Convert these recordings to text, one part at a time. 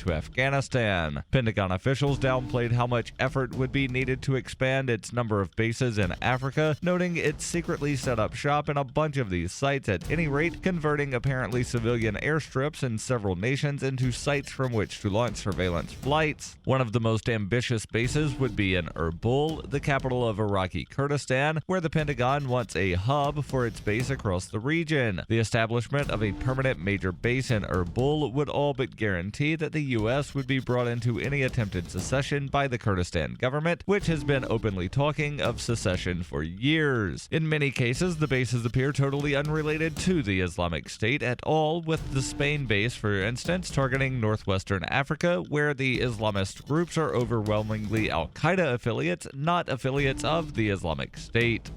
to Afghanistan. Pentagon officials downplayed how much effort would be needed to expand its number of bases in Africa, noting it secretly set up shop in a bunch of these sites at any rate, converting apparently civilian airstrips in several nations into sites from which to launch surveillance flights. One of the most ambitious bases would be in Erbil, the capital of Iraqi Kurdistan, where the Pentagon wants a hub for its base across the region. The establishment of a permanent major base in Erbil would all but guarantee that the U.S. would be brought into any attempted secession by the Kurdistan government, which has been openly talking of secession for years. In many cases, the bases appear totally unrelated to the Islamic State at all, with the Spain base, for instance, targeting northwestern Africa, where the Islamist groups are overwhelmingly Al-Qaeda affiliates, not affiliates of the Islamic State.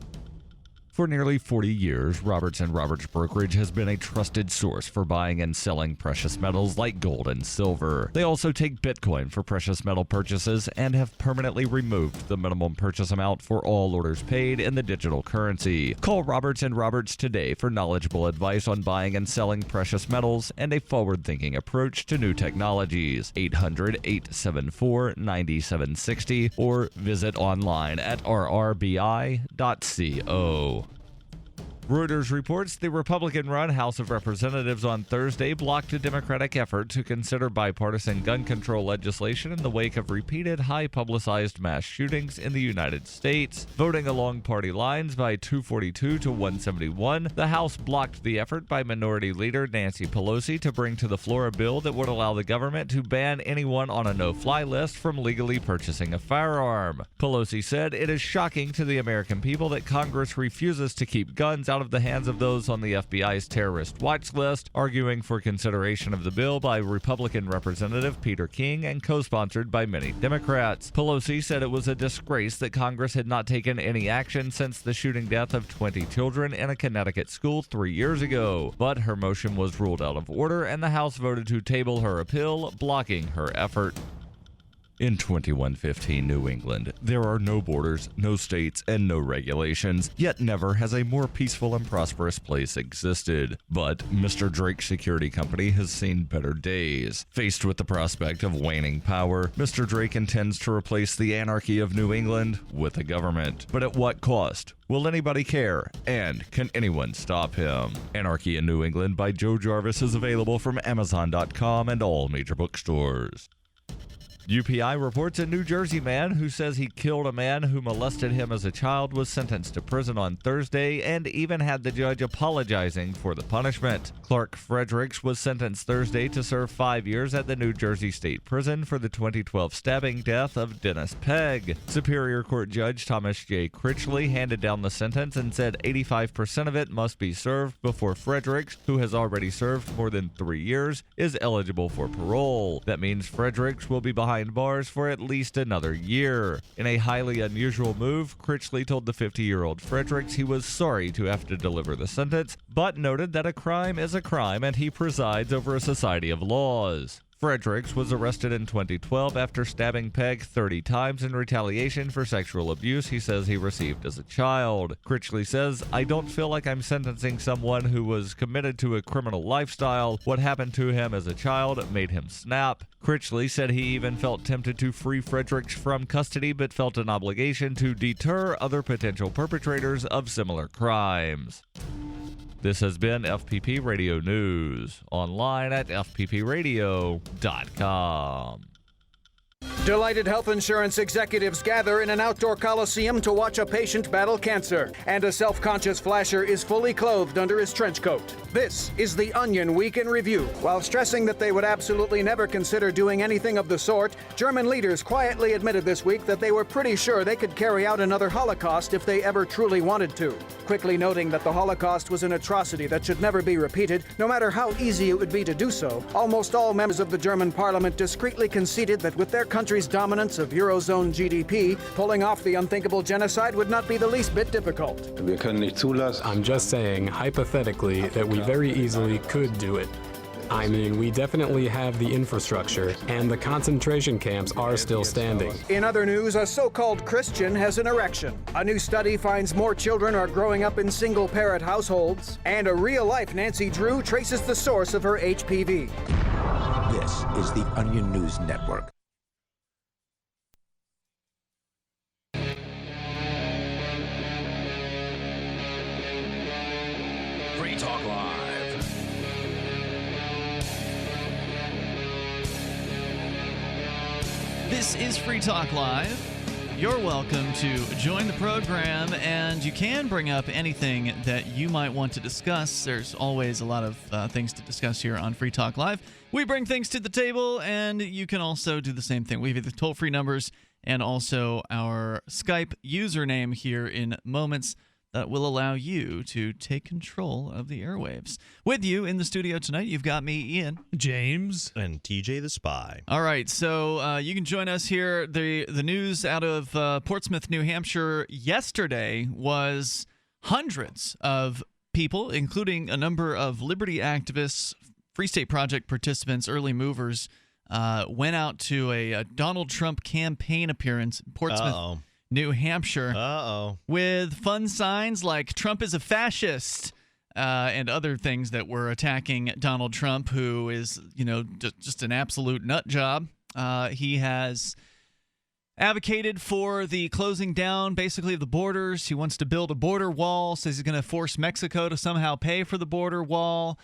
For nearly 40 years, Roberts & Roberts Brokerage has been a trusted source for buying and selling precious metals like gold and silver. They also take Bitcoin for precious metal purchases and have permanently removed the minimum purchase amount for all orders paid in the digital currency. Call Roberts & Roberts today for knowledgeable advice on buying and selling precious metals and a forward-thinking approach to new technologies. 800-874-9760 or visit online at rrbi.co. Reuters reports the Republican-run House of Representatives on Thursday blocked a Democratic effort to consider bipartisan gun control legislation in the wake of repeated high-publicized mass shootings in the United States. Voting along party lines by 242 to 171, the House blocked the effort by Minority Leader Nancy Pelosi to bring to the floor a bill that would allow the government to ban anyone on a no-fly list from legally purchasing a firearm. Pelosi said it is shocking to the American people that Congress refuses to keep guns out of the hands of those on the FBI's terrorist watch list, arguing for consideration of the bill by Republican Representative Peter Keene and co-sponsored by many Democrats. Pelosi said it was a disgrace that Congress had not taken any action since the shooting death of 20 children in a Connecticut school 3 years ago. But her motion was ruled out of order and the House voted to table her appeal, blocking her effort. In 2115 New England, there are no borders, no states, and no regulations, yet never has a more peaceful and prosperous place existed. But Mr. Drake's security company has seen better days. Faced with the prospect of waning power, Mr. Drake intends to replace the anarchy of New England with a government. But at what cost? Will anybody care? And can anyone stop him? Anarchy in New England by Joe Jarvis is available from Amazon.com and all major bookstores. UPI reports a New Jersey man who says he killed a man who molested him as a child was sentenced to prison on Thursday and even had the judge apologizing for the punishment. Clark Fredericks was sentenced Thursday to serve 5 years at the New Jersey State Prison for the 2012 stabbing death of Dennis Pegg. Superior Court Judge Thomas J. Critchley handed down the sentence and said 85% of it must be served before Fredericks, who has already served more than 3 years, is eligible for parole. That means Fredericks will be behind bars for at least another year. In a highly unusual move, Critchley told the 50-year-old Fredericks he was sorry to have to deliver the sentence, but noted that a crime is a crime and he presides over a society of laws. Fredericks was arrested in 2012 after stabbing Pegg 30 times in retaliation for sexual abuse he says he received as a child. Critchley says, "I don't feel like I'm sentencing someone who was committed to a criminal lifestyle. What happened to him as a child made him snap." Critchley said he even felt tempted to free Fredericks from custody but felt an obligation to deter other potential perpetrators of similar crimes. This has been FPP Radio News, online at fppradio.com. Delighted health insurance executives gather in an outdoor coliseum to watch a patient battle cancer, and a self-conscious flasher is fully clothed under his trench coat. This is the Onion Week in Review. While stressing that they would absolutely never consider doing anything of the sort, German leaders quietly admitted this week that they were pretty sure they could carry out another Holocaust if they ever truly wanted to, quickly noting that the Holocaust was an atrocity that should never be repeated, no matter how easy it would be to do so. Almost all members of the German parliament discreetly conceded that with their country's dominance of Eurozone GDP, pulling off the unthinkable genocide would not be the least bit difficult. I'm just saying, hypothetically, that we very easily could do it. I mean, we definitely have the infrastructure, and the concentration camps are still standing. In other news, a so-called Christian has an erection. A new study finds more children are growing up in single-parent households, and a real-life Nancy Drew traces the source of her HPV. This is the Onion News Network. Free Talk Live. This is Free Talk Live. You're welcome to join the program, and you can bring up anything that you might want to discuss. There's always a lot of things to discuss here on Free Talk Live. We bring things to the table, and you can also do the same thing. We have the toll-free numbers and also our Skype username here in moments that will allow you to take control of the airwaves. With you in the studio tonight, you've got me, Ian. James. And TJ the Spy. All right, so you can join us here. The news out of Portsmouth, New Hampshire yesterday was hundreds of people, including a number of liberty activists, Free State Project participants, early movers, went out to a Donald Trump campaign appearance in Portsmouth, New Hampshire, with fun signs like Trump is a fascist and other things that were attacking Donald Trump, who is, just an absolute nut job. He has advocated for the closing down, basically, of the borders. He wants to build a border wall, says he's going to force Mexico to somehow pay for the border wall.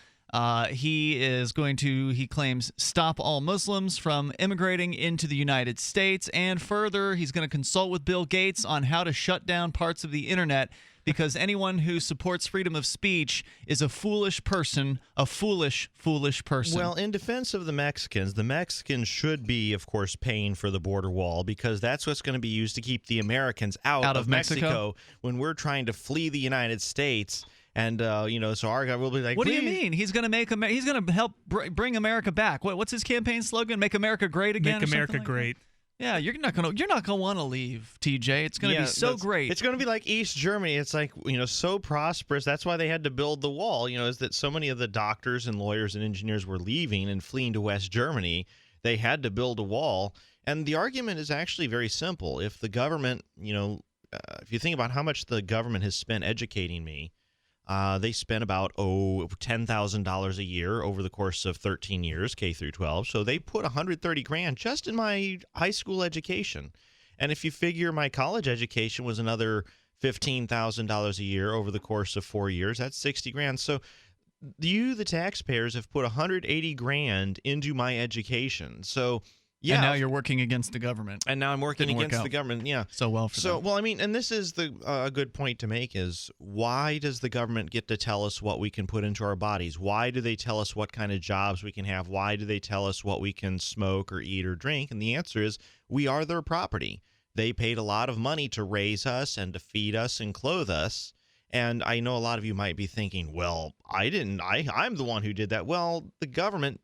He is going to, he claims, stop all Muslims from immigrating into the United States. And further, he's going to consult with Bill Gates on how to shut down parts of the internet, because anyone who supports freedom of speech is a foolish person, a foolish, foolish person. Well, in defense of the Mexicans should be, of course, paying for the border wall, because that's what's going to be used to keep the Americans out of Mexico when we're trying to flee the United States. And, so our guy will be like, what do you mean? He's going to he's going to help bring America back. What's his campaign slogan? Make America great again? Make America great. Yeah, you're not gonna want to leave, TJ. It's going to be so great. It's going to be like East Germany. It's like, so prosperous. That's why they had to build the wall, is that so many of the doctors and lawyers and engineers were leaving and fleeing to West Germany. They had to build a wall. And the argument is actually very simple. If the government, if you think about how much the government has spent educating me, they spent about $10,000 a year over the course of 13 years, K through 12. So they put $130,000 just in my high school education. And if you figure my college education was another $15,000 a year over the course of 4 years, that's $60,000. So you, the taxpayers, have put $180,000 into my education. So yeah, and now you're working against the government. And now I'm working against the government. Yeah, so well for them. Well, I mean, and this is a good point to make: is why does the government get to tell us what we can put into our bodies? Why do they tell us what kind of jobs we can have? Why do they tell us what we can smoke or eat or drink? And the answer is we are their property. They paid a lot of money to raise us and to feed us and clothe us. And I know a lot of you might be thinking, well, I didn't. I'm the one who did that. Well, the government,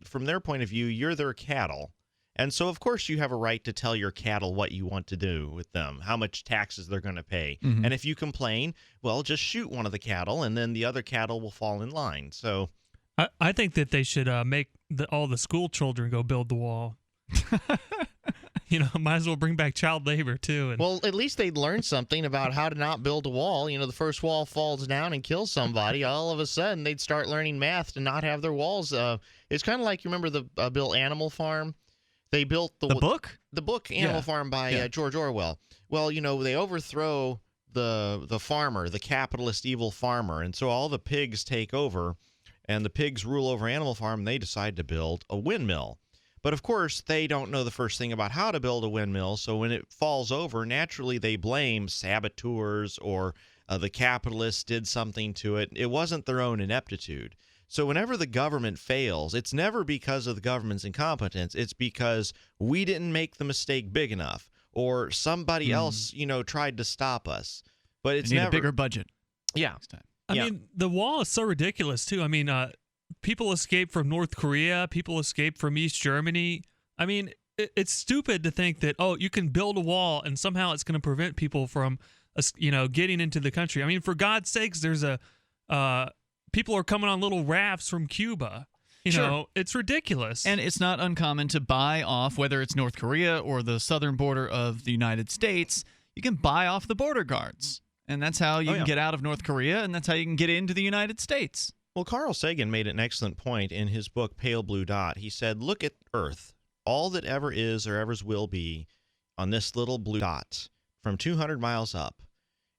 from their point of view, you're their cattle. And so, of course, you have a right to tell your cattle what you want to do with them, how much taxes they're going to pay. Mm-hmm. And if you complain, well, just shoot one of the cattle, and then the other cattle will fall in line. So I think that they should make all the school children go build the wall. Might as well bring back child labor, too. Well, at least they'd learn something about how to not build a wall. The first wall falls down and kills somebody. All of a sudden, they'd start learning math to not have their walls. It's kind of like, you remember the Bill Animal Farm? They built the book? The book Animal Farm by George Orwell. Well, they overthrow the farmer, the capitalist evil farmer, and so all the pigs take over, and the pigs rule over Animal Farm, and they decide to build a windmill. But, of course, they don't know the first thing about how to build a windmill, so when it falls over, naturally they blame saboteurs or the capitalists did something to it. It wasn't their own ineptitude. So whenever the government fails, it's never because of the government's incompetence. It's because we didn't make the mistake big enough, or somebody else, tried to stop us. But it's never a bigger budget. Yeah. I mean, the wall is so ridiculous, too. I mean, people escape from North Korea. People escape from East Germany. I mean, it's stupid to think that, you can build a wall and somehow it's going to prevent people from, getting into the country. I mean, for God's sakes, there's people are coming on little rafts from Cuba. It's ridiculous. And it's not uncommon to buy off, whether it's North Korea or the southern border of the United States, you can buy off the border guards. And that's how you can get out of North Korea, and that's how you can get into the United States. Well, Carl Sagan made an excellent point in his book, Pale Blue Dot. He said, look at Earth, all that ever is or ever will be on this little blue dot from 200 miles up.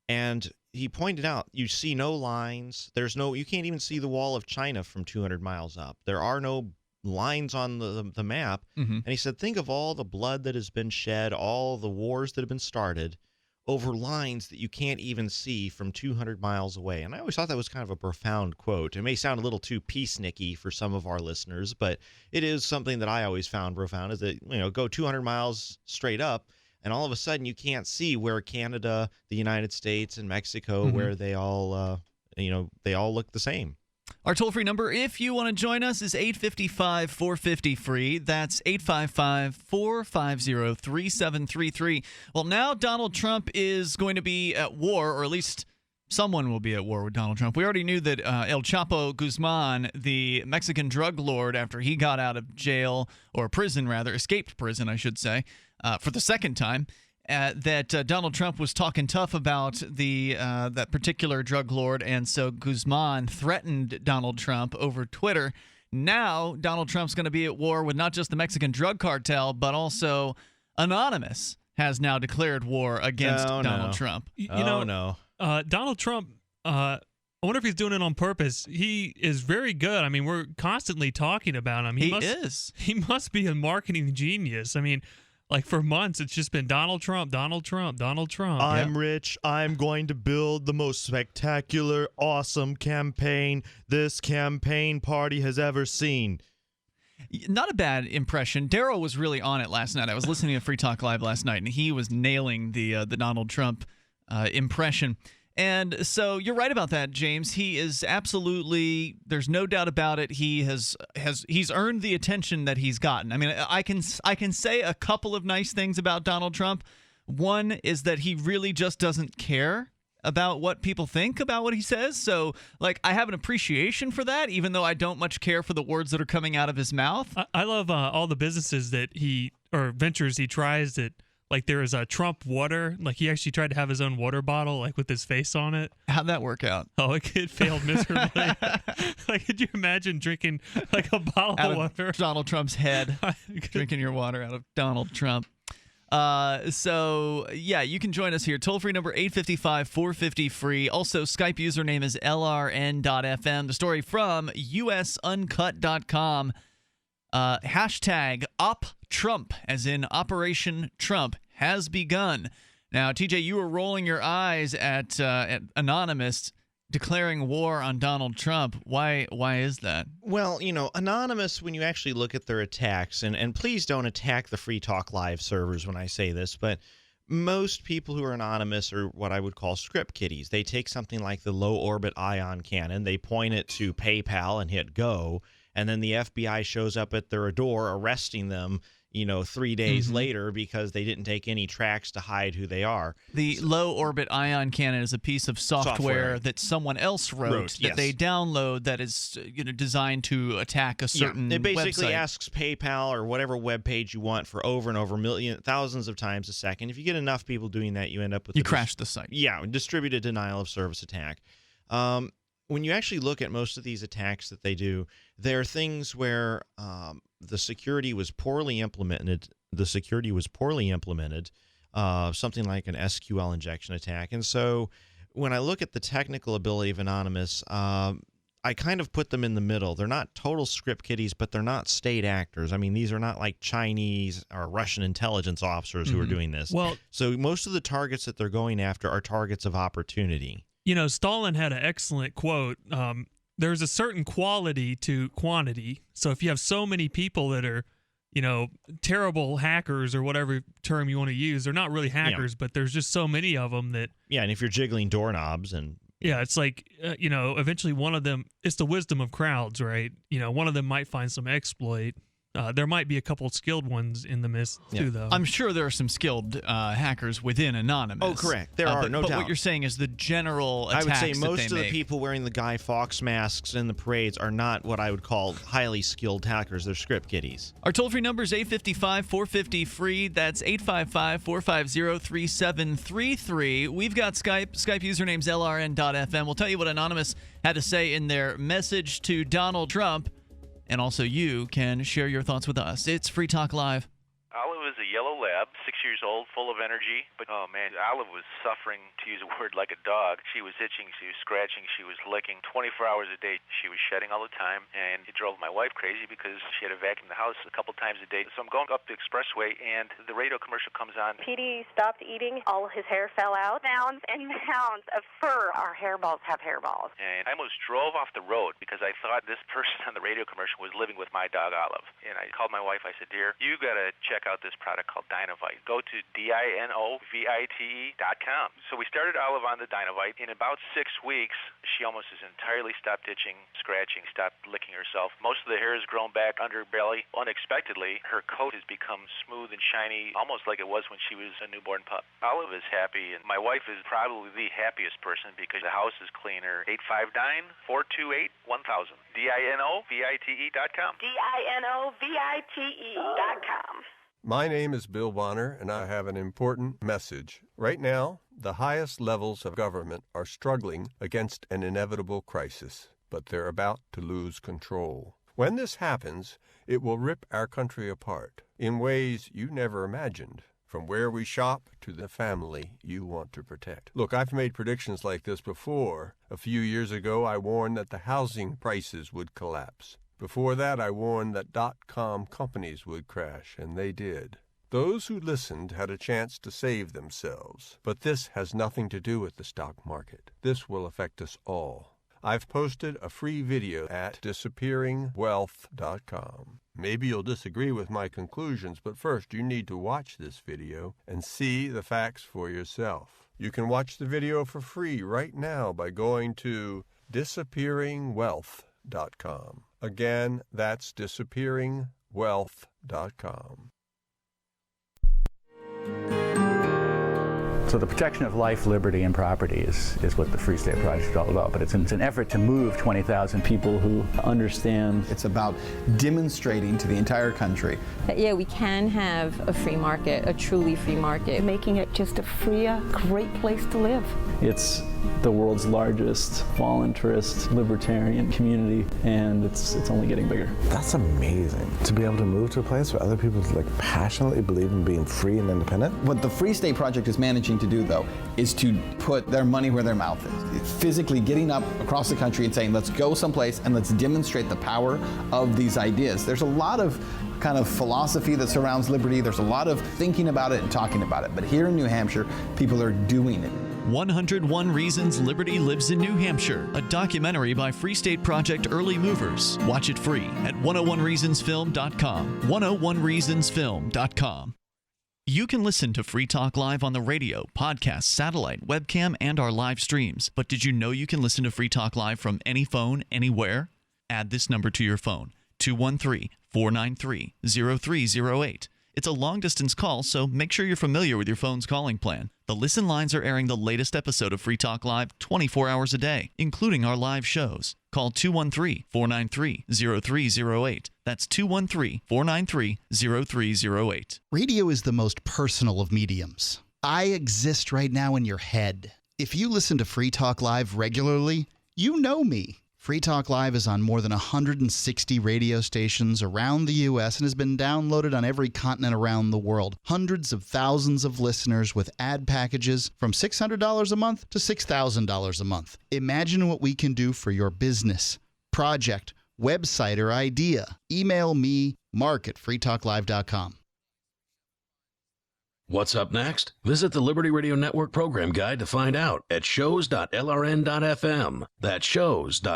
And he pointed out, you see no lines. You can't even see the wall of China from 200 miles up. There are no lines on the map. And he said, think of all the blood that has been shed, all the wars that have been started over lines that you can't even see from 200 miles away. And I always thought that was kind of a profound quote. It may sound a little too peacenicky for some of our listeners, but it is something that I always found profound, is that, go 200 miles straight up, and all of a sudden you can't see where Canada, the United States, and Mexico, where they all, they all look the same. Our toll-free number, if you want to join us, is 855-450-FREE. That's 855-450-3733. Well, now Donald Trump is going to be at war, or at least someone will be at war with Donald Trump. We already knew that El Chapo Guzman, the Mexican drug lord, after he got out of jail, or prison rather, escaped prison, I should say, for the second time, that Donald Trump was talking tough about that particular drug lord, and so Guzman threatened Donald Trump over Twitter. Now Donald Trump's going to be at war with not just the Mexican drug cartel, but also Anonymous has now declared war against Donald Trump. Donald Trump, I wonder if he's doing it on purpose. He is very good. I mean, we're constantly talking about him. He must be a marketing genius. I mean, like for months, it's just been Donald Trump, Donald Trump, Donald Trump. I'm rich. I'm going to build the most spectacular, awesome campaign this campaign party has ever seen. Not a bad impression. Darryl was really on it last night. I was listening to Free Talk Live last night, and he was nailing the Donald Trump impression. And so you're right about that, James. He is absolutely, there's no doubt about it. He's earned the attention that he's gotten. I mean, I can say a couple of nice things about Donald Trump. One is that he really just doesn't care about what people think about what he says. So, like, I have an appreciation for that, even though I don't much care for the words that are coming out of his mouth. I love all the businesses or ventures he tries that. Like there is a Trump water. Like he actually tried to have his own water bottle, like with his face on it. How'd that work out? Oh, it failed miserably. Like, could you imagine drinking like a bottle out of water? Donald Trump's head, drinking your water out of Donald Trump. So yeah, you can join us here. Toll free number 855-450-FREE. Also, Skype username is LRN.FM. The story from usuncut.com. Hashtag OpTrump, as in Operation Trump, has begun. Now, TJ, you were rolling your eyes at Anonymous declaring war on Donald Trump. Why is that? Well, Anonymous, when you actually look at their attacks, and please don't attack the Free Talk Live servers when I say this, but most people who are anonymous are what I would call script kiddies. They take something like the low-orbit ion cannon, they point it to PayPal and hit go, and then the FBI shows up at their door arresting them, 3 days later because they didn't take any tracks to hide who they are. The low-orbit ion cannon is a piece of software that someone else wrote that they download that is designed to attack a certain It basically website. asks PayPal or whatever web page you want for over and over thousands of times a second. If you get enough people doing that, you end up with you crash the site. Yeah, distributed denial of service attack. When you actually look at most of these attacks that they do, there are things where the security was poorly implemented. Something like an SQL injection attack. And so when I look at the technical ability of Anonymous, I kind of put them in the middle. They're not total script kiddies, but they're not state actors. I mean, these are not like Chinese or Russian intelligence officers who are doing this. Well, so most of the targets that they're going after are targets of opportunity. Stalin had an excellent quote. There's a certain quality to quantity. So if you have so many people that are, terrible hackers or whatever term you want to use, they're not really hackers, but there's just so many of them that. Yeah, and if you're jiggling doorknobs and. Yeah, it's like, eventually one of them, it's the wisdom of crowds, right? One of them might find some exploit. There might be a couple skilled ones in the midst, too, though. I'm sure there are some skilled hackers within Anonymous. Oh, correct. There are, no doubt. But what you're saying is the general attacks I would say most that of they the make. people wearing the Guy Fawkes masks in the parades are not what I would call highly skilled hackers. They're script kiddies. Our toll-free number is 855-450-FREE. That's 855-450-3733. We've got Skype. Skype username's LRN.FM. We'll tell you what Anonymous had to say in their message to Donald Trump. And also you can share your thoughts with us. It's Free Talk Live. Olive is a yellow lab, 6 years old, full of energy. But, oh, man, Olive was suffering, to use a word, like a dog. She was itching, she was scratching, she was licking 24 hours a day. She was shedding all the time, and it drove my wife crazy because she had to vacuum the house a couple times a day. So I'm going up the expressway, and the radio commercial comes on. Petey stopped eating. All his hair fell out. Mounds and mounds of fur. Our hairballs have hairballs. And I almost drove off the road because I thought this person on the radio commercial was living with my dog, Olive. And I called my wife. I said, dear, you got to check out this product called Dynovite. Go to DINOVITE.com. So we started Olive on the Dynovite. In about 6 weeks, she almost has entirely stopped itching, scratching, stopped licking herself. Most of the hair has grown back under her belly. Unexpectedly, her coat has become smooth and shiny, almost like it was when she was a newborn pup. Olive is happy, and my wife is probably the happiest person because the house is cleaner. 859-428-1000. DINOVITE.com. DINOVITE.com. My name is Bill Bonner, and I have an important message. Right now, the highest levels of government are struggling against an inevitable crisis, but they're about to lose control. When this happens, it will rip our country apart in ways you never imagined, from where we shop to the family you want to protect. Look, I've made predictions like this before. A few years ago, I warned that the housing prices would collapse. Before that, I warned that .com companies would crash, and they did. Those who listened had a chance to save themselves. But this has nothing to do with the stock market. This will affect us all. I've posted a free video at disappearingwealth.com. Maybe you'll disagree with my conclusions, but first you need to watch this video and see the facts for yourself. You can watch the video for free right now by going to disappearingwealth.com. Again, that's disappearingwealth.com. So the protection of life, liberty, and property is what the Free State Project is all about. But it's an effort to move 20,000 people who understand. It's about demonstrating to the entire country that, yeah, we can have a free market, a truly free market. Making it just a freer, great place to live. It's the world's largest voluntarist libertarian community, and it's only getting bigger. That's amazing, to be able to move to a place where other people passionately believe in being free and independent. What the Free State Project is managing to do, though, is to put their money where their mouth is. It's physically getting up across the country and saying, let's go someplace and let's demonstrate the power of these ideas. There's a lot of kind of philosophy that surrounds liberty. There's a lot of thinking about it and talking about it. But here in New Hampshire, people are doing it. 101 Reasons Liberty Lives in New Hampshire, a documentary by Free State Project Early Movers. Watch it free at 101reasonsfilm.com. 101reasonsfilm.com. You can listen to Free Talk Live on the radio, podcast, satellite, webcam, and our live streams. But did you know you can listen to Free Talk Live from any phone, anywhere? Add this number to your phone, 213-493-0308. It's a long-distance call, so make sure you're familiar with your phone's calling plan. The listen lines are airing the latest episode of Free Talk Live 24 hours a day, including our live shows. Call 213-493-0308. That's 213-493-0308. Radio is the most personal of mediums. I exist right now in your head. If you listen to Free Talk Live regularly, you know me. Free Talk Live is on more than 160 radio stations around the U.S. and has been downloaded on every continent around the world. Hundreds of thousands of listeners with ad packages from $600 a month to $6,000 a month. Imagine what we can do for your business, project, website, or idea. Email me, mark@freetalklive.com. What's up next? Visit the Liberty Radio Network program guide to find out at shows.lrn.fm. That's shows.lrn.fm.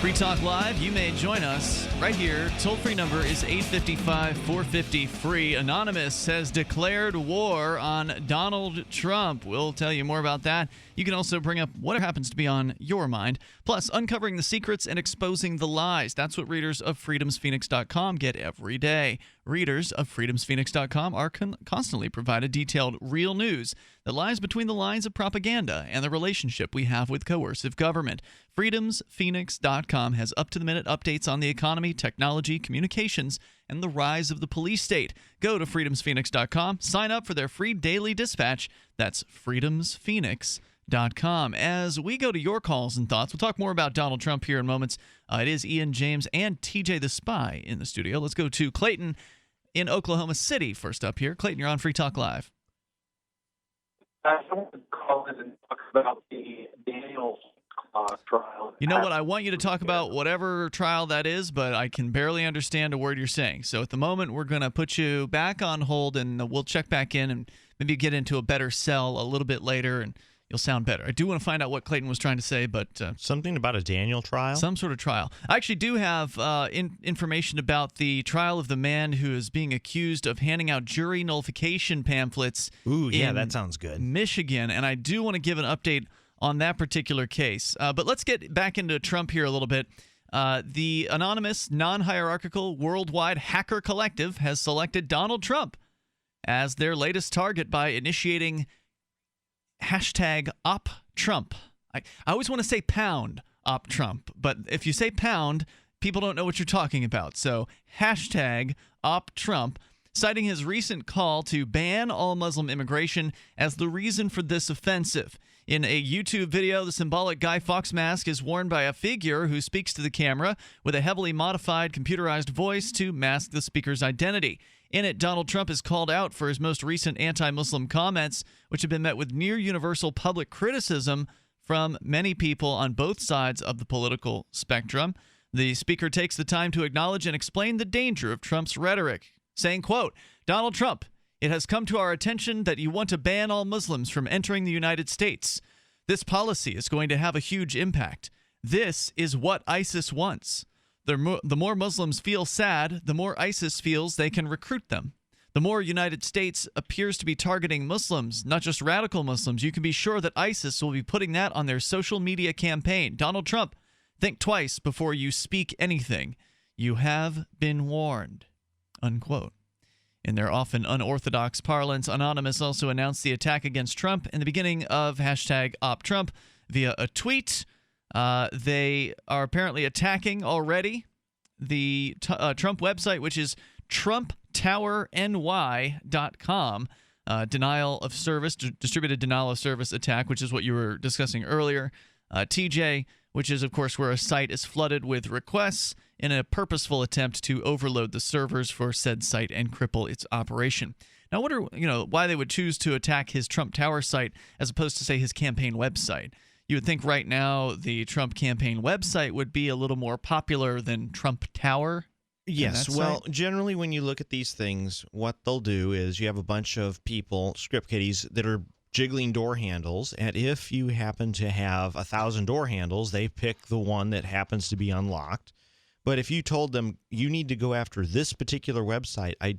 Free Talk Live, you may join us right here. Toll-free number is 855-450-FREE. Anonymous has declared war on Donald Trump. We'll tell you more about that. You can also bring up whatever happens to be on your mind. Plus, uncovering the secrets and exposing the lies. That's what readers of freedomsphoenix.com get every day. Readers of freedomsphoenix.com are constantly provided detailed real news that lies between the lines of propaganda and the relationship we have with coercive government. freedomsphoenix.com has up-to-the-minute updates on the economy, technology, communications, and the rise of the police state. Go to freedomsphoenix.com, sign up for their free daily dispatch. That's freedomsphoenix.com. As we go to your calls and thoughts, we'll talk more about Donald Trump here in moments. It is Ian, James, and TJ the Spy in the studio. Let's go to Clayton in Oklahoma City first up here. Clayton, you're on Free Talk Live. I want to call in and talk about the Daniel trial. You know what? I want you to talk about whatever trial that is, but I can barely understand a word you're saying. So at the moment, we're going to put you back on hold, and we'll check back in and maybe get into a better cell a little bit later, and you'll sound better. I do want to find out what Clayton was trying to say, but something about a Daniel trial? Some sort of trial. I actually do have information about the trial of the man who is being accused of handing out jury nullification pamphlets. Ooh, yeah, that sounds good. Michigan, and I do want to give an update on that particular case. But let's get back into Trump here a little bit. The anonymous, non-hierarchical, worldwide hacker collective has selected Donald Trump as their latest target by initiating hashtag #OpTrump. I always want to say pound #OpTrump, but if you say pound, people don't know what you're talking about. So hashtag #OpTrump, citing his recent call to ban all Muslim immigration as the reason for this offensive. In a YouTube video, the symbolic Guy Fawkes mask is worn by a figure who speaks to the camera with a heavily modified computerized voice to mask the speaker's identity. In it, Donald Trump is called out for his most recent anti-Muslim comments, which have been met with near-universal public criticism from many people on both sides of the political spectrum. The speaker takes the time to acknowledge and explain the danger of Trump's rhetoric, saying, quote, "Donald Trump, it has come to our attention that you want to ban all Muslims from entering the United States. This policy is going to have a huge impact. This is what ISIS wants. The more Muslims feel sad, the more ISIS feels they can recruit them. The more United States appears to be targeting Muslims, not just radical Muslims, you can be sure that ISIS will be putting that on their social media campaign. Donald Trump, think twice before you speak anything. You have been warned." Unquote. In their often unorthodox parlance, Anonymous also announced the attack against Trump in the beginning of hashtag #OpTrump via a tweet. They are apparently attacking already the Trump website, which is TrumpTowerNY.com. Denial of service, distributed denial of service attack, which is what you were discussing earlier. TJ, which is, of course, where a site is flooded with requests in a purposeful attempt to overload the servers for said site and cripple its operation. Now, I wonder, why they would choose to attack his Trump Tower site as opposed to, say, his campaign website. You would think right now the Trump campaign website would be a little more popular than Trump Tower. Yes, well, generally when you look at these things, what they'll do is you have a bunch of people, script kiddies, that are jiggling door handles, and if you happen to have 1,000 door handles, they pick the one that happens to be unlocked. But if you told them you need to go after this particular website, I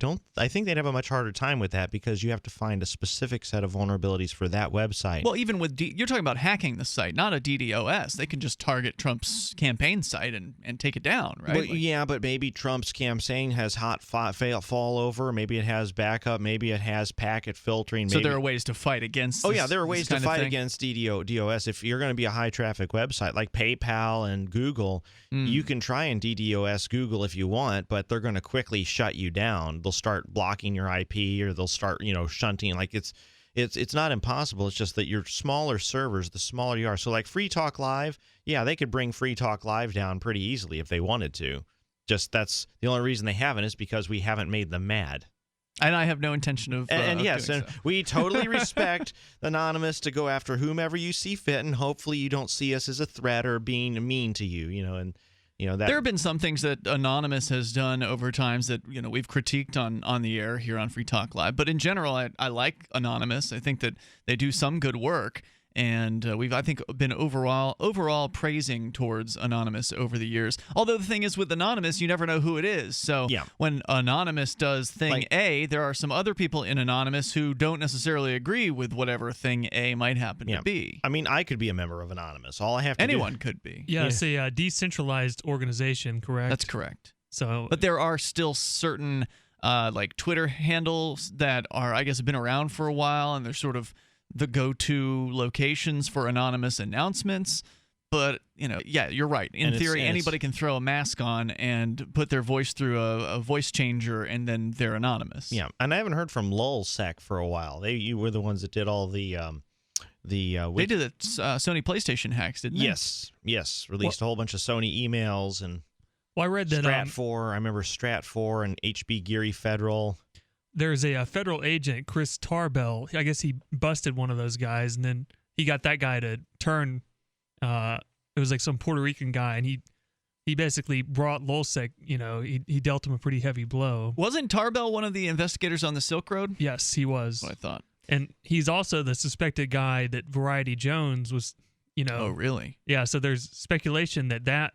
think they'd have a much harder time with that because you have to find a specific set of vulnerabilities for that website. Well, even with you're talking about hacking the site, not a DDoS. They can just target Trump's campaign site and take it down, right? Well, but maybe Trump's campaign has hot fall over. Maybe it has backup. Maybe it has packet filtering. So there are ways to fight against. There are ways to fight against DDoS. If you're going to be a high traffic website like PayPal and Google, you can try and DDoS Google if you want, but they're going to quickly shut you down. They'll start blocking your IP, or they'll start, shunting. Like it's not impossible. It's just that your smaller servers, the smaller you are. So like Free Talk Live, yeah, they could bring Free Talk Live down pretty easily if they wanted to. Just that's the only reason they haven't is because we haven't made them mad. And I have no intention of yes, doing and so. We totally respect Anonymous to go after whomever you see fit, and hopefully you don't see us as a threat or being mean to you, that there have been some things that Anonymous has done over times that we've critiqued on the air here on Free Talk Live. But in general, I like Anonymous. I think that they do some good work. And we've, I think, been overall praising towards Anonymous over the years. Although the thing is, with Anonymous, you never know who it is. So when Anonymous does thing A, there are some other people in Anonymous who don't necessarily agree with whatever thing A might happen to be. I mean, I could be a member of Anonymous. All I have to Anyone could be. Yeah, it's a decentralized organization, correct? That's correct. So, but there are still certain like Twitter handles that are, I guess, have been around for a while, and they're sort of the go-to locations for anonymous announcements. But, yeah, you're right. In theory, anybody can throw a mask on and put their voice through a voice changer, and then they're anonymous. Yeah, and I haven't heard from LulSec for a while. You were the ones that did all the they did the Sony PlayStation hacks, didn't they? Yes. Released a whole bunch of Sony emails and. Well, I read that Strat4. I remember Strat4 and HB Geary Federal. There's a federal agent, Chris Tarbell. I guess he busted one of those guys, and then he got that guy to turn. It was like some Puerto Rican guy, and he basically brought LulSec. He dealt him a pretty heavy blow. Wasn't Tarbell one of the investigators on the Silk Road? Yes, he was. That's what I thought. And he's also the suspected guy that Variety Jones was. Oh, really? Yeah. So there's speculation that.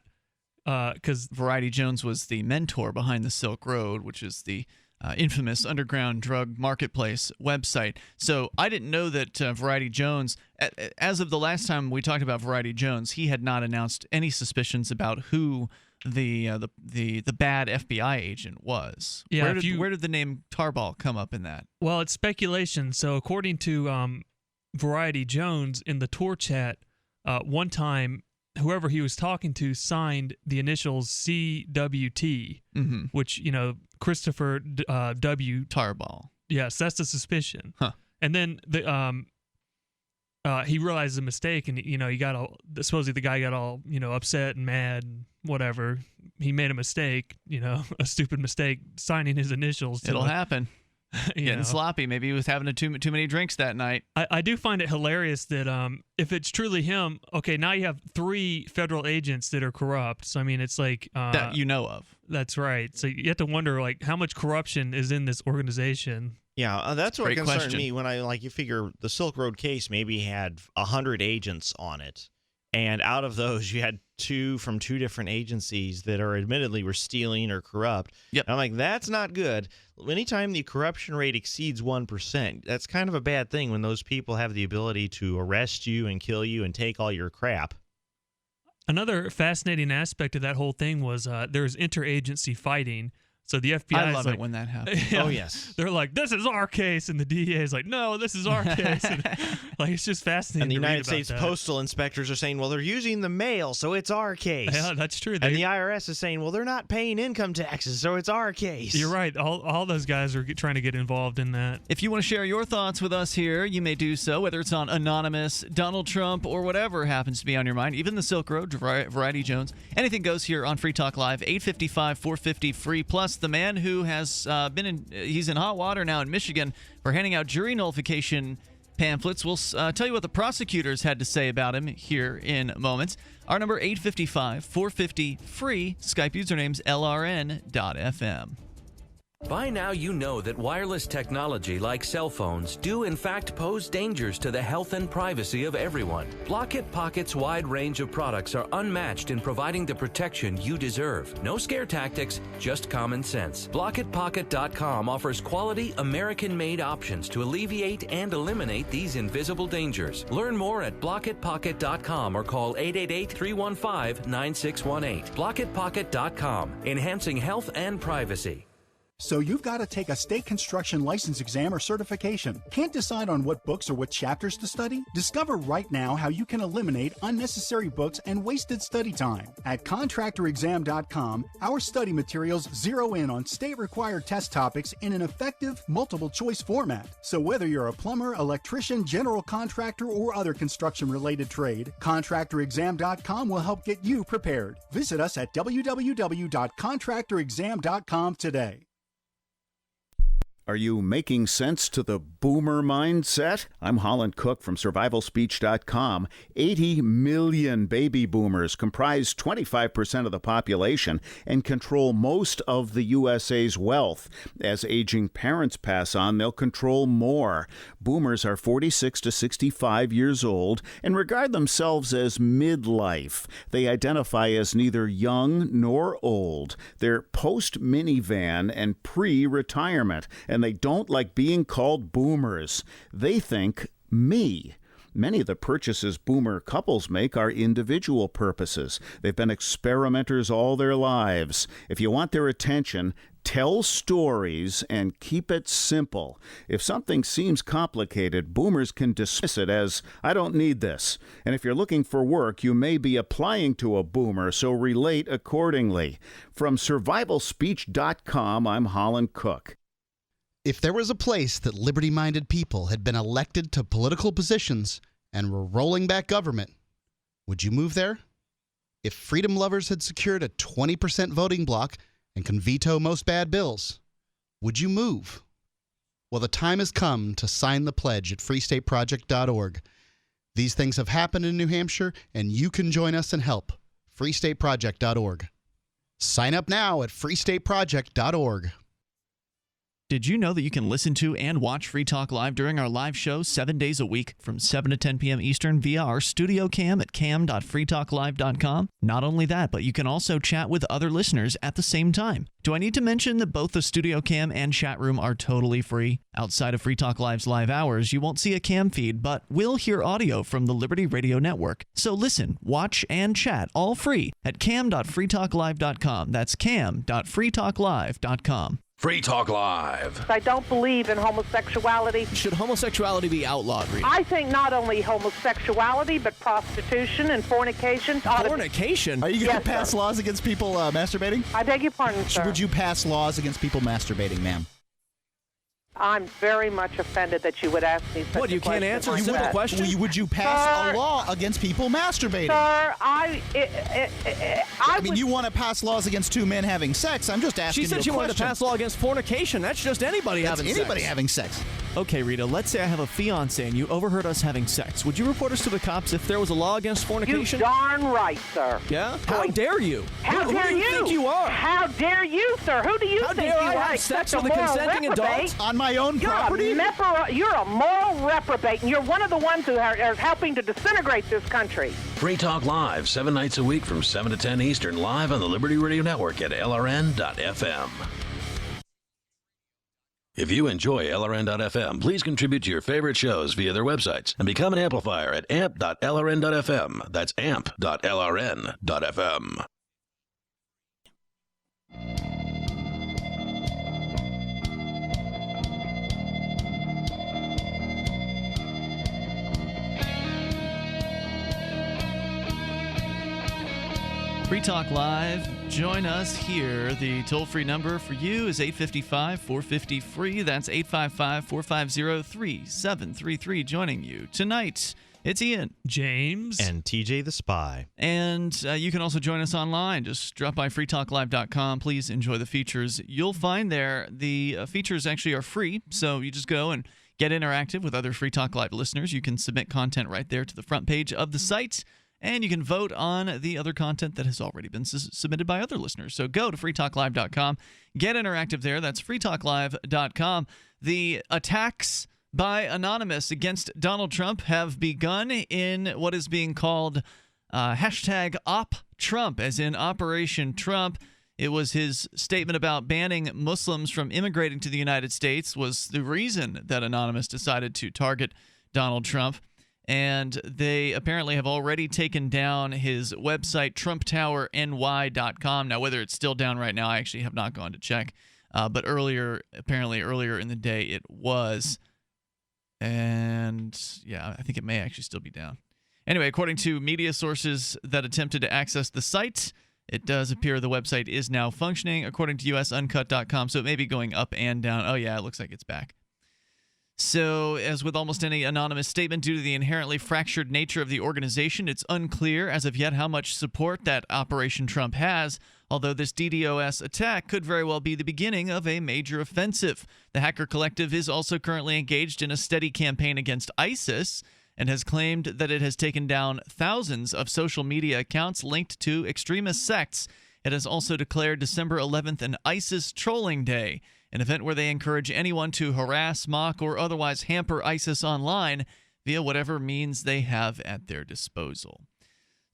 Because Variety Jones was the mentor behind the Silk Road, which is the infamous underground drug marketplace website. So I didn't know that Variety Jones, as of the last time we talked about Variety Jones, he had not announced any suspicions about who the bad FBI agent was. Yeah, where did the name Tarbell come up in that? Well, it's speculation. So according to Variety Jones in the Tor chat, one time, whoever he was talking to signed the initials CWT, which, Christopher W. Tarbell. Yes, that's the suspicion. Huh. And then he realized a mistake, and he got supposedly the guy got all upset and mad and whatever. He made a mistake, a stupid mistake, signing his initials. It'll happen. Getting sloppy. Maybe he was having too many drinks that night. I do find it hilarious that if it's truly him, okay, now you have 3 federal agents that are corrupt. So I mean, it's like that you know of. That's right. So you have to wonder like how much corruption is in this organization. Yeah, that's what concerned me when you figure the Silk Road case maybe had 100 agents on it. And out of those, you had 2 from 2 different agencies that admittedly were stealing or corrupt. Yep. And I'm like, that's not good. Anytime the corruption rate exceeds 1%, that's kind of a bad thing when those people have the ability to arrest you and kill you and take all your crap. Another fascinating aspect of that whole thing was there's interagency fighting. So the FBI I love it when that happens. Yeah, oh, yes. They're like, this is our case. And the DEA is like, no, this is our case. And, it's just fascinating. And the to United read States about that. postal inspectors are saying, well, they're using the mail, so it's our case. Yeah, that's true. And the IRS is saying, well, they're not paying income taxes, so it's our case. You're right. All those guys are trying to get involved in that. If you want to share your thoughts with us here, you may do so, whether it's on Anonymous, Donald Trump, or whatever happens to be on your mind, even the Silk Road, Variety Jones. Anything goes here on Free Talk Live, 855-450 free. Plus, the man who has he's in hot water now in Michigan for handing out jury nullification pamphlets. We'll tell you what the prosecutors had to say about him here in moments. Our number 855-450 free. Skype username's LRN.FM. By now you know that wireless technology like cell phones do in fact pose dangers to the health and privacy of everyone. Block-It Pocket's wide range of products are unmatched in providing the protection you deserve. No scare tactics, just common sense. BlockItPocket.com offers quality American-made options to alleviate and eliminate these invisible dangers. Learn more at BlockItPocket.com or call 888-315-9618. BlockItPocket.com, enhancing health and privacy. So you've got to take a state construction license exam or certification. Can't decide on what books or what chapters to study? Discover right now how you can eliminate unnecessary books and wasted study time. At contractorexam.com, our study materials zero in on state-required test topics in an effective, multiple-choice format. So whether you're a plumber, electrician, general contractor, or other construction-related trade, contractorexam.com will help get you prepared. Visit us at www.contractorexam.com today. Are you making sense to the boomer mindset? I'm Holland Cook from survivalspeech.com. 80 million baby boomers comprise 25% of the population and control most of the USA's wealth. As aging parents pass on, they'll control more. Boomers are 46 to 65 years old and regard themselves as midlife. They identify as neither young nor old. They're post-minivan and pre-retirement, and they don't like being called boomers. They think me. Many of the purchases boomer couples make are individual purposes. They've been experimenters all their lives. If you want their attention, tell stories and keep it simple. If something seems complicated, boomers can dismiss it as, I don't need this. And if you're looking for work, you may be applying to a boomer, so relate accordingly. From survivalspeech.com, I'm Holland Cook. If there was a place that liberty-minded people had been elected to political positions and were rolling back government, would you move there? If freedom lovers had secured a 20% voting bloc and can veto most bad bills, would you move? Well, the time has come to sign the pledge at freestateproject.org. These things have happened in New Hampshire, and you can join us and help. freestateproject.org. Sign up now at freestateproject.org. Did you know that you can listen to and watch Free Talk Live during our live show 7 days a week from 7 to 10 p.m. Eastern via our studio cam at cam.freetalklive.com? Not only that, but you can also chat with other listeners at the same time. Do I need to mention that both the studio cam and chat room are totally free? Outside of Free Talk Live's live hours, you won't see a cam feed, but will hear audio from the Liberty Radio Network. So listen, watch, and chat all free at cam.freetalklive.com. That's cam.freetalklive.com. Free Talk Live. I don't believe in homosexuality. Should homosexuality be outlawed, Rita? I think not only homosexuality, but prostitution and fornication. Fornication? Are you going to pass laws against people masturbating? I beg your pardon, sir. Would you pass laws against people masturbating, ma'am? I'm very much offended that you would ask me such What, you can't answer a simple question? Would you pass a law against people masturbating? Sir, I mean, you want to pass laws against two men having sex. I'm just asking you a question. She said she wanted to pass law against fornication. That's just anybody having sex. Anybody having sex. Okay, Rita, let's say I have a fiancé and you overheard us having sex. Would you report us to the cops if there was a law against fornication? You darn right, sir. Yeah? How dare you? How dare who do you think you are? How dare you, sir? Who do you think you are? How dare I have sex with a consenting adult? On my own property? You're a moral reprobate, and you're one of the ones who are helping to disintegrate this country. Free Talk Live, 7 nights a week from 7 to 10 Eastern, live on the Liberty Radio Network at LRN.FM. If you enjoy LRN.FM, please contribute to your favorite shows via their websites and become an amplifier at amp.lrn.fm. That's amp.lrn.fm. Free Talk Live. Join us here. The toll-free number for you is 855-450-FREE. That's 855-450-3733. Joining you tonight, it's Ian, James, and TJ the Spy. And you can also join us online. Just drop by freetalklive.com. Please enjoy the features. You'll find there the features actually are free, so you just go and get interactive with other Free Talk Live listeners. You can submit content right there to the front page of the site. And you can vote on the other content that has already been submitted by other listeners. So go to freetalklive.com, get interactive there. That's freetalklive.com. The attacks by Anonymous against Donald Trump have begun in what is being called hashtag #OpTrump, as in Operation Trump. It was his statement about banning Muslims from immigrating to the United States was the reason that Anonymous decided to target Donald Trump. And they apparently have already taken down his website, TrumpTowerNY.com. Now, whether it's still down right now, I actually have not gone to check. But apparently earlier in the day, it was. And yeah, I think it may actually still be down. Anyway, according to media sources that attempted to access the site, it does appear the website is now functioning, according to usuncut.com. So it may be going up and down. Oh, yeah, it looks like it's back. So, as with almost any anonymous statement, due to the inherently fractured nature of the organization, it's unclear as of yet how much support that Operation Trump has, although this DDoS attack could very well be the beginning of a major offensive. The Hacker Collective is also currently engaged in a steady campaign against ISIS and has claimed that it has taken down thousands of social media accounts linked to extremist sects. It has also declared December 11th an ISIS Trolling Day, an event where they encourage anyone to harass, mock, or otherwise hamper ISIS online via whatever means they have at their disposal.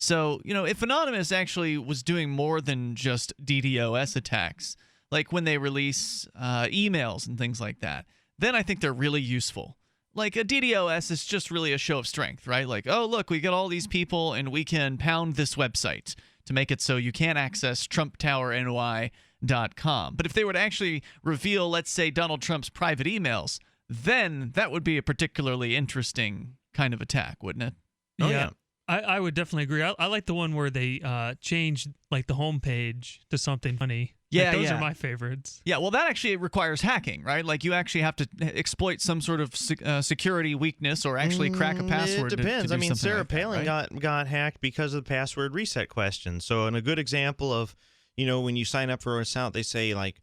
So, if Anonymous actually was doing more than just DDoS attacks, like when they release emails and things like that, then I think they're really useful. Like a DDoS is just really a show of strength, right? Like, oh, look, we got all these people and we can pound this website to make it so you can't access TrumpTowerNY.com. But if they were to actually reveal, let's say, Donald Trump's private emails, then that would be a particularly interesting kind of attack, wouldn't it? Oh, yeah. I would definitely agree. I like the one where they changed like the homepage to something funny. Yeah, those are my favorites. Yeah, well, that actually requires hacking, right? Like you actually have to exploit some sort of security weakness or actually crack a password. It depends. To do Sarah like that, Palin right? got hacked because of the password reset question. So, in a good example of, when you sign up for an account, they say like,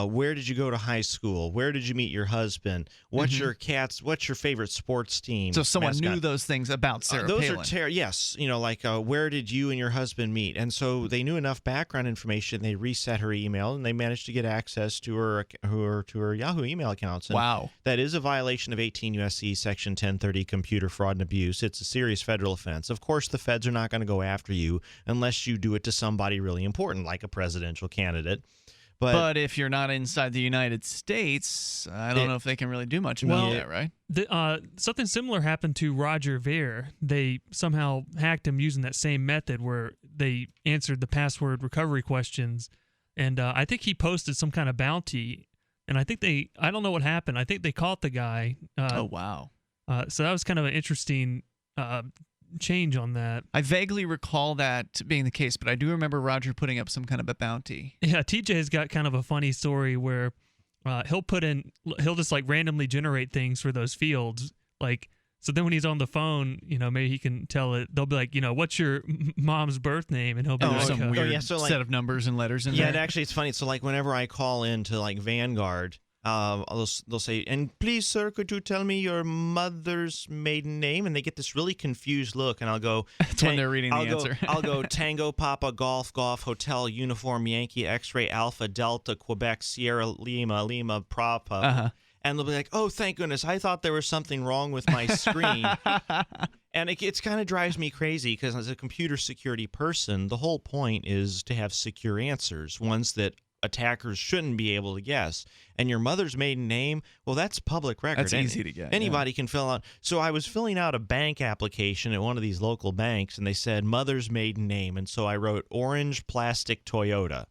where did you go to high school? Where did you meet your husband? What's your favorite sports team? So someone mascot? knew those things about Sarah Palin. Those are yes, where did you and your husband meet? And so they knew enough background information. They reset her email and they managed to get access to her Yahoo email accounts. And wow, that is a violation of 18 U.S.C. Section 1030, computer fraud and abuse. It's a serious federal offense. Of course, the feds are not going to go after you unless you do it to somebody really important, like a presidential candidate. But if you're not inside the United States, I don't know if they can really do much about that, right? Something similar happened to Roger Ver. They somehow hacked him using that same method where they answered the password recovery questions. And I think he posted some kind of bounty. And I don't know what happened. I think they caught the guy. Oh, wow. So that was kind of an interesting change on that. I vaguely recall that being the case, but I do remember Roger putting up some kind of a bounty. Yeah, TJ's got kind of a funny story where he'll just like randomly generate things for those fields. Like, so then when he's on the phone, maybe he can tell it. They'll be like, what's your mom's birth name? And he'll be like, some weird set of numbers and letters in there. Yeah, and actually it's funny. So like whenever I call into like Vanguard, they'll say, and please, sir, could you tell me your mother's maiden name? And they get this really confused look, and I'll go. That's when they're reading the answer. I'll go Tango, Papa, Golf, Hotel, Uniform, Yankee, X-Ray, Alpha, Delta, Quebec, Sierra, Lima, Papa. Uh-huh. And they'll be like, oh, thank goodness. I thought there was something wrong with my screen. And it kind of drives me crazy because as a computer security person, the whole point is to have secure answers, ones that attackers shouldn't be able to guess. And your mother's maiden name, well, that's public record. That's easy to get. Anybody can fill out. So I was filling out a bank application at one of these local banks, and they said mother's maiden name. And so I wrote Orange Plastic Toyota.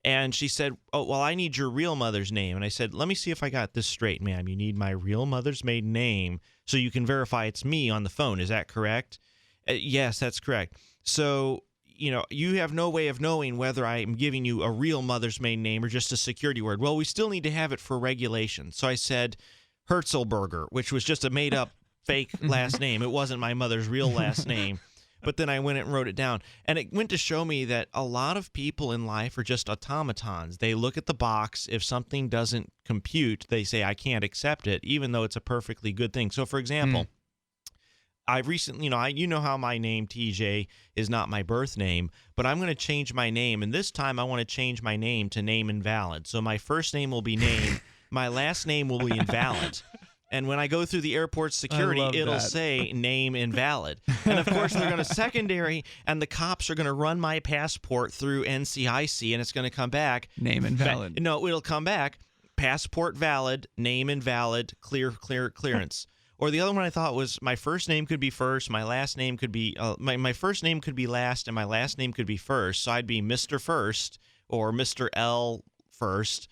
And she said, oh, well, I need your real mother's name. And I said, let me see if I got this straight, ma'am. You need my real mother's maiden name so you can verify it's me on the phone. Is that correct? Yes, that's correct. So you have no way of knowing whether I'm giving you a real mother's maiden name or just a security word. Well, we still need to have it for regulation. So I said Herzelberger, which was just a made-up fake last name. It wasn't my mother's real last name. But then I went and wrote it down. And it went to show me that a lot of people in life are just automatons. They look at the box. If something doesn't compute, they say, I can't accept it, even though it's a perfectly good thing. So, for example, I've recently, you know how my name, TJ, is not my birth name, but I'm going to change my name. And this time I want to change my name to name invalid. So my first name will be name. My last name will be invalid. And when I go through the airport security, it'll say name invalid. And, of course, they're going to secondary, and the cops are going to run my passport through NCIC, and it's going to come back. Name invalid. No, it'll come back. Passport valid, name invalid, clearance. Or the other one I thought was my first name could be first, my last name could be my first name could be last, and my last name could be first. So I'd be Mr. First or Mr. L First.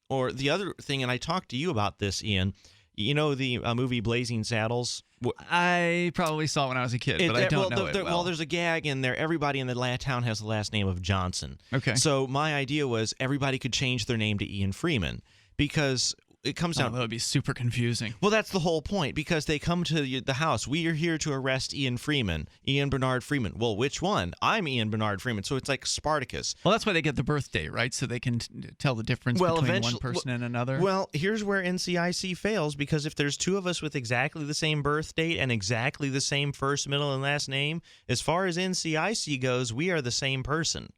Or the other thing, and I talked to you about this, Ian. You know the movie Blazing Saddles? I probably saw it when I was a kid, but I don't know it well. Well, there's a gag in there. Everybody in the town has the last name of Johnson. Okay. So my idea was everybody could change their name to Ian Freeman because it comes down. That would be super confusing. Well, that's the whole point, because they come to the house. We are here to arrest Ian Bernard Freeman. Well, which one? I'm Ian Bernard Freeman. So it's like Spartacus. Well, that's why they get the birth date, right? So they can tell the difference between one person and another. Well, here's where NCIC fails, because if there's two of us with exactly the same birth date and exactly the same first, middle, and last name, as far as NCIC goes, we are the same person.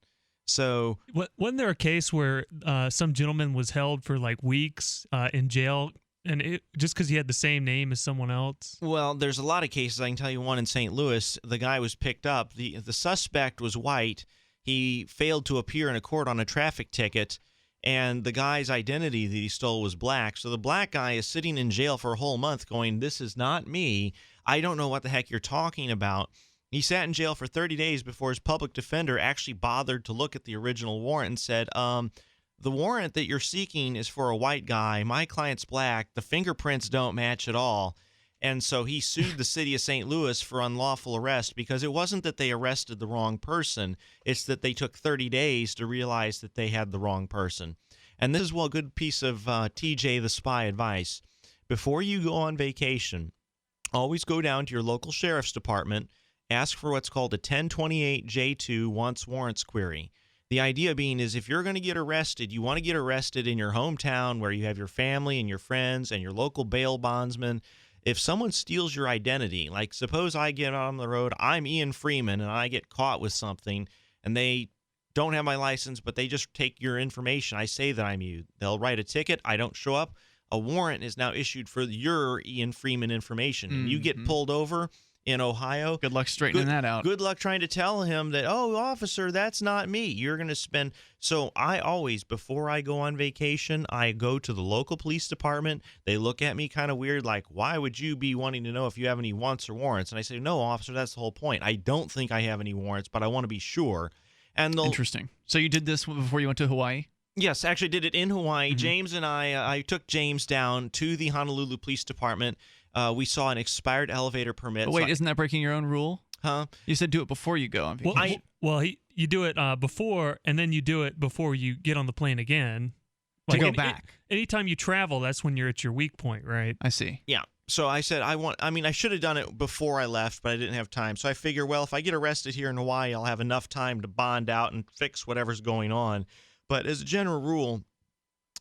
So wasn't there a case where some gentleman was held for like weeks in jail, and just because he had the same name as someone else? Well, there's a lot of cases. I can tell you one in St. Louis. The guy was picked up. The suspect was white. He failed to appear in a court on a traffic ticket, and the guy's identity that he stole was black. So the black guy is sitting in jail for a whole month going, "This is not me. I don't know what the heck you're talking about." He sat in jail for 30 days before his public defender actually bothered to look at the original warrant and said, the warrant that you're seeking is for a white guy. My client's black. The fingerprints don't match at all. And so he sued the city of St. Louis for unlawful arrest, because it wasn't that they arrested the wrong person. It's that they took 30 days to realize that they had the wrong person. And this is a good piece of TJ the Spy advice. Before you go on vacation, always go down to your local sheriff's department. Ask for what's called a 1028J2 wants warrants query. The idea being is if you're going to get arrested, you want to get arrested in your hometown where you have your family and your friends and your local bail bondsman. If someone steals your identity, like suppose I get on the road, I'm Ian Freeman, and I get caught with something, and they don't have my license, but they just take your information. I say that I'm you. They'll write a ticket. I don't show up. A warrant is now issued for your Ian Freeman information. And you get pulled over in Ohio. Good luck straightening that out. Good luck trying to tell him that, oh, officer, that's not me. You're going to spend. So I always, before I go on vacation, I go to the local police department. They look at me kind of weird, like, why would you be wanting to know if you have any wants or warrants? And I say, no, officer, that's the whole point. I don't think I have any warrants, but I want to be sure. And Interesting. So you did this before you went to Hawaii? Yes, actually did it in Hawaii. James and I took James down to the Honolulu Police Department. We saw an expired elevator permit. But wait, isn't that breaking your own rule? Huh? You said do it before you go on vacation. You do it before, and then you do it before you get on the plane again. To go back. Anytime you travel, that's when you're at your weak point, right? I see. Yeah. So I said, I should have done it before I left, but I didn't have time. So I figure, well, if I get arrested here in Hawaii, I'll have enough time to bond out and fix whatever's going on. But as a general rule,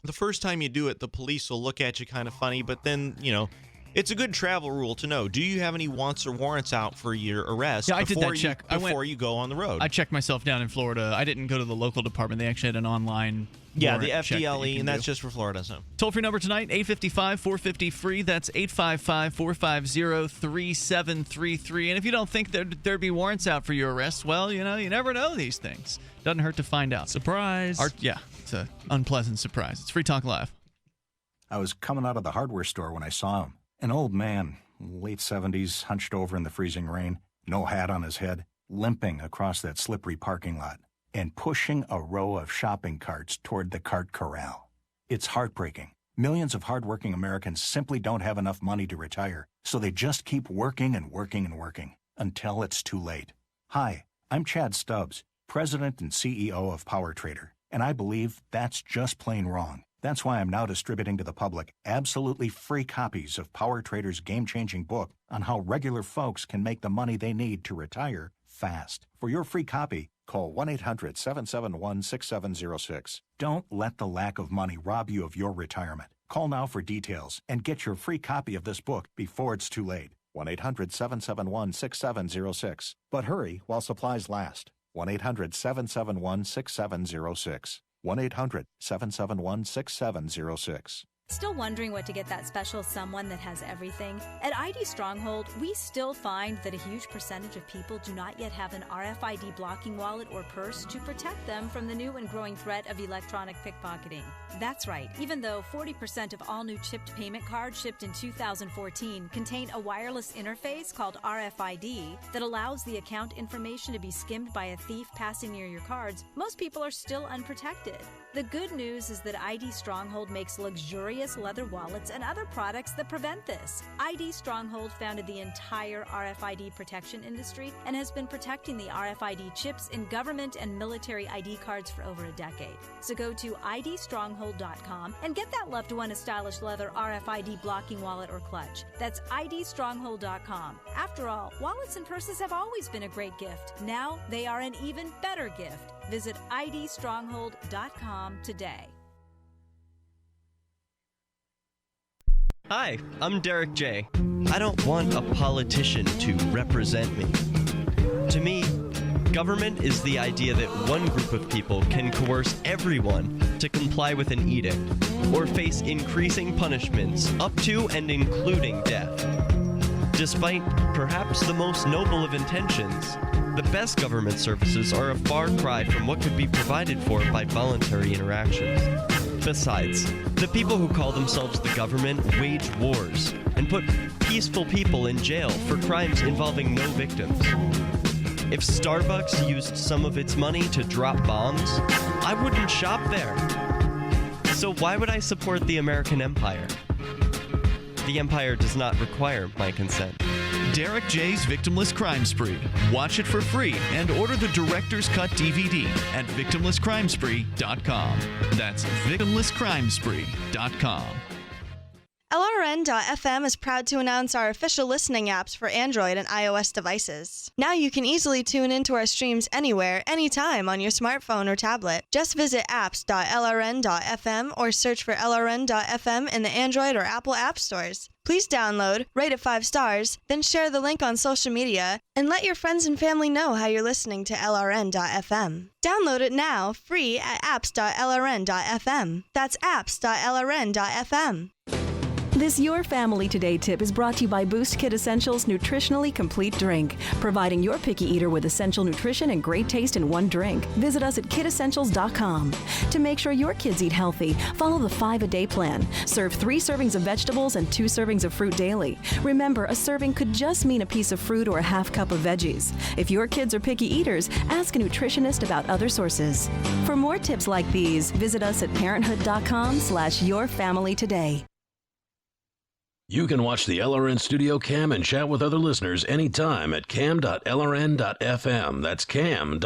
the first time you do it, the police will look at you kind of funny, but then, it's a good travel rule to know. Do you have any wants or warrants out for your arrest? Yeah, I did that check. Before you go on the road. I checked myself down in Florida. I didn't go to the local department. They actually had an online the FDLE, and that's just for Florida. So toll-free number tonight, 855-450-FREE. That's 855-450-3733. And if you don't think there'd be warrants out for your arrest, well, you never know these things. Doesn't hurt to find out. Surprise. It's an unpleasant surprise. It's Free Talk Live. I was coming out of the hardware store when I saw him. An old man, late 70s, hunched over in the freezing rain, no hat on his head, limping across that slippery parking lot, and pushing a row of shopping carts toward the cart corral. It's heartbreaking. Millions of hardworking Americans simply don't have enough money to retire, so they just keep working and working and working until it's too late. Hi, I'm Chad Stubbs, President and CEO of PowerTrader, and I believe that's just plain wrong. That's why I'm now distributing to the public absolutely free copies of PowerTrader's game-changing book on how regular folks can make the money they need to retire fast. For your free copy, call 1-800-771-6706. Don't let the lack of money rob you of your retirement. Call now for details and get your free copy of this book before it's too late. 1-800-771-6706. But hurry while supplies last. 1-800-771-6706. 1-800-771-6706. Still wondering what to get that special someone that has everything? At ID Stronghold, we still find that a huge percentage of people do not yet have an RFID blocking wallet or purse to protect them from the new and growing threat of electronic pickpocketing. That's right. Even though 40% of all new chipped payment cards shipped in 2014 contain a wireless interface called RFID that allows the account information to be skimmed by a thief passing near your cards, most people are still unprotected. The good news is that ID Stronghold makes luxurious leather wallets and other products that prevent this. ID Stronghold founded the entire RFID protection industry and has been protecting the RFID chips in government and military ID cards for over a decade. So go to idstronghold.com and get that loved one a stylish leather RFID blocking wallet or clutch. That's idstronghold.com. After all, wallets and purses have always been a great gift. Now they are an even better gift. Visit idstronghold.com today. Hi, I'm Derek J. I don't want a politician to represent me. To me, government is the idea that one group of people can coerce everyone to comply with an edict or face increasing punishments up to and including death. Despite perhaps the most noble of intentions, the best government services are a far cry from what could be provided for by voluntary interactions. Besides, the people who call themselves the government wage wars and put peaceful people in jail for crimes involving no victims. If Starbucks used some of its money to drop bombs, I wouldn't shop there. So why would I support the American empire? The empire does not require my consent. Derek J's Victimless Crime Spree. Watch it for free and order the Director's Cut DVD at victimlesscrimespree.com. That's victimlesscrimespree.com. LRN.FM is proud to announce our official listening apps for Android and iOS devices. Now you can easily tune into our streams anywhere, anytime on your smartphone or tablet. Just visit apps.lrn.fm or search for LRN.FM in the Android or Apple app stores. Please download, rate it 5 stars, then share the link on social media, and let your friends and family know how you're listening to LRN.FM. Download it now, free at apps.lrn.fm. That's apps.lrn.fm. This Your Family Today tip is brought to you by Boost Kid Essentials Nutritionally Complete Drink, providing your picky eater with essential nutrition and great taste in one drink. Visit us at kidessentials.com. To make sure your kids eat healthy, follow the 5-a-day plan. Serve 3 servings of vegetables and 2 servings of fruit daily. Remember, a serving could just mean a piece of fruit or a half cup of veggies. If your kids are picky eaters, ask a nutritionist about other sources. For more tips like these, visit us at parenthood.com/yourfamilytoday. You can watch the LRN Studio Cam and chat with other listeners anytime at cam.lrn.fm. That's cam.lrn.fm.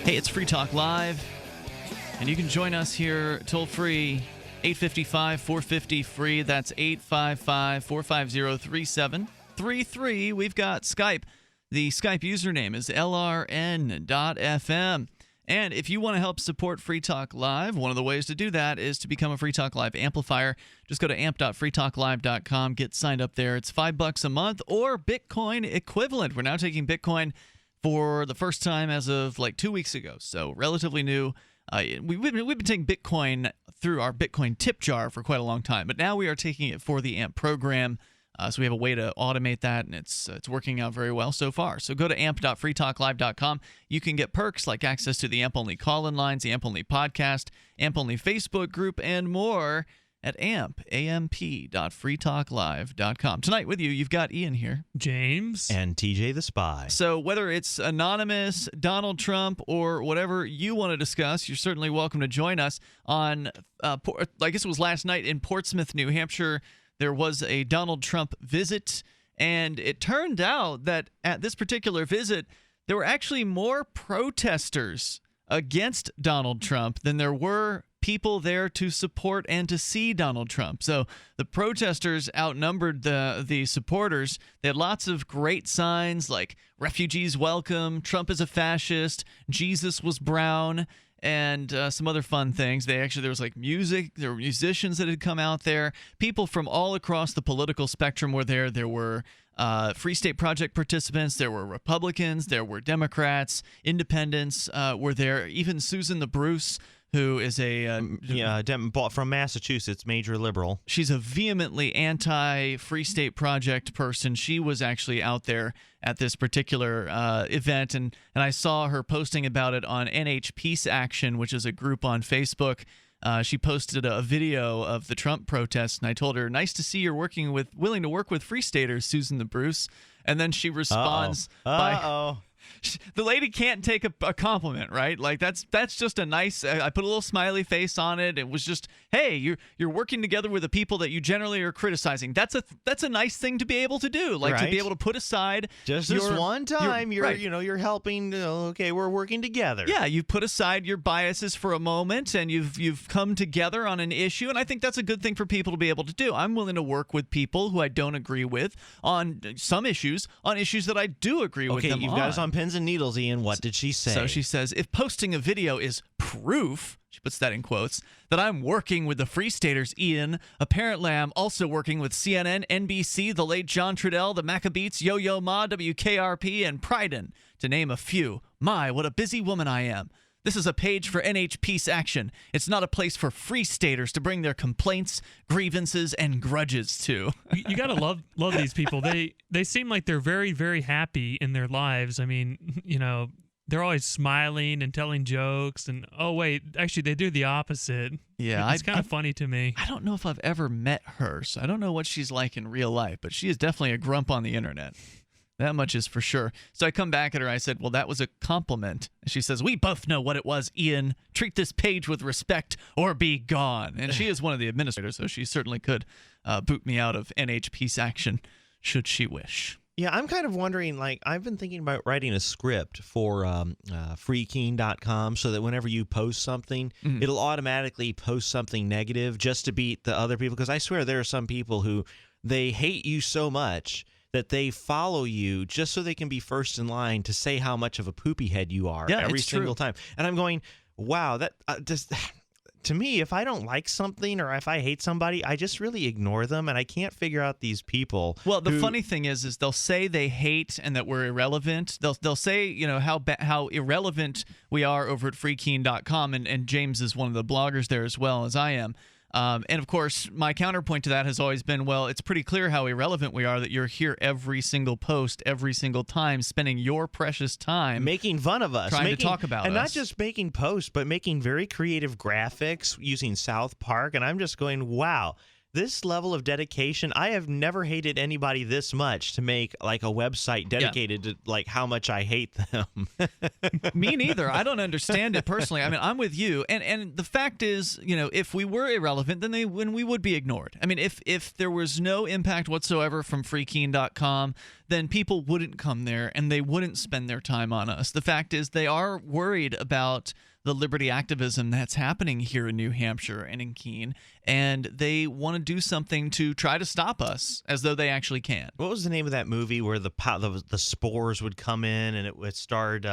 Hey, it's Free Talk Live. And you can join us here toll-free, 855-450-FREE. That's 855-450-3733. We've got Skype. The Skype username is lrn.fm. And if you want to help support Free Talk Live, one of the ways to do that is to become a Free Talk Live amplifier. Just go to amp.freetalklive.com, get signed up there. It's $5 a month or Bitcoin equivalent. We're now taking Bitcoin for the first time as of like 2 weeks ago, so relatively new. We've been taking Bitcoin through our Bitcoin tip jar for quite a long time, but now we are taking it for the AMP program. So we have a way to automate that, and it's working out very well so far. So go to amp.freetalklive.com. You can get perks like access to the AMP-only call-in lines, the AMP-only podcast, AMP-only Facebook group, and more at amp.freetalklive.com. Tonight with you, you've got Ian here. James. And TJ the Spy. So whether it's anonymous, Donald Trump, or whatever you want to discuss, you're certainly welcome to join us on, I guess it was last night in Portsmouth, New Hampshire. There was a Donald Trump visit, and it turned out that at this particular visit, there were actually more protesters against Donald Trump than there were people there to support and to see Donald Trump. So the protesters outnumbered the supporters. They had lots of great signs like "Refugees welcome," "Trump is a fascist," "Jesus was brown," and some other fun things. There was like music. There were musicians that had come out there. People from all across the political spectrum were there. There were Free State Project participants. There were Republicans. There were Democrats. Independents were there. Even Susan the Bruce, who is from Massachusetts, major liberal. She's a vehemently anti-Free State Project person. She was actually out there at this particular event, and I saw her posting about it on NH Peace Action, which is a group on Facebook. She posted a video of the Trump protests, and I told her, "Nice to see you're willing to work with Free Staters, Susan the Bruce." And then she responds by... The lady can't take a compliment, right? Like that's just a nice. I put a little smiley face on it. It was just, hey, you're working together with the people that you generally are criticizing. That's a nice thing to be able to do. Like to be able to put aside just this one time. You're helping. Okay, we're working together. Yeah, you've put aside your biases for a moment, and you've come together on an issue, and I think that's a good thing for people to be able to do. I'm willing to work with people who I don't agree with on some issues, on issues that I do agree with them on. Okay, you've got us on pins and needles, Ian. What did she say? So she says, if posting a video is proof, she puts that in quotes, that I'm working with the Free Staters, Ian, apparently I'm also working with CNN, NBC, the late John Trudell, the Maccabeats, Yo-Yo Ma, WKRP, and Pryden, to name a few. My, what a busy woman I am. This is a page for NH Peace Action. It's not a place for Free Staters to bring their complaints, grievances, and grudges to. You gotta love these people. They seem like they're very, very happy in their lives. I mean, they're always smiling and telling jokes. And oh wait, actually they do the opposite. Yeah, it's kind of funny to me. I don't know if I've ever met her, so I don't know what she's like in real life. But she is definitely a grump on the internet. That much is for sure. So I come back at her. I said, well, that was a compliment. And she says, we both know what it was, Ian. Treat this page with respect or be gone. And she is one of the administrators, so she certainly could boot me out of NH Peace Action should she wish. Yeah, I'm kind of wondering, I've been thinking about writing a script for freekeene.com so that whenever you post something, it'll automatically post something negative just to beat the other people. Because I swear there are some people who they hate you so much that they follow you just so they can be first in line to say how much of a poopy head you are every single time. And I'm going, wow, that just to me, if I don't like something or if I hate somebody, I just really ignore them, and I can't figure out these people. Well, the funny thing is they'll say they hate and that we're irrelevant. They'll say how irrelevant we are over at freekeene.com, and James is one of the bloggers there as well as I am. And, of course, my counterpoint to that has always been, well, it's pretty clear how irrelevant we are that you're here every single post, every single time, spending your precious time making fun of us, trying to talk about us. And not just making posts, but making very creative graphics using South Park. And I'm just going, wow. This level of dedication, I have never hated anybody this much to make a website dedicated to how much I hate them. Me neither. I don't understand it personally. I mean, I'm with you. And the fact is, if we were irrelevant, then we would be ignored. I mean, if there was no impact whatsoever from freekeene.com, then people wouldn't come there and they wouldn't spend their time on us. The fact is they are worried about the liberty activism that's happening here in New Hampshire and in Keene, and they want to do something to try to stop us as though they actually can. What was the name of that movie where the spores would come in and it starred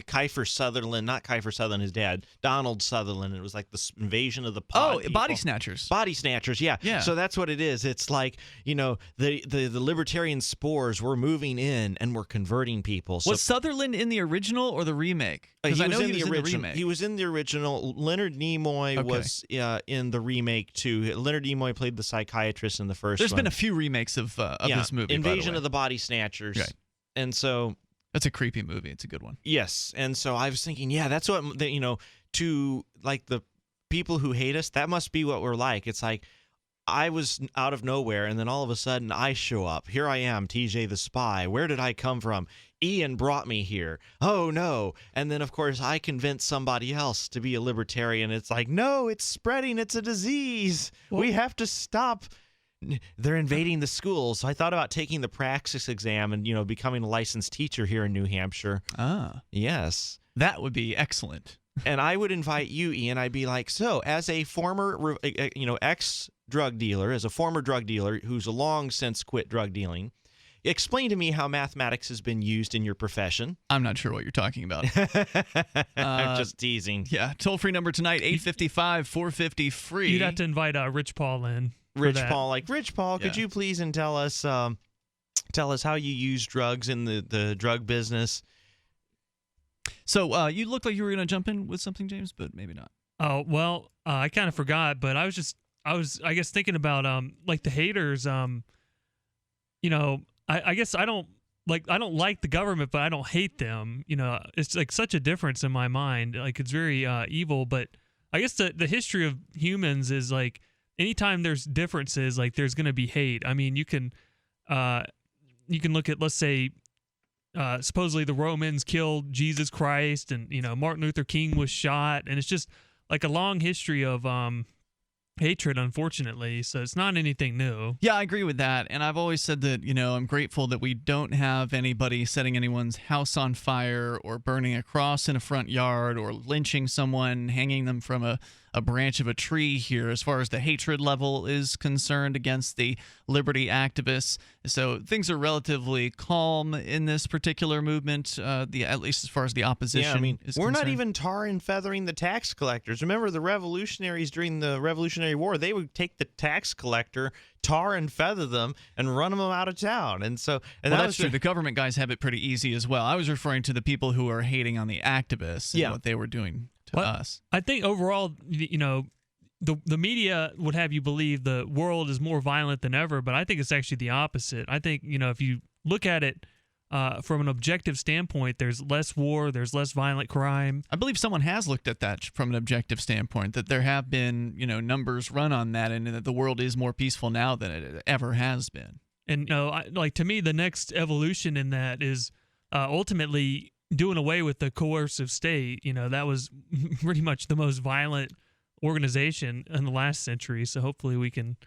Kiefer Sutherland, not Kiefer Sutherland, his dad, Donald Sutherland. It was like the invasion of the pod people. Body Snatchers. Body Snatchers, yeah. So that's what it is. It's like, the libertarian spores were moving in and were converting people. So, was Sutherland in the original or the remake? Because I know he was in the remake. He was in the original. Leonard Nimoy was in the remake, too. Leonard Nimoy played the psychiatrist in the first There's one. been a few remakes of this movie, Invasion of the Body Snatchers. Right. And so... That's a creepy movie. It's a good one. Yes. And so I was thinking, that's what, to the people who hate us, that must be what we're like. It's like I was out of nowhere, and then all of a sudden I show up. Here I am, TJ the Spy. Where did I come from? Ian brought me here. Oh, no. And then, of course, I convinced somebody else to be a libertarian. It's like, no, it's spreading. It's a disease. We have to stop. They're invading the schools. So I thought about taking the praxis exam and, becoming a licensed teacher here in New Hampshire. Ah. Yes. That would be excellent. And I would invite you, Ian. I'd be like, so as a former, ex-drug dealer, as a former drug dealer who's long since quit drug dealing, explain to me how mathematics has been used in your profession. I'm not sure what you're talking about. I'm just teasing. Yeah. Toll-free number tonight, 855-450-FREE. You'd have to invite Rich Paul in. Rich Paul, could you please tell us how you use drugs in the drug business? So you looked like you were going to jump in with something, James, but maybe not. Oh, well, I kind of forgot, but I guess thinking about like the haters. You know, I guess I don't like the government, but I don't hate them. You know, it's like such a difference in my mind. Like it's very evil, but I guess the history of humans is like anytime there's differences, like there's going to be hate. I mean, you can look at, let's say, supposedly the Romans killed Jesus Christ, and you know Martin Luther King was shot, and it's just like a long history of hatred, unfortunately. So it's not anything new. Yeah, I agree with that. And I've always said that, you know, I'm grateful that we don't have anybody setting anyone's house on fire or burning a cross in a front yard or lynching someone, hanging them from a branch of a tree here as far as the hatred level is concerned against the liberty activists. So things are relatively calm in this particular movement, at least as far as the opposition Yeah, I mean, is we're concerned. not even tar and feathering the tax collectors. Remember the revolutionaries during the Revolutionary War? They would take the tax collector, tar and feather them, and run them out of town. And so, well, that's true. The government guys have it pretty easy as well. I was referring to the people who are hating on the activists and what they were doing to us. I think overall, you know, the media would have you believe the world is more violent than ever, but I think it's actually the opposite. I think, you know, if you look at it from an objective standpoint, there's less war, there's less violent crime. I believe someone has looked at that from an objective standpoint, that there have been, you know, numbers run on that, and that the world is more peaceful now than it ever has been. And, you know, like to me, the next evolution in that is ultimately doing away with the coercive state. You know, that was pretty much the most violent organization in the last century. So hopefully we can,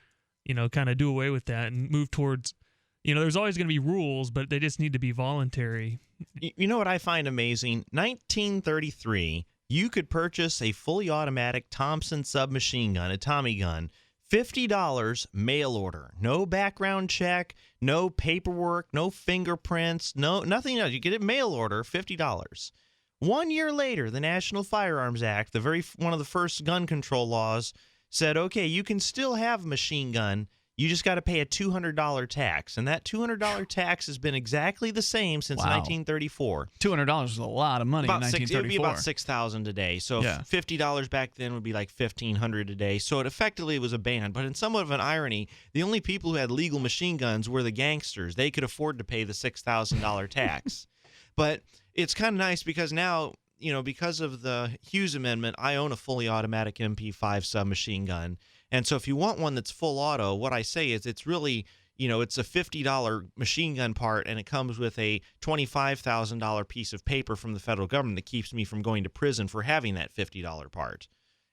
you know, kind of do away with that and move towards, you know, there's always going to be rules, but they just need to be voluntary. You know what I find amazing? 1933, you could purchase a fully automatic Thompson submachine gun, a Tommy gun, $50 mail order. No background check, no paperwork, no fingerprints, nothing else. You get it mail order, $50. 1 year later, the National Firearms Act, one of the first gun control laws, said, okay, you can still have a machine gun. You just got to pay a $200 tax. And that $200 tax has been exactly the same since 1934. $200 is a lot of money in 1934. It would be about $6,000 a day. So $50 back then would be like $1,500 a day. So it effectively was a ban. But in somewhat of an irony, the only people who had legal machine guns were the gangsters. They could afford to pay the $6,000 tax. But it's kind of nice because now, you know, because of the Hughes Amendment, I own a fully automatic MP5 submachine gun. And so if you want one that's full auto, what I say is it's really, you know, it's a $50 machine gun part, and it comes with a $25,000 piece of paper from the federal government that keeps me from going to prison for having that $50 part.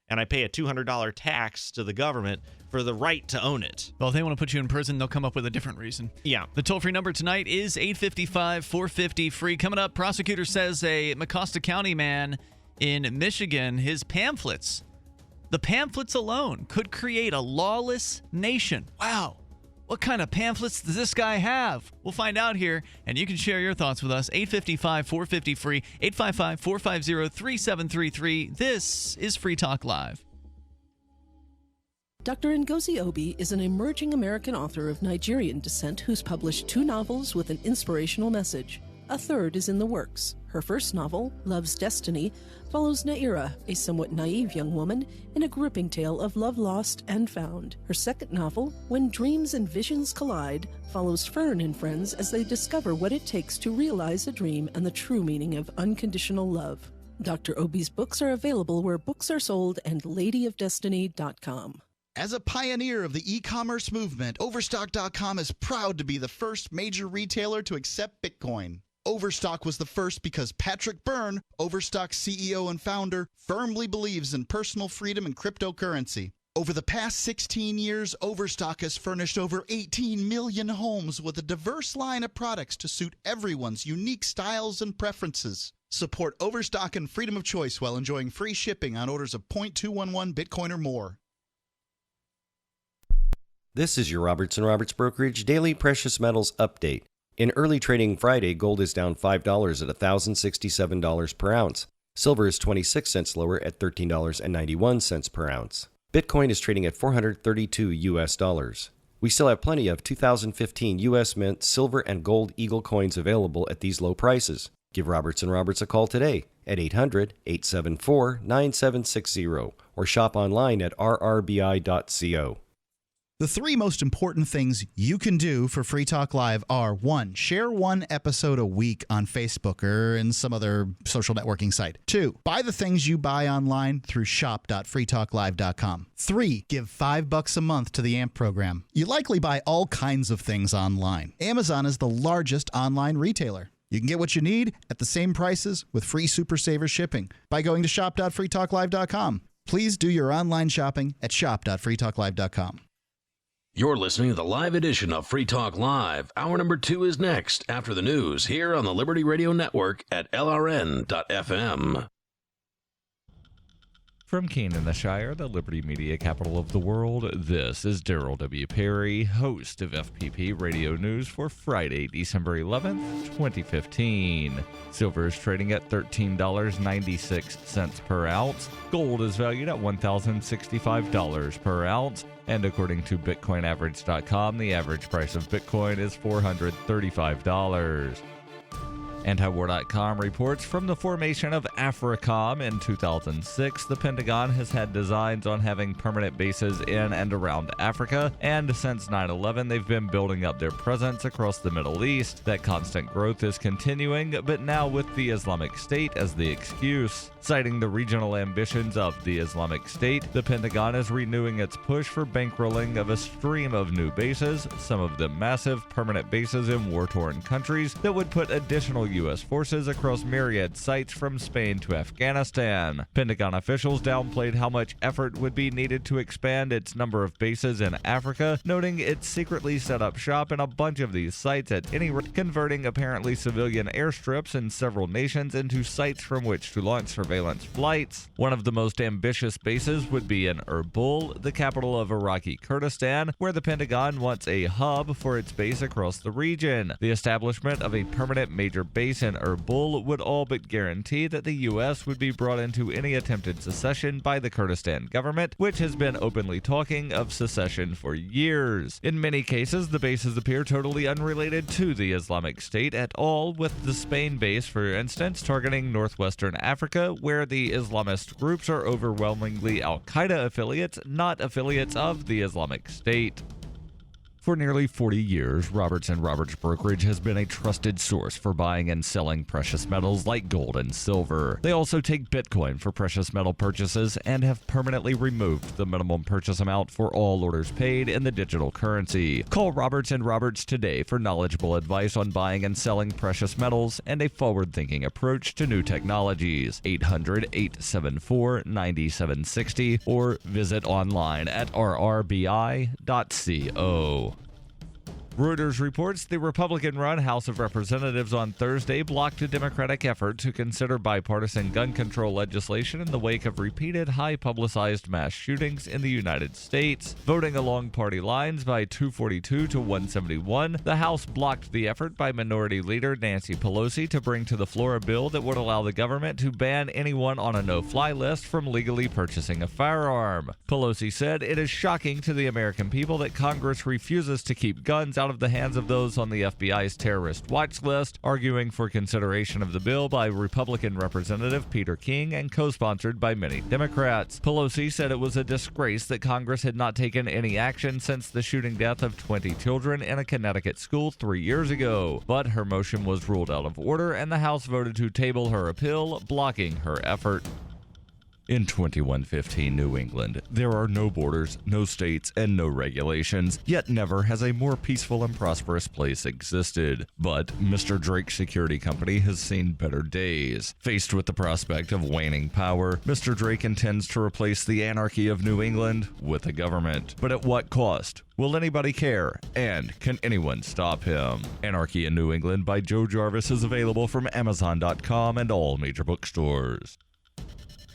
And I pay a $200 tax to the government for the right to own it. Well, if they want to put you in prison, they'll come up with a different reason. Yeah. The toll-free number tonight is 855-450-FREE. Coming up, prosecutor says a Mecosta County man in Michigan, his pamphlets, the pamphlets alone could create a lawless nation. Wow. What kind of pamphlets does this guy have? We'll find out here, and you can share your thoughts with us. 855-450-FREE, 855-450-3733. This is Free Talk Live. Dr. Ngozi Obi is an emerging American author of Nigerian descent who's published 2 novels with an inspirational message. A third is in the works. Her first novel, Love's Destiny, follows Naira, a somewhat naive young woman, in a gripping tale of love lost and found. Her second novel, When Dreams and Visions Collide, follows Fern and friends as they discover what it takes to realize a dream and the true meaning of unconditional love. Dr. Obi's books are available where books are sold and ladyofdestiny.com. As a pioneer of the e-commerce movement, Overstock.com is proud to be the first major retailer to accept Bitcoin. Overstock was the first because Patrick Byrne, Overstock's CEO and founder, firmly believes in personal freedom and cryptocurrency. Over the past 16 years, Overstock has furnished over 18 million homes with a diverse line of products to suit everyone's unique styles and preferences. Support Overstock and freedom of choice while enjoying free shipping on orders of 0.211 Bitcoin or more. This is your Robertson Roberts Brokerage Daily Precious Metals Update. In early trading Friday, gold is down $5 at $1,067 per ounce. Silver is 26 cents lower at $13.91 per ounce. Bitcoin is trading at $432 US. We still have plenty of 2015 US Mint silver and gold eagle coins available at these low prices. Give Roberts & Roberts a call today at 800-874-9760 or shop online at rrbi.co. The three most important things you can do for Free Talk Live are: 1, share one episode a week on Facebook or in some other social networking site. 2, buy the things you buy online through shop.freetalklive.com. 3, give $5 a month to the AMP program. You likely buy all kinds of things online. Amazon is the largest online retailer. You can get what you need at the same prices with free Super Saver shipping by going to shop.freetalklive.com. Please do your online shopping at shop.freetalklive.com. You're listening to the live edition of Free Talk Live. Hour number 2 is next after the news here on the Liberty Radio Network at LRN.FM. From Keene in the Shire, the Liberty Media capital of the world, this is Daryl W. Perry, host of FPP Radio News for Friday, December 11th, 2015. Silver is trading at $13.96 per ounce. Gold is valued at $1,065 per ounce. And according to BitcoinAverage.com, the average price of Bitcoin is $435. Antiwar.com reports from the formation of AFRICOM in 2006, the Pentagon has had designs on having permanent bases in and around Africa, and since 9/11 they've been building up their presence across the Middle East. That constant growth is continuing, but now with the Islamic State as the excuse. Citing the regional ambitions of the Islamic State, the Pentagon is renewing its push for bankrolling of a stream of new bases, some of them massive permanent bases in war-torn countries that would put additional U.S. forces across myriad sites from Spain to Afghanistan. Pentagon officials downplayed how much effort would be needed to expand its number of bases in Africa, noting it secretly set up shop in a bunch of these sites at any rate, converting apparently civilian airstrips in several nations into sites from which to launch surveillance flights. One of the most ambitious bases would be in Erbil, the capital of Iraqi Kurdistan, where the Pentagon wants a hub for its base across the region. The establishment of a permanent major base in Erbil would all but guarantee that the U.S. would be brought into any attempted secession by the Kurdistan government, which has been openly talking of secession for years. In many cases, the bases appear totally unrelated to the Islamic State at all, with the Spain base, for instance, targeting northwestern Africa, where the Islamist groups are overwhelmingly Al-Qaeda affiliates, not affiliates of the Islamic State. For nearly 40 years, Roberts & Roberts Brokerage has been a trusted source for buying and selling precious metals like gold and silver. They also take Bitcoin for precious metal purchases and have permanently removed the minimum purchase amount for all orders paid in the digital currency. Call Roberts & Roberts today for knowledgeable advice on buying and selling precious metals and a forward-thinking approach to new technologies. 800-874-9760 or visit online at rrbi.co. Reuters reports the Republican-run House of Representatives on Thursday blocked a Democratic effort to consider bipartisan gun control legislation in the wake of repeated high-publicized mass shootings in the United States. Voting along party lines by 242 to 171, the House blocked the effort by Minority Leader Nancy Pelosi to bring to the floor a bill that would allow the government to ban anyone on a no-fly list from legally purchasing a firearm. Pelosi said it is shocking to the American people that Congress refuses to keep guns out of the hands of those on the FBI's terrorist watch list, arguing for consideration of the bill by Republican Representative Peter Keene and co-sponsored by many Democrats. Pelosi said it was a disgrace that Congress had not taken any action since the shooting death of 20 children in a Connecticut school 3 years ago. But her motion was ruled out of order, and the House voted to table her appeal, blocking her effort. In 2115 New England, there are no borders, no states, and no regulations, yet never has a more peaceful and prosperous place existed. But Mr. Drake's security company has seen better days. Faced with the prospect of waning power, Mr. Drake intends to replace the anarchy of New England with a government. But at what cost? Will anybody care? And can anyone stop him? Anarchy in New England by Joe Jarvis is available from Amazon.com and all major bookstores.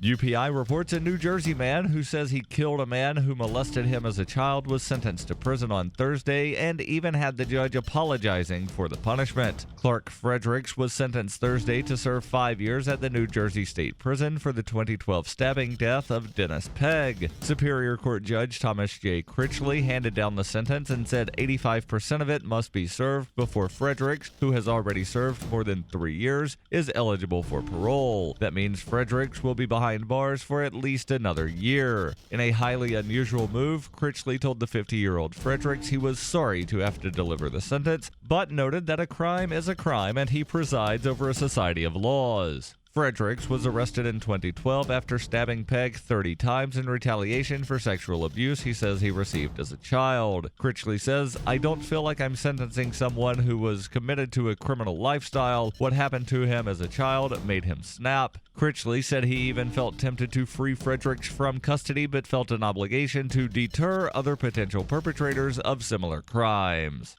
UPI reports a New Jersey man who says he killed a man who molested him as a child was sentenced to prison on Thursday and even had the judge apologizing for the punishment. Clark Fredericks was sentenced Thursday to serve 5 years at the New Jersey State Prison for the 2012 stabbing death of Dennis Pegg. Superior Court Judge Thomas J. Critchley handed down the sentence and said 85% of it must be served before Fredericks, who has already served more than 3 years, is eligible for parole. That means Fredericks will be behind bars for at least another year. In a highly unusual move, Critchley told the 50-year-old Fredericks he was sorry to have to deliver the sentence, but noted that a crime is a crime and he presides over a society of laws. Fredericks was arrested in 2012 after stabbing Pegg 30 times in retaliation for sexual abuse he says he received as a child. Critchley says, "I don't feel like I'm sentencing someone who was committed to a criminal lifestyle. What happened to him as a child made him snap." Critchley said he even felt tempted to free Fredericks from custody but felt an obligation to deter other potential perpetrators of similar crimes.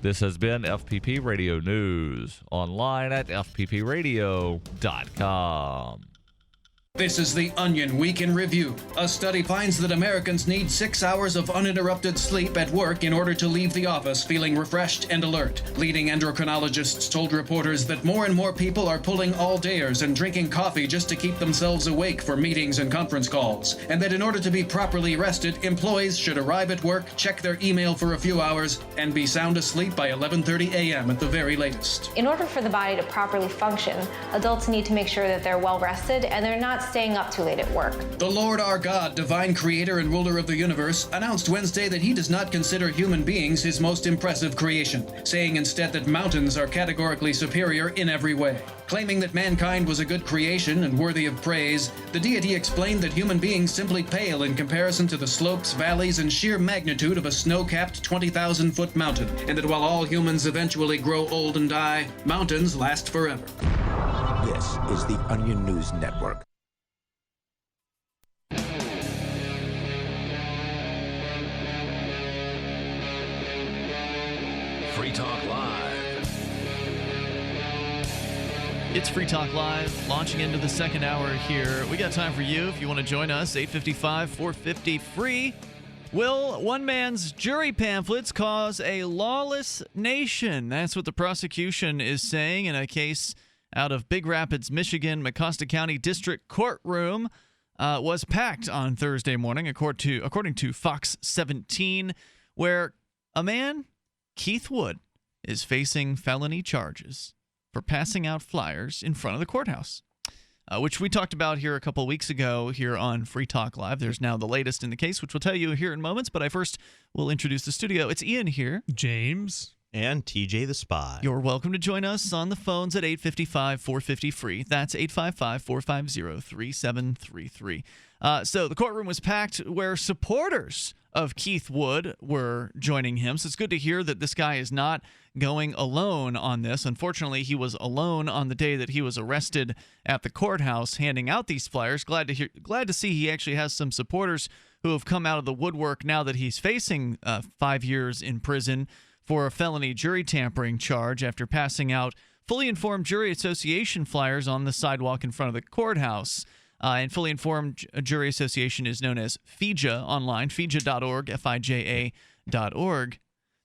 This has been FPP Radio News, online at fppradio.com. This is the Onion Week in Review. A study finds that Americans need 6 hours of uninterrupted sleep at work in order to leave the office feeling refreshed and alert. Leading endocrinologists told reporters that more and more people are pulling all-dayers and drinking coffee just to keep themselves awake for meetings and conference calls, and that in order to be properly rested, employees should arrive at work, check their email for a few hours, and be sound asleep by 11:30 a.m. at the very latest. In order for the body to properly function, adults need to make sure that they're well rested and they're not staying up too late at work. The Lord our God, divine creator and ruler of the universe, announced Wednesday that he does not consider human beings his most impressive creation, saying instead that mountains are categorically superior in every way. Claiming that mankind was a good creation and worthy of praise, the deity explained that human beings simply pale in comparison to the slopes, valleys, and sheer magnitude of a snow-capped 20,000-foot mountain, and that while all humans eventually grow old and die, mountains last forever. This is the Onion News Network. Free Talk Live. It's Free Talk Live, launching into the second hour here. We got time for you if you want to join us, 855-450-FREE. Will one man's jury pamphlets cause a lawless nation? That's what the prosecution is saying in a case out of Big Rapids, Michigan. Mecosta County District Courtroom was packed on Thursday morning, according to Fox 17, where a man, Keith Wood, is facing felony charges for passing out flyers in front of the courthouse, which we talked about here a couple weeks ago here on Free Talk Live. There's now the latest in the case, which we'll tell you here in moments, but I first will introduce the studio. It's Ian here. James. And TJ the Spy. You're welcome to join us on the phones at 855-450-FREE. That's 855-450-3733. So the courtroom was packed where supporters of Keith Wood were joining him. So it's good to hear that this guy is not going alone on this. Unfortunately, he was alone on the day that he was arrested at the courthouse handing out these flyers. Glad to see he actually has some supporters who have come out of the woodwork now that he's facing 5 years in prison for a felony jury tampering charge after passing out fully informed jury association flyers on the sidewalk in front of the courthouse. And Fully Informed Jury Association is known as FIJA online, fija.org, FIJA.org.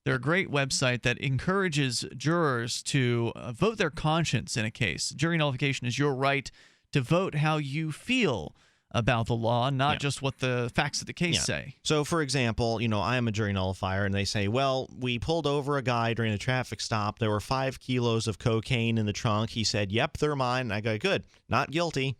They're a great website that encourages jurors to vote their conscience in a case. Jury nullification is your right to vote how you feel about the law, not just what the facts of the case say. So, for example, I am a jury nullifier, and they say, well, we pulled over a guy during a traffic stop. There were 5 kilos of cocaine in the trunk. He said, yep, they're mine. And I go, good, not guilty.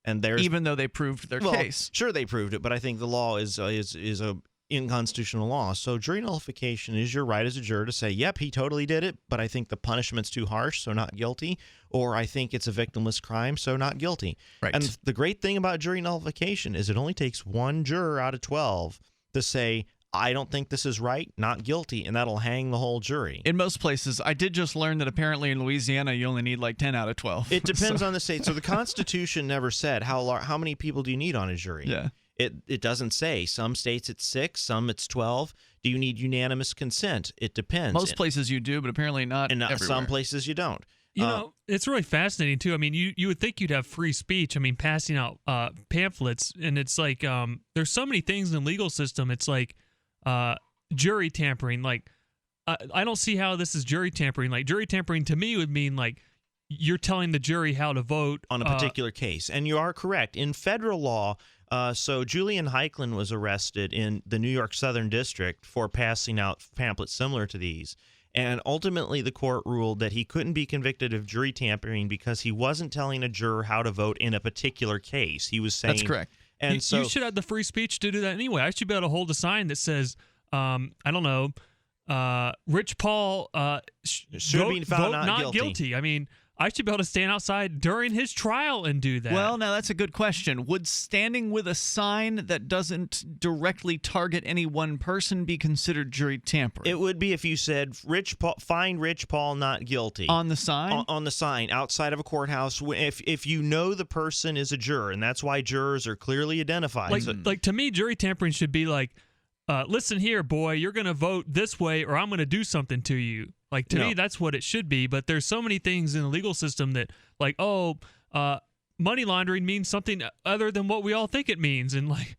And there's even though they proved their case. Sure, they proved it, but I think the law is a unconstitutional law. So jury nullification is your right as a juror to say, yep, he totally did it, but I think the punishment's too harsh, so not guilty, or I think it's a victimless crime, so not guilty. Right. And the great thing about jury nullification is it only takes 1 juror out of 12 to say, I don't think this is right, not guilty, and that'll hang the whole jury. In most places, I did just learn that apparently in Louisiana you only need like 10 out of 12. It depends on the state. So the Constitution never said how many people do you need on a jury. Yeah. It doesn't say. Some states it's 6, some it's 12. Do you need unanimous consent? It depends. Most places you do, but apparently not everywhere. Some places you don't. You know, it's really fascinating, too. I mean, you would think you'd have free speech. I mean, passing out pamphlets, and it's like there's so many things in the legal system. It's like jury tampering. Like, I don't see how this is jury tampering. Like, jury tampering to me would mean, like, you're telling the jury how to vote. On a particular case. And you are correct. In federal law, so Julian Heiklin was arrested in the New York Southern District for passing out pamphlets similar to these. And ultimately, the court ruled that he couldn't be convicted of jury tampering because he wasn't telling a juror how to vote in a particular case. He was saying... That's correct. And so you should have the free speech to do that anyway. I should be able to hold a sign that says, I don't know, Rich Paul should be found not guilty. I mean... I should be able to stand outside during his trial and do that. Well, now that's a good question. Would standing with a sign that doesn't directly target any one person be considered jury tampering? It would be if you said, find Rich Paul not guilty. On the sign? On the sign, outside of a courthouse. If you know the person is a juror, and that's why jurors are clearly identified. Like to me, jury tampering should be like, listen here, boy, you're going to vote this way or I'm going to do something to you. Like, to me, that's what it should be. But there's so many things in the legal system that, like, money laundering means something other than what we all think it means. And, like,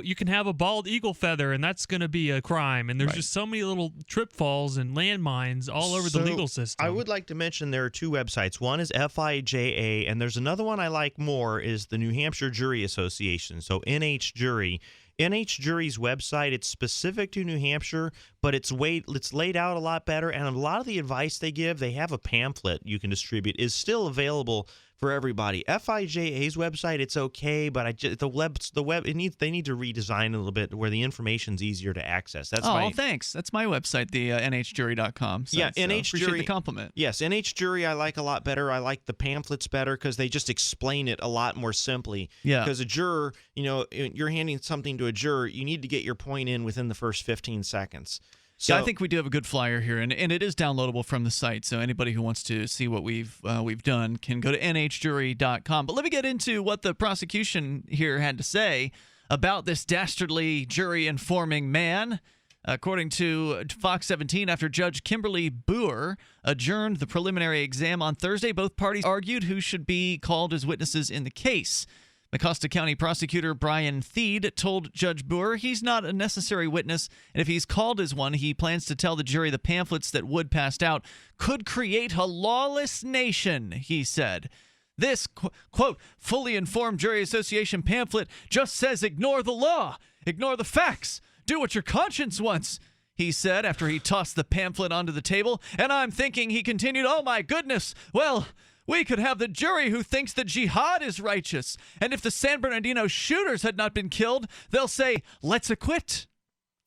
you can have a bald eagle feather, and that's going to be a crime. And there's just so many little trip falls and landmines all over the legal system. I would like to mention there are two websites. One is FIJA, and there's another one I like more is the New Hampshire Jury Association, so NH Jury. NH Jury's website, it's specific to New Hampshire, but it's laid out a lot better, and a lot of the advice they give, they have a pamphlet you can distribute, is still available for everybody. FIJA's website, it's okay, but they need to redesign a little bit where the information's easier to access. Thanks. That's my website, the nhjury.com. Yeah, NH Jury. Appreciate the compliment. Yes, NH Jury I like a lot better. I like the pamphlets better because they just explain it a lot more simply. Yeah. Because a juror, you're handing something to a juror, you need to get your point in within the first 15 seconds. So I think we do have a good flyer here, and it is downloadable from the site. So anybody who wants to see what we've done can go to nhjury.com. But let me get into what the prosecution here had to say about this dastardly jury-informing man. According to Fox 17, after Judge Kimberly Boer adjourned the preliminary exam on Thursday, both parties argued who should be called as witnesses in the case. Mecosta County Prosecutor Brian Theed told Judge Boer he's not a necessary witness, and if he's called as one, he plans to tell the jury the pamphlets that Wood passed out could create a lawless nation, he said. This, quote, fully informed jury association pamphlet just says ignore the law, ignore the facts, do what your conscience wants, he said after he tossed the pamphlet onto the table. And I'm thinking, he continued, oh my goodness, well, we could have the jury who thinks that jihad is righteous. And if the San Bernardino shooters had not been killed, they'll say, let's acquit.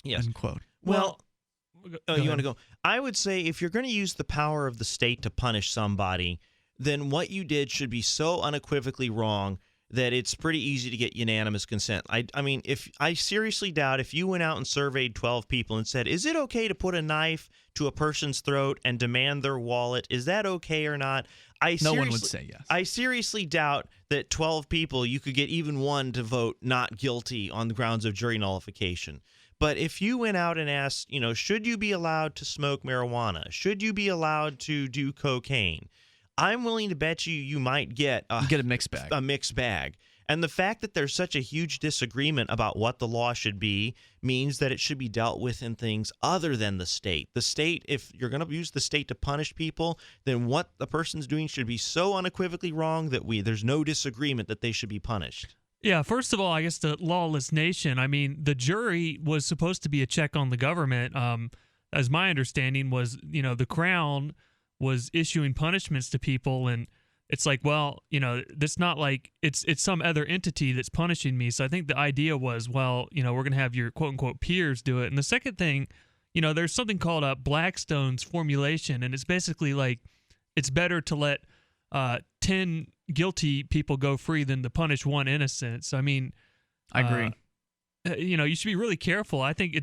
Yes. Unquote. Well, you want to go? I would say if you're going to use the power of the state to punish somebody, then what you did should be so unequivocally wrong that it's pretty easy to get unanimous consent. I mean, if I seriously doubt if you went out and surveyed 12 people and said, is it okay to put a knife to a person's throat and demand their wallet? Is that okay or not? No one would say yes. I seriously doubt that 12 people, you could get even one to vote not guilty on the grounds of jury nullification. But if you went out and asked, should you be allowed to smoke marijuana? Should you be allowed to do cocaine? I'm willing to bet you might get a mixed bag. A mixed bag. And the fact that there's such a huge disagreement about what the law should be means that it should be dealt with in things other than the state. The state, if you're going to use the state to punish people, then what the person's doing should be so unequivocally wrong that there's no disagreement that they should be punished. Yeah, first of all, I guess the lawless nation, I mean, the jury was supposed to be a check on the government. As my understanding was, the Crown was issuing punishments to people, and it's like, well, that's not like it's some other entity that's punishing me. So I think the idea was, well, we're going to have your quote unquote peers do it. And the second thing, there's something called Blackstone's formulation, and it's basically like it's better to let 10 guilty people go free than to punish one innocent. So, I mean, I agree. You should be really careful. I think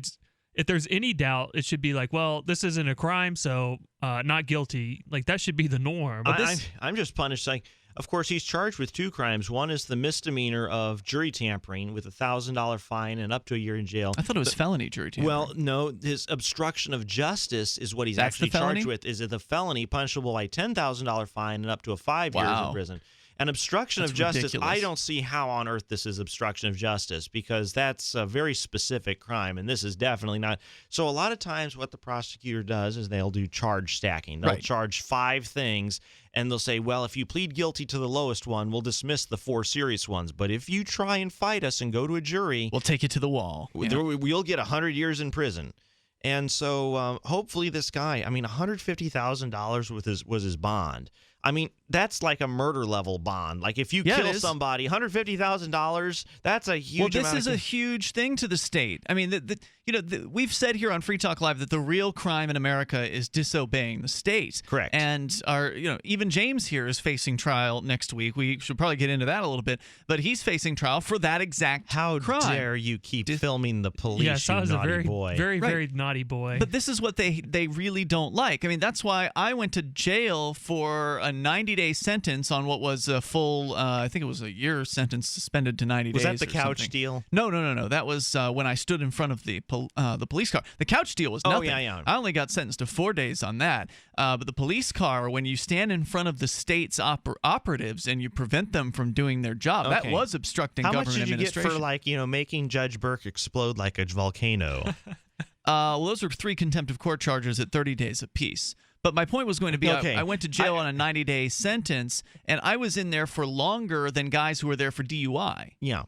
if there's any doubt, it should be like, well, this isn't a crime, so not guilty. Like, that should be the norm. But I'm just punished. Like, Of course, he's charged with 2 crimes. One is the misdemeanor of jury tampering with a $1,000 fine and up to a year in jail. I thought it was felony jury tampering. Well, no, his obstruction of justice is what he's That's actually the felony? charged with. Is it the felony punishable by $10,000 fine and up to 5 years in prison? And obstruction That's of justice, ridiculous. I don't see how on earth this is obstruction of justice, because that's a very specific crime, and this is definitely not. So a lot of times what the prosecutor does is they'll do charge stacking. They'll charge 5 things, and they'll say, well, if you plead guilty to the lowest one, we'll dismiss the 4 serious ones. But if you try and fight us and go to a jury, we'll take you to the wall. We'll get 100 years in prison. And so hopefully this guy, I mean, $150,000 was his bond. I mean, that's like a murder level bond. Like if you kill somebody, $150,000, that's a huge amount. Well, this is a huge thing to the state. I mean, we've said here on Free Talk Live that the real crime in America is disobeying the state. Correct. And even James here is facing trial next week. We should probably get into that a little bit, but he's facing trial for that exact crime. How dare you keep filming the police, yes, I was naughty a very, boy. very naughty boy. But this is what they really don't like. I mean, that's why I went to jail for a 90-day sentence on what was a full, I think it was a year sentence suspended to 90 days. Was that the or couch something. deal? No. That was when I stood in front of the police car. The couch deal was nothing. Oh, yeah. I only got sentenced to 4 days on that. But the police car, when you stand in front of the state's operatives and you prevent them from doing their job, that was obstructing government administration. How much did you get for, making Judge Burke explode like a volcano? Well, those were 3 contempt of court charges at 30 days apiece. But my point was going to be, I went to jail on a 90-day sentence, and I was in there for longer than guys who were there for DUI. Yeah.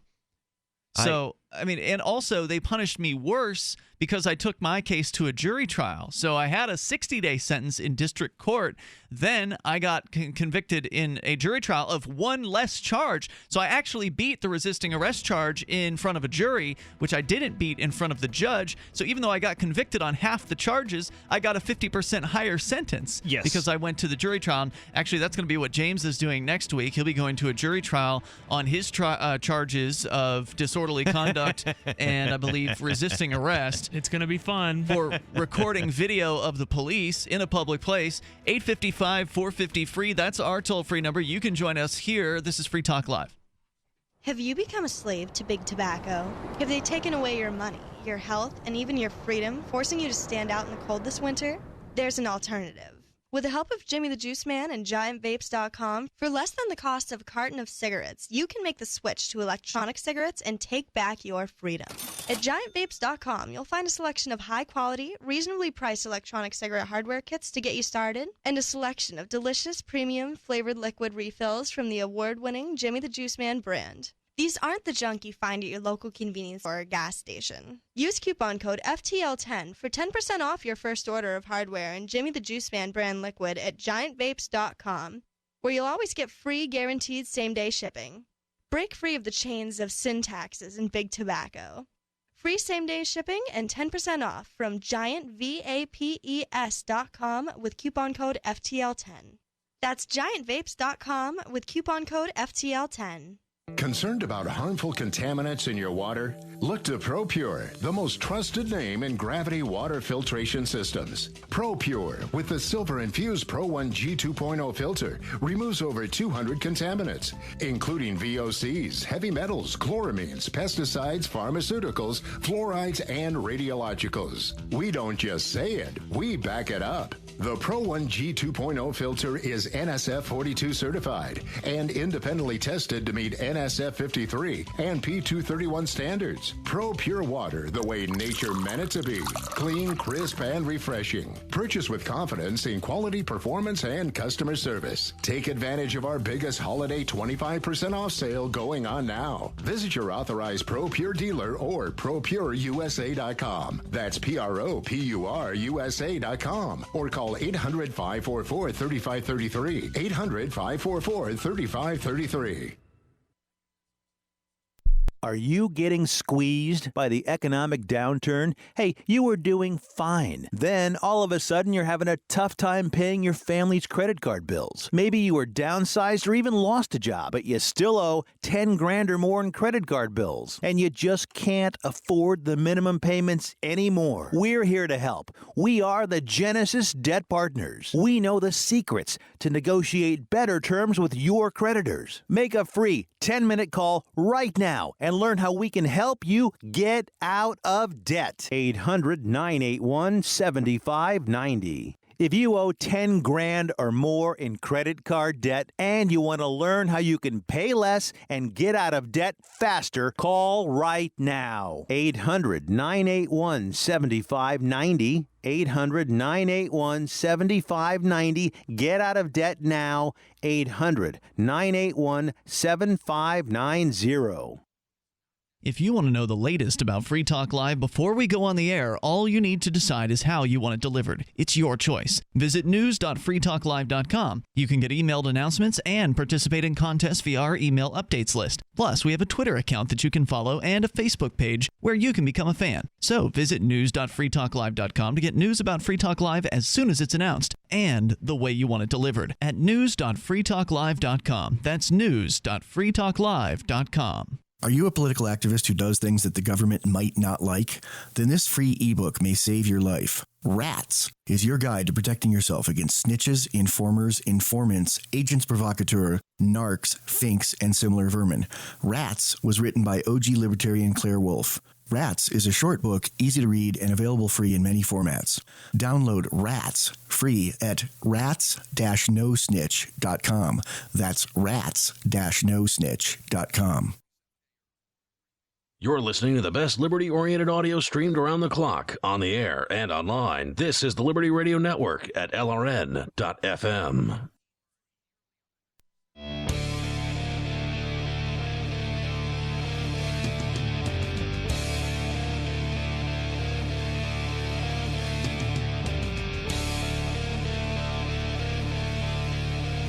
So, I mean, and also they punished me worse because I took my case to a jury trial. So I had a 60-day sentence in district court. Then I got convicted in a jury trial of 1 less charge. So I actually beat the resisting arrest charge in front of a jury, which I didn't beat in front of the judge. So even though I got convicted on half the charges, I got a 50% higher sentence. Yes. Because I went to the jury trial. And actually, that's going to be what James is doing next week. He'll be going to a jury trial on his charges of disorderly conduct and I believe resisting arrest. It's going to be fun. For recording video of the police in a public place. 855-450-FREE. That's our toll-free number. You can join us here. This is Free Talk Live. Have you become a slave to big tobacco? Have they taken away your money, your health, and even your freedom, forcing you to stand out in the cold this winter? There's an alternative. With the help of Jimmy the Juice Man and GiantVapes.com, for less than the cost of a carton of cigarettes, you can make the switch to electronic cigarettes and take back your freedom. At GiantVapes.com, you'll find a selection of high-quality, reasonably priced electronic cigarette hardware kits to get you started, and a selection of delicious, premium, flavored liquid refills from the award-winning Jimmy the Juice Man brand. These aren't the junk you find at your local convenience store or gas station. Use coupon code FTL10 for 10% off your first order of hardware and Jimmy the Juice Man brand liquid at GiantVapes.com, where you'll always get free guaranteed same-day shipping. Break free of the chains of sin taxes and big tobacco. Free same-day shipping and 10% off from GiantVapes.com with coupon code FTL10. That's GiantVapes.com with coupon code FTL10. Concerned about harmful contaminants in your water? Look to ProPure, the most trusted name in gravity water filtration systems. ProPure, with the silver-infused Pro 1 G2.0 filter, removes over 200 contaminants, including VOCs, heavy metals, chloramines, pesticides, pharmaceuticals, fluorides, and radiologicals. We don't just say it, we back it up. The Pro 1 G2.0 filter is NSF 42 certified and independently tested to meet NSF 53 and P231 standards. Pro Pure Water, the way nature meant it to be. Clean, crisp, and refreshing. Purchase with confidence in quality, performance, and customer service. Take advantage of our biggest holiday 25% off sale going on now. Visit your authorized Pro Pure dealer or ProPureUSA.com. That's ProPureUSA.com. Or call 800-544-3533. 800-544-3533. Are you getting squeezed by the economic downturn? Hey, you were doing fine. Then, all of a sudden, you're having a tough time paying your family's credit card bills. Maybe you were downsized or even lost a job, but you still owe 10 grand or more in credit card bills. And you just can't afford the minimum payments anymore. We're here to help. We are the Genesis Debt Partners. We know the secrets to negotiate better terms with your creditors. Make a free 10-minute call right now and learn how we can help you get out of debt. 800-981-7590. If you owe 10 grand or more in credit card debt and you want to learn how you can pay less and get out of debt faster, call right now. 800-981-7590. 800-981-7590. Get out of debt now. 800-981-7590. If you want to know the latest about Free Talk Live before we go on the air, all you need to decide is how you want it delivered. It's your choice. Visit news.freetalklive.com. You can get emailed announcements and participate in contests via our email updates list. Plus, we have a Twitter account that you can follow and a Facebook page where you can become a fan. So visit news.freetalklive.com to get news about Free Talk Live as soon as it's announced and the way you want it delivered at news.freetalklive.com. That's news.freetalklive.com. Are you a political activist who does things that the government might not like? Then this free ebook may save your life. Rats is your guide to protecting yourself against snitches, informers, informants, agents provocateur, narcs, finks, and similar vermin. Rats was written by OG libertarian Claire Wolfe. Rats is a short book, easy to read, and available free in many formats. Download Rats free at rats-nosnitch.com. That's rats-nosnitch.com. You're listening to the best liberty-oriented audio streamed around the clock, on the air, and online. This is the Liberty Radio Network at LRN.FM.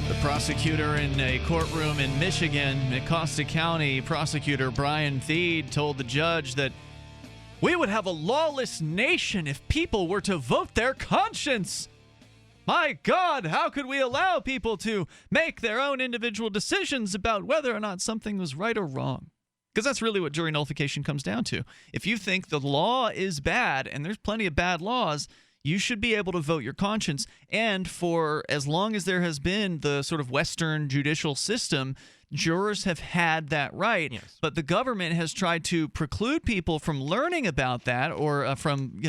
The prosecutor in a courtroom in Michigan, Mecosta County, prosecutor Brian Thede told the judge that we would have a lawless nation if people were to vote their conscience. My God, how could we allow people to make their own individual decisions about whether or not something was right or wrong? Because that's really what jury nullification comes down to. If you think the law is bad, and there's plenty of bad laws, you should be able to vote your conscience. And for as long as there has been the sort of Western judicial system, jurors have had that right. Yes. But the government has tried to preclude people from learning about that or from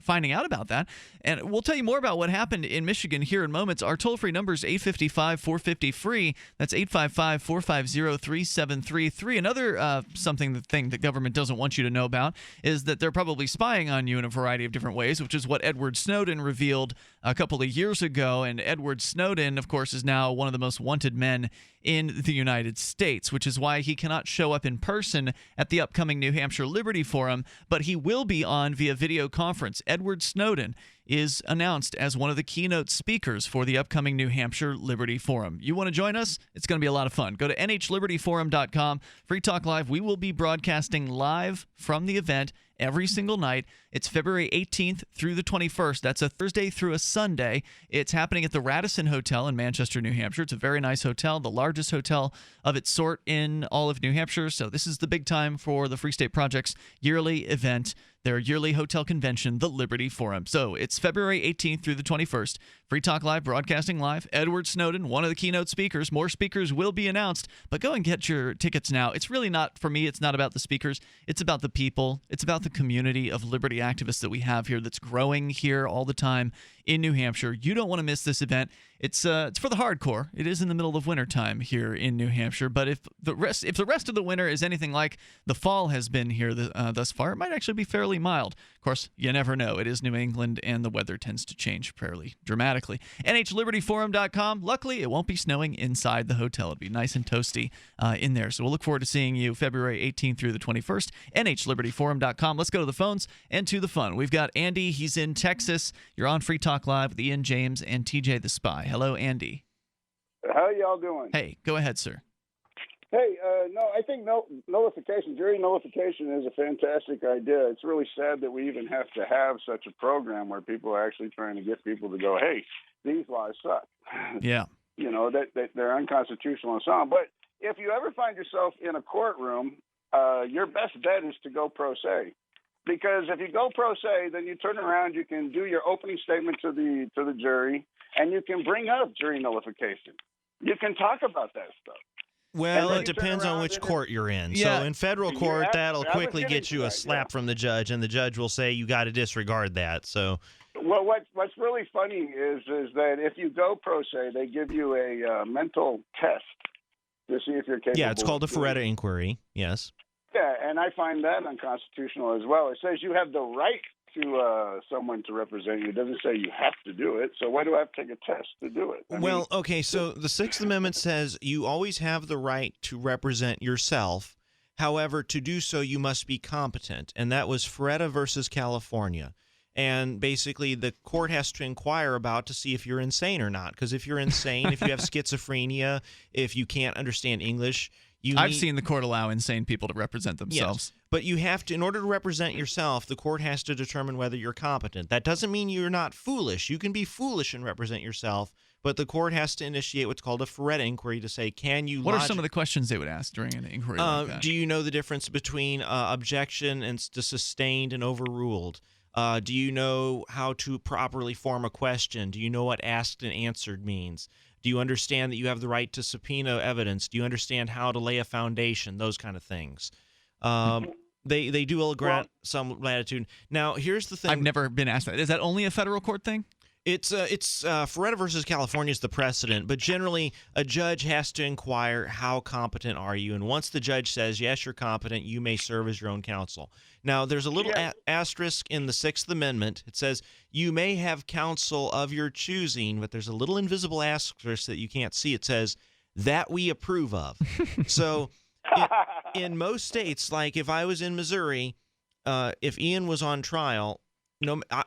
finding out about that. And we'll tell you more about what happened in Michigan here in moments. Our toll-free number is 855-450-FREE. That's 855-450-3733. Another thing that government doesn't want you to know about is that they're probably spying on you in a variety of different ways, which is what Edward Snowden revealed a couple of years ago. And Edward Snowden, of course, is now one of the most wanted men in the United States, which is why he cannot show up in person at the upcoming New Hampshire Liberty Forum, but he will be on via video conference. Edward Snowden is announced as one of the keynote speakers for the upcoming New Hampshire Liberty Forum. You want to join us? It's going to be a lot of fun. Go to nhlibertyforum.com. Free Talk Live. We will be broadcasting live from the event every single night. It's February 18th through the 21st. That's a Thursday through a Sunday. It's happening at the Radisson Hotel in Manchester, New Hampshire. It's a very nice hotel, the largest hotel of its sort in all of New Hampshire. So this is the big time for the Free State Project's yearly event, their yearly hotel convention, the Liberty Forum. So it's February 18th through the 21st. Free Talk Live, broadcasting live. Edward Snowden, one of the keynote speakers. More speakers will be announced, but go and get your tickets now. It's really not, for me, it's not about the speakers. It's about the people. It's about the community of liberty activists that we have here that's growing here all the time in New Hampshire. You don't want to miss this event. It's for the hardcore. It is in the middle of winter time here in New Hampshire, but if the rest of the winter is anything like the fall has been here thus far, it might actually be fairly mild. Of course, you never know. It is New England, and the weather tends to change fairly dramatically. NHLibertyForum.com. Luckily, it won't be snowing inside the hotel. It'll be nice and toasty in there. So we'll look forward to seeing you February 18th through the 21st. NHLibertyForum.com. Let's go to the phones and to the fun. We've got Andy. He's in Texas. You're on Free Talk Live with Ian James and TJ the Spy. Hello, Andy. How y'all doing? Hey, go ahead, sir. Hey, no, I think nullification, jury nullification is a fantastic idea. It's really sad that we even have to have such a program where people are actually trying to get people to go, hey, these laws suck. Yeah. That they're unconstitutional and so on. But if you ever find yourself in a courtroom, your best bet is to go pro se. Because if you go pro se, then you turn around, you can do your opening statement to the jury, and you can bring up jury nullification. You can talk about that stuff. Well, it depends on which court you're in. Yeah. So in federal court, that'll quickly get you a slap from the judge, and the judge will say you got to disregard that. So, well, what's really funny is that if you go pro se, they give you a mental test to see if you're capable. Yeah, it's called a Feretta inquiry. Yes. Yeah, and I find that unconstitutional as well. It says you have the right to someone to represent you. It doesn't say you have to do it. So why do I have to take a test to do it? Okay, so the Sixth Amendment says you always have the right to represent yourself. However, to do so, you must be competent. And that was Feretta versus California. And basically, the court has to inquire about to see if you're insane or not. Because if you're insane, if you have schizophrenia, if you can't understand English, I've seen the court allow insane people to represent themselves. Yes, but you have to, in order to represent yourself, the court has to determine whether you're competent. That doesn't mean you're not foolish. You can be foolish and represent yourself, but the court has to initiate what's called a Feretta inquiry to say, can you What are some of the questions they would ask during an inquiry like that? Do you know the difference between objection and sustained and overruled? Do you know how to properly form a question? Do you know what asked and answered means? Do you understand that you have the right to subpoena evidence? Do you understand how to lay a foundation? Those kind of things. They do grant some latitude. Now, here's the thing. I've never been asked that. Is that only a federal court thing? It's Feretta versus California is the precedent, but generally a judge has to inquire how competent are you, and once the judge says yes, you're competent, you may serve as your own counsel. Now, there's a little asterisk in the Sixth Amendment. It says you may have counsel of your choosing, but there's a little invisible asterisk that you can't see. It says that we approve of. So in most states, like if I was in Missouri, if Ian was on trial.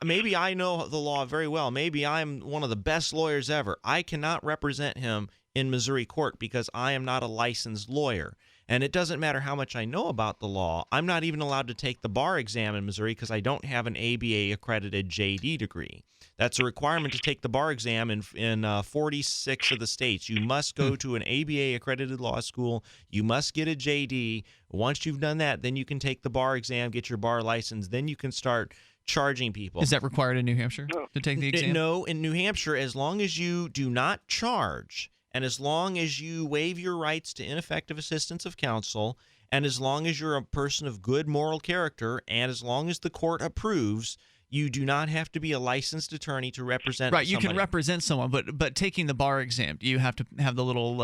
Maybe I know the law very well. Maybe I'm one of the best lawyers ever. I cannot represent him in Missouri court because I am not a licensed lawyer. And it doesn't matter how much I know about the law. I'm not even allowed to take the bar exam in Missouri because I don't have an ABA-accredited JD degree. That's a requirement to take the bar exam in 46 of the states. You must go to an ABA-accredited law school. You must get a JD. Once you've done that, then you can take the bar exam, get your bar license. Then you can start charging people. Is that required in New Hampshire to take the exam? No, in New Hampshire, as long as you do not charge, and as long as you waive your rights to ineffective assistance of counsel, and as long as you're a person of good moral character, and as long as the court approves, you do not have to be a licensed attorney to represent Right, you somebody. can represent someone, but taking the bar exam, do you have to have the little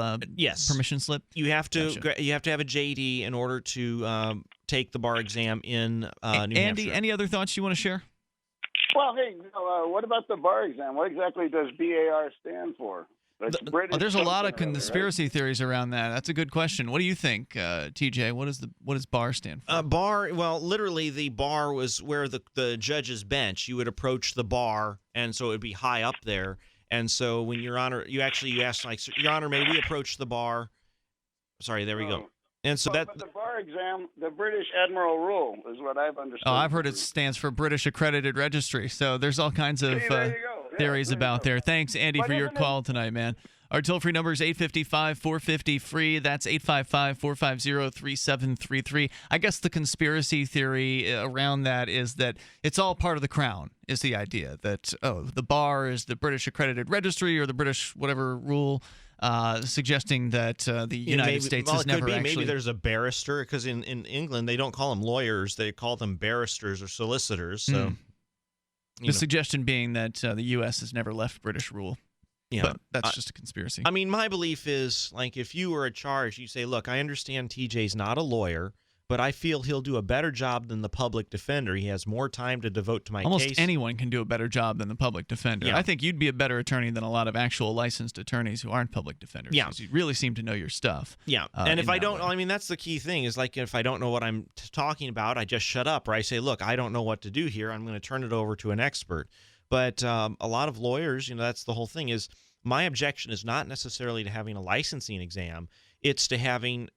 permission slip? You have to you have to have a JD in order to take the bar exam in New Andy, Hampshire. any other thoughts you want to share? Well, hey, what about the bar exam? What exactly does BAR stand for? There's a lot of conspiracy theories around that. That's a good question. What do you think, TJ? What does BAR stand for? Bar, well, literally the bar was where the judge's bench. You would approach the bar, and so it would be high up there. And so when Your Honor, you ask, like, Your Honor, may we approach the bar? Sorry, there we go. And so but the bar exam, the British Admiral Rule is what I've understood. Oh, I've heard it stands for British Accredited Registry. So there's all kinds of theories about there. Thanks, Andy, for your call tonight, man. Our toll-free number is 855-450-FREE. That's 855-450-3733. I guess the conspiracy theory around that is that it's all part of the crown, is the idea. That, the bar is the British Accredited Registry or the British whatever rule, suggesting that the United States has never actually... Maybe there's a barrister, because in England they don't call them lawyers. They call them barristers or solicitors. So, the suggestion being that the U.S. has never left British rule. Yeah, but that's just a conspiracy. I mean, my belief is, like, if you were charged, you say, look, I understand TJ's not a lawyer, but I feel he'll do a better job than the public defender. He has more time to devote to my case. Almost anyone can do a better job than the public defender. Yeah. I think you'd be a better attorney than a lot of actual licensed attorneys who aren't public defenders. Yeah. Because you really seem to know your stuff. Yeah, and if I don't, I mean, that's the key thing is, like, if I don't know what I'm talking about, I just shut up, or I say, look, I don't know what to do here. I'm going to turn it over to an expert. But a lot of lawyers, that's the whole thing is, my objection is not necessarily to having a licensing exam. It's to having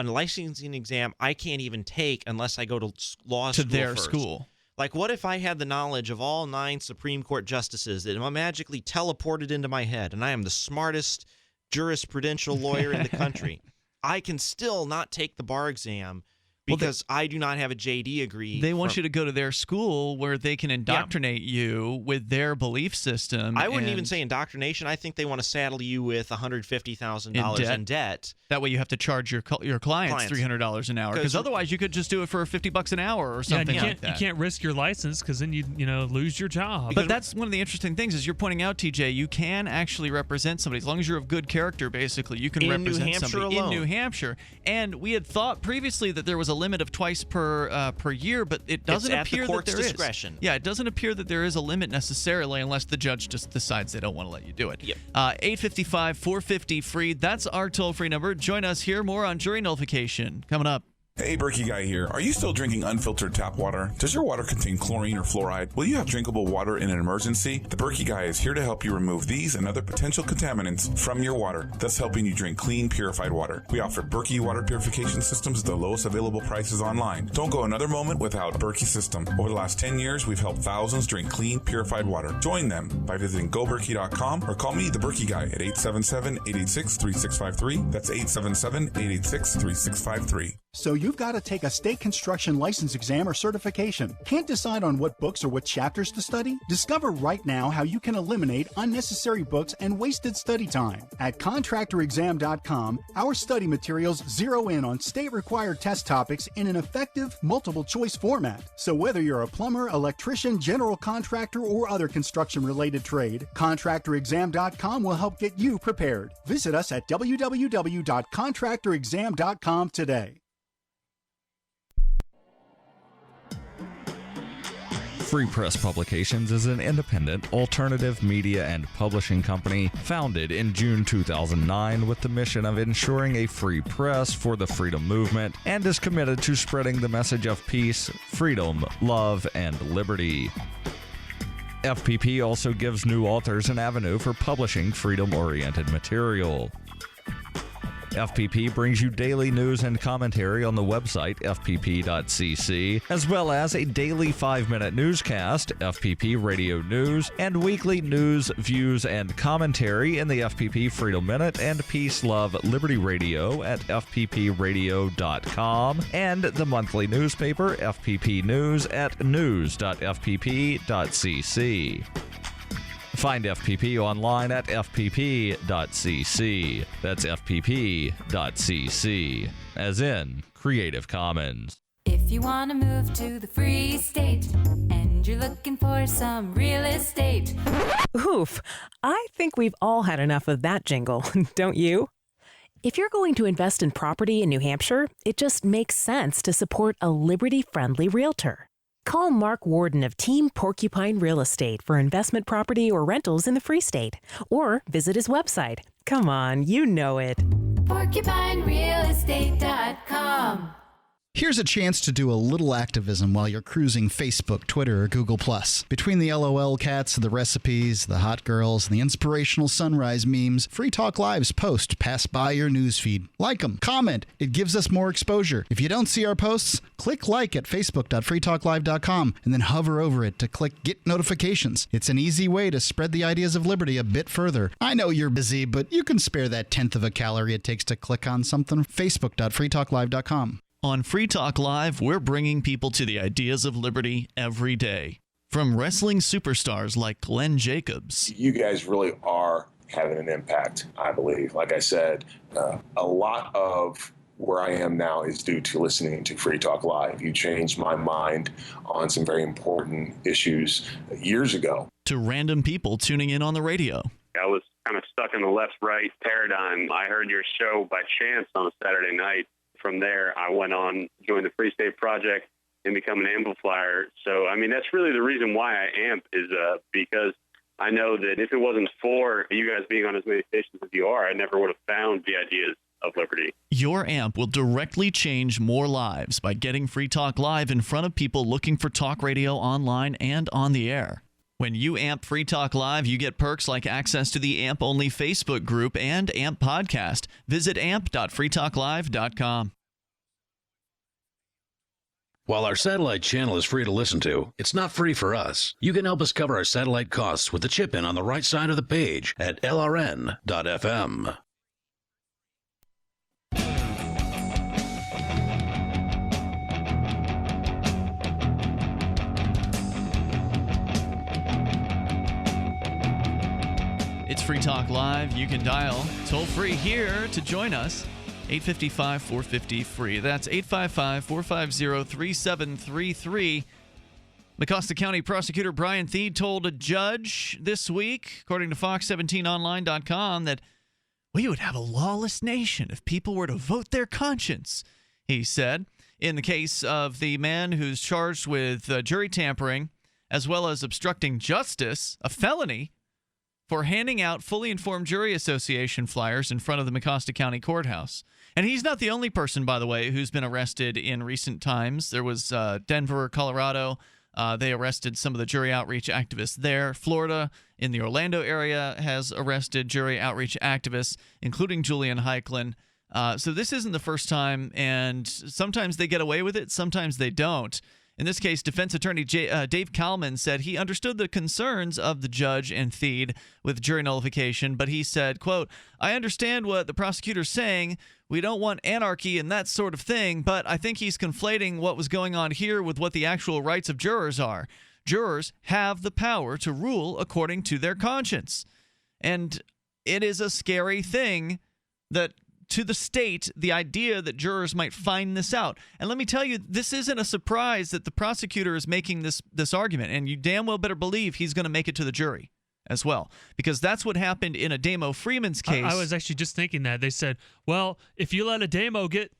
a licensing exam I can't even take unless I go to law school to their first. school. Like, what if I had the knowledge of all 9 Supreme Court justices that are magically teleported into my head, and I am the smartest jurisprudential lawyer in the country? I can still not take the bar exam because I do not have a JD degree. They want you to go to their school where they can indoctrinate you with their belief system. I wouldn't even say indoctrination. I think they want to saddle you with $150,000 in debt. That way you have to charge your clients $300 an hour, because otherwise you could just do it for $50 an hour or something like that. You can't risk your license because then you lose your job. But that's one of the interesting things is you're pointing out, TJ, you can actually represent somebody as long as you're of good character. Basically, you can represent somebody in New Hampshire. And we had thought previously that there was a limit of twice per year, but it doesn't appear that there is. It's at the court's discretion. Yeah, it doesn't appear that there is a limit necessarily, unless the judge just decides they don't want to let you do it. 855-450-FREE. That's our toll-free number. Join us here. More on jury nullification coming up. Hey, Berkey Guy here. Are you still drinking unfiltered tap water? Does your water contain chlorine or fluoride? Will you have drinkable water in an emergency? The Berkey Guy is here to help you remove these and other potential contaminants from your water, thus helping you drink clean, purified water. We offer Berkey water purification systems at the lowest available prices online. Don't go another moment without Berkey system. Over the last 10 years, we've helped thousands drink clean, purified water. Join them by visiting goberkey.com or call me, the Berkey Guy, at 877-886-3653. That's 877-886-3653. So you've got to take a state construction license exam or certification. Can't decide on what books or what chapters to study? Discover right now how you can eliminate unnecessary books and wasted study time. At contractorexam.com, our study materials zero in on state-required test topics in an effective, multiple-choice format. So whether you're a plumber, electrician, general contractor, or other construction-related trade, contractorexam.com will help get you prepared. Visit us at www.contractorexam.com today. Free Press Publications is an independent, alternative media and publishing company founded in June 2009 with the mission of ensuring a free press for the freedom movement and is committed to spreading the message of peace, freedom, love, and liberty. FPP also gives new authors an avenue for publishing freedom-oriented material. FPP brings you daily news and commentary on the website fpp.cc, as well as a daily 5-minute newscast, FPP Radio News, and weekly news, views, and commentary in the FPP Freedom Minute and Peace, Love, Liberty Radio at fppradio.com, and the monthly newspaper FPP News at news.fpp.cc. Find FPP online at fpp.cc. That's fpp.cc, as in Creative Commons. If you want to move to the free state and you're looking for some real estate. Oof, I think we've all had enough of that jingle, don't you? If you're going to invest in property in New Hampshire, it just makes sense to support a liberty-friendly realtor. Call Mark Warden of Team Porcupine Real Estate for investment property or rentals in the Free State. Or visit his website. Come on, you know it. PorcupineRealEstate.com. Here's a chance to do a little activism while you're cruising Facebook, Twitter, or Google+. Between the LOL cats, the recipes, the hot girls, and the inspirational sunrise memes, Free Talk Live's posts pass by your newsfeed. Like them, comment. It gives us more exposure. If you don't see our posts, click like at facebook.freetalklive.com and then hover over it to click Get Notifications. It's an easy way to spread the ideas of liberty a bit further. I know you're busy, but you can spare that 1/10 of a calorie it takes to click on something. facebook.freetalklive.com. On Free Talk Live, we're bringing people to the ideas of liberty every day. From wrestling superstars like Glenn Jacobs. You guys really are having an impact, I believe. Like I said, a lot of where I am now is due to listening to Free Talk Live. You changed my mind on some very important issues years ago. To random people tuning in on the radio. I was kind of stuck in the left-right paradigm. I heard your show by chance on a Saturday night. From there, I went on, joined the Free State Project, and become an amplifier. So, I mean, that's really the reason why I amp is because I know that if it wasn't for you guys being on as many stations as you are, I never would have found the ideas of liberty. Your amp will directly change more lives by getting Free Talk Live in front of people looking for talk radio online and on the air. When you amp Free Talk Live, you get perks like access to the AMP-only Facebook group and AMP podcast. Visit amp.freetalklive.com. While our satellite channel is free to listen to, it's not free for us. You can help us cover our satellite costs with the chip-in on the right side of the page at lrn.fm. It's Free Talk Live. You can dial toll-free here to join us. 855-450-FREE. That's 855-450-3733. Mecosta County Prosecutor Brian Thied told a judge this week, according to Fox17Online.com, that we would have a lawless nation if people were to vote their conscience, he said, in the case of the man who's charged with jury tampering as well as obstructing justice, a felony, for handing out fully informed jury association flyers in front of the Mecosta County Courthouse. And he's not the only person, by the way, who's been arrested in recent times. There was Denver, Colorado. They arrested some of the jury outreach activists there. Florida, in the Orlando area, has arrested jury outreach activists, including Julian Heiklin. So this isn't the first time, and sometimes they get away with it, sometimes they don't. In this case, defense attorney Dave Kalman said he understood the concerns of the judge and Thied with jury nullification, but he said, quote, I understand what the prosecutor's saying. We don't want anarchy and that sort of thing, but I think he's conflating what was going on here with what the actual rights of jurors are. Jurors have the power to rule according to their conscience. And it is a scary thing that to the state, the idea that jurors might find this out. And let me tell you, this isn't a surprise that the prosecutor is making this argument, and you damn well better believe he's going to make it to the jury as well, because that's what happened in Adamo Freeman's case. I was actually just thinking that. They said, well, if you let Adamo get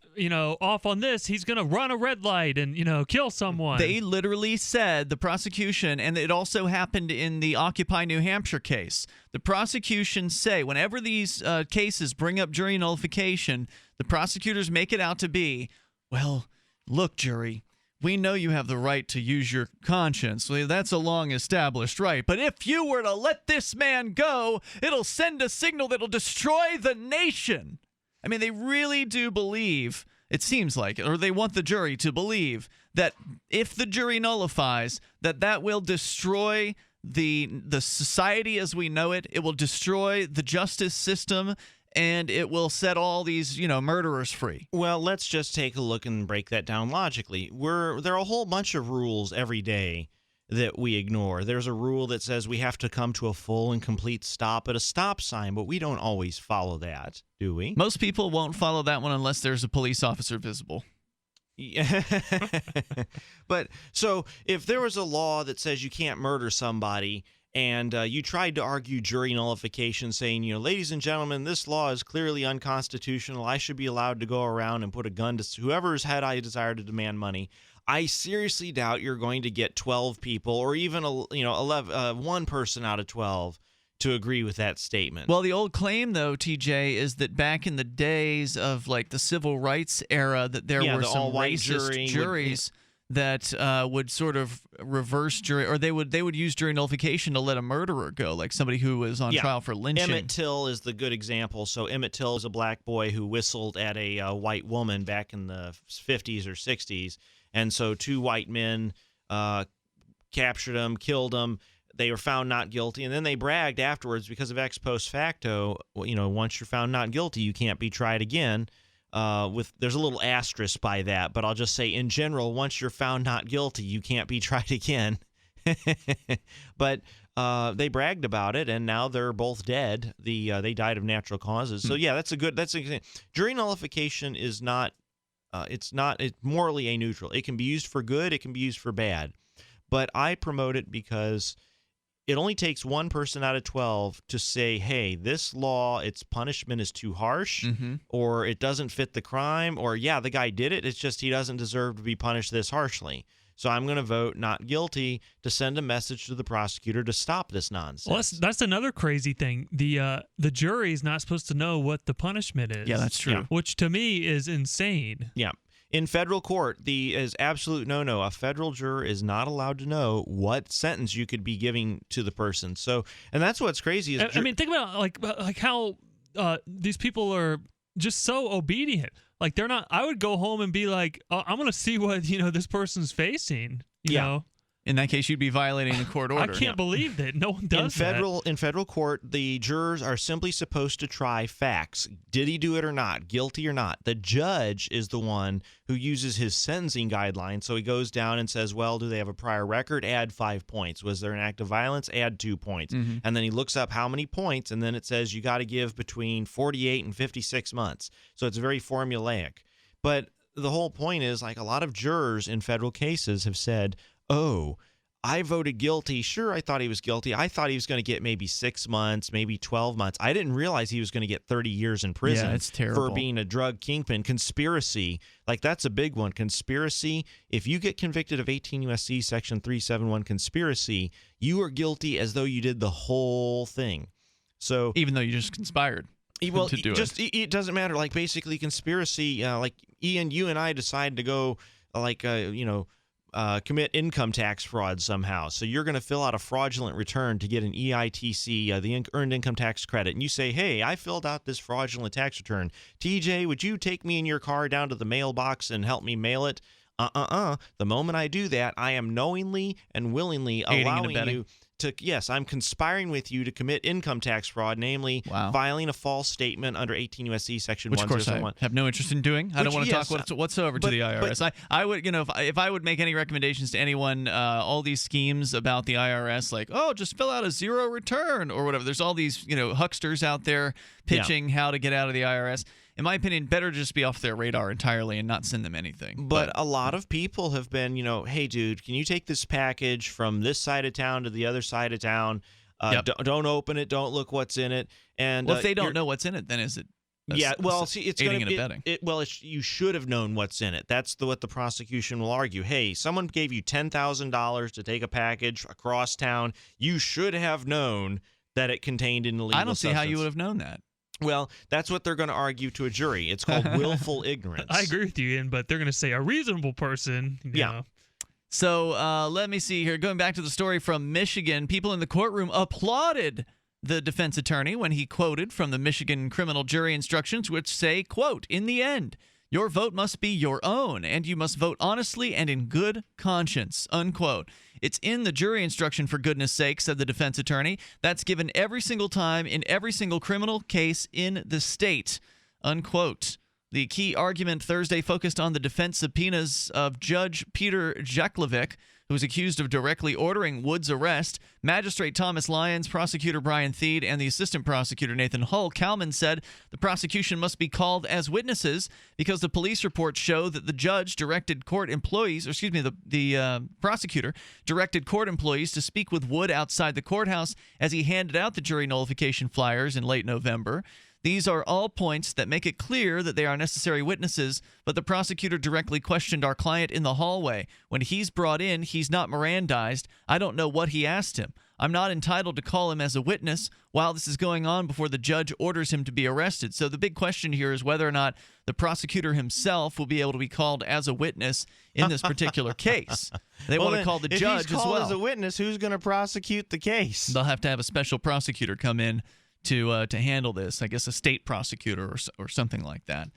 off on this, he's going to run a red light and, kill someone. They literally said, the prosecution, and it also happened in the Occupy New Hampshire case. The prosecution say, whenever these cases bring up jury nullification, the prosecutors make it out to be, well, look, jury, we know you have the right to use your conscience. Well, that's a long-established right. But if you were to let this man go, it'll send a signal that'll destroy the nation. I mean, they really do believe, it seems like, or they want the jury to believe that if the jury nullifies, that will destroy the society as we know it. It will destroy the justice system, and it will set all these, murderers free. Well, let's just take a look and break that down logically. There are a whole bunch of rules every day that we ignore. There's a rule that says we have to come to a full and complete stop at a stop sign, but we don't always follow that, do we? Most people won't follow that one unless there's a police officer visible. Yeah. But so if there was a law that says you can't murder somebody, and you tried to argue jury nullification, saying, ladies and gentlemen, this law is clearly unconstitutional. I should be allowed to go around and put a gun to whoever's head I desire to demand money. I seriously doubt you're going to get 12 people, or even 11, one person out of 12 to agree with that statement. Well, the old claim, though, TJ, is that back in the days of like the civil rights era, that there were some racist juries that would sort of reverse jury, or they would use jury nullification to let a murderer go, like somebody who was on trial for lynching. Emmett Till is the good example. So Emmett Till is a black boy who whistled at a white woman back in the 50s or 60s. And so two white men captured him, killed him. They were found not guilty, and then they bragged afterwards because of ex post facto. Once you're found not guilty, you can't be tried again. There's a little asterisk by that, but I'll just say in general, once you're found not guilty, you can't be tried again. But they bragged about it, and now they're both dead. They died of natural causes. So yeah, that's a good jury nullification is not. It's morally a neutral. It can be used for good. It can be used for bad. But I promote it because it only takes one person out of 12 to say, hey, this law, its punishment is too harsh, or it doesn't fit the crime, or, yeah, the guy did it. It's just he doesn't deserve to be punished this harshly. So I'm going to vote not guilty to send a message to the prosecutor to stop this nonsense. Well, that's another crazy thing. The jury is not supposed to know what the punishment is. Yeah, that's true. Yeah. Which to me is insane. Yeah. In federal court, is absolute no-no. A federal juror is not allowed to know what sentence you could be giving to the person. So, and that's what's crazy is I mean, think about like how these people are just so obedient. Like they're not. I would go home and be like, oh, I'm gonna see what this person's facing. You know. In that case, you'd be violating the court order. I can't believe that no one does that. In federal court, the jurors are simply supposed to try facts. Did he do it or not? Guilty or not? The judge is the one who uses his sentencing guidelines. So he goes down and says, well, do they have a prior record? Add 5 points. Was there an act of violence? Add 2 points. Mm-hmm. And then he looks up how many points, and then it says you got to give between 48 and 56 months. So it's very formulaic. But the whole point is, like, a lot of jurors in federal cases have said, oh, I voted guilty. Sure, I thought he was guilty. I thought he was going to get maybe 6 months, maybe 12 months. I didn't realize he was going to get 30 years in prison it's terrible. for being a drug kingpin. Conspiracy, like that's a big one. Conspiracy, if you get convicted of 18 U.S.C. Section 371 conspiracy, you are guilty as though you did the whole thing. So even though you just conspired. Well, to do it doesn't matter. Like basically conspiracy, like Ian, you and I decide to go commit income tax fraud somehow. So you're going to fill out a fraudulent return to get an EITC, the Earned Income Tax Credit. And you say, hey, I filled out this fraudulent tax return. TJ, would you take me in your car down to the mailbox and help me mail it? The moment I do that, I am knowingly and willingly allowing you to, yes, I'm conspiring with you to commit income tax fraud, namely filing a false statement under 18 U.S.C. Section 101. Which, of course, I have no interest in doing. I don't want to talk whatsoever to the IRS. I would, if I would make any recommendations to anyone, all these schemes about the IRS, like, oh, just fill out a zero return or whatever. There's all these, hucksters out there pitching how to get out of the IRS. In my opinion, better just be off their radar entirely and not send them anything. But a lot of people have been, hey, dude, can you take this package from this side of town to the other side of town? Don't open it. Don't look what's in it. And if they don't know what's in it, then is it? It's aiding and abetting. You should have known what's in it. That's what the prosecution will argue. Hey, someone gave you $10,000 to take a package across town. You should have known that it contained an illegal substance. I don't see how you would have known that. Well, that's what they're going to argue to a jury. It's called willful ignorance. I agree with you, Ian, but they're going to say a reasonable person. You know. So let me see here. Going back to the story from Michigan, people in the courtroom applauded the defense attorney when he quoted from the Michigan criminal jury instructions, which say, quote, in the end, your vote must be your own, and you must vote honestly and in good conscience, unquote. It's in the jury instruction, for goodness sake, said the defense attorney. That's given every single time in every single criminal case in the state, unquote. The key argument Thursday focused on the defense subpoenas of Judge Peter Jaklovic, who was accused of directly ordering Wood's arrest. Magistrate Thomas Lyons, Prosecutor Brian Theed, and the Assistant Prosecutor Nathan Hull Kalman said the prosecution must be called as witnesses because the police reports show that the judge directed court employees, the prosecutor directed court employees to speak with Wood outside the courthouse as he handed out the jury nullification flyers in late November. These are all points that make it clear that they are necessary witnesses, but the prosecutor directly questioned our client in the hallway. When he's brought in, he's not Mirandized. I don't know what he asked him. I'm not entitled to call him as a witness while this is going on before the judge orders him to be arrested. So the big question here is whether or not the prosecutor himself will be able to be called as a witness in this particular case. They want to call the judge as well. If he's called as a witness, who's going to prosecute the case? They'll have to have a special prosecutor come in to handle this, I guess a state prosecutor or something like that.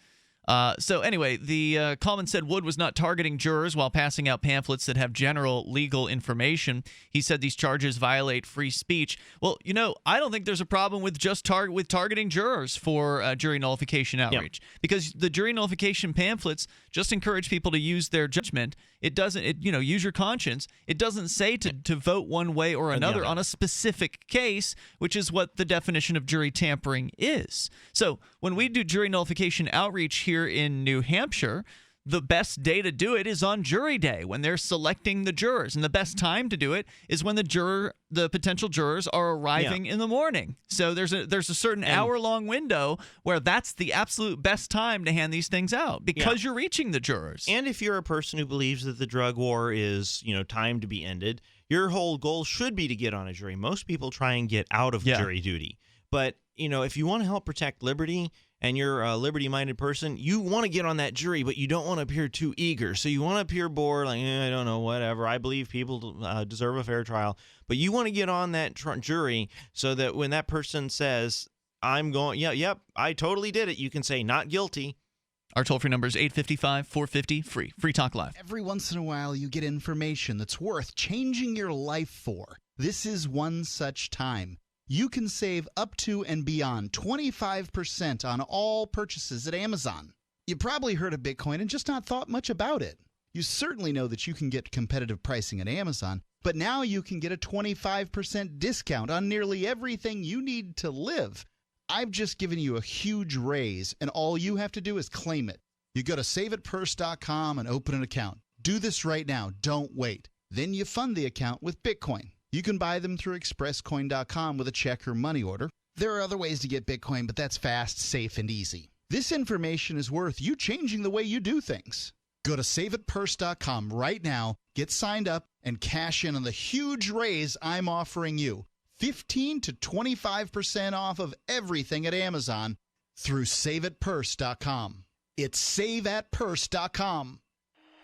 So anyway, the Kalman said Wood was not targeting jurors while passing out pamphlets that have general legal information. He said these charges violate free speech. Well, I don't think there's a problem with just targeting jurors for jury nullification outreach, because the jury nullification pamphlets just encourage people to use their judgment. It doesn't, use your conscience. It doesn't say to vote one way or another on a specific case, which is what the definition of jury tampering is. So when we do jury nullification outreach here in New Hampshire, the best day to do it is on jury day when they're selecting the jurors. And the best time to do it is when the potential jurors are arriving in the morning. So there's a certain hour-long window where that's the absolute best time to hand these things out because you're reaching the jurors. And if you're a person who believes that the drug war is, time to be ended, your whole goal should be to get on a jury. Most people try and get out of jury duty. But, if you want to help protect liberty and you're a liberty-minded person, you want to get on that jury, but you don't want to appear too eager. So you want to appear bored, like, I don't know, whatever. I believe people deserve a fair trial. But you want to get on that jury so that when that person says, I totally did it. You can say not guilty. Our toll-free number is 855-450-FREE. Free Talk Live. Every once in a while, you get information that's worth changing your life for. This is one such time. You can save up to and beyond 25% on all purchases at Amazon. You probably heard of Bitcoin and just not thought much about it. You certainly know that you can get competitive pricing at Amazon, but now you can get a 25% discount on nearly everything you need to live. I've just given you a huge raise, and all you have to do is claim it. You go to saveitpurse.com and open an account. Do this right now. Don't wait. Then you fund the account with Bitcoin. You can buy them through expresscoin.com with a check or money order. There are other ways to get Bitcoin, but that's fast, safe, and easy. This information is worth you changing the way you do things. Go to saveitpurse.com right now, get signed up, and cash in on the huge raise I'm offering you. 15 to 25% off of everything at Amazon through saveitpurse.com. It's saveatpurse.com.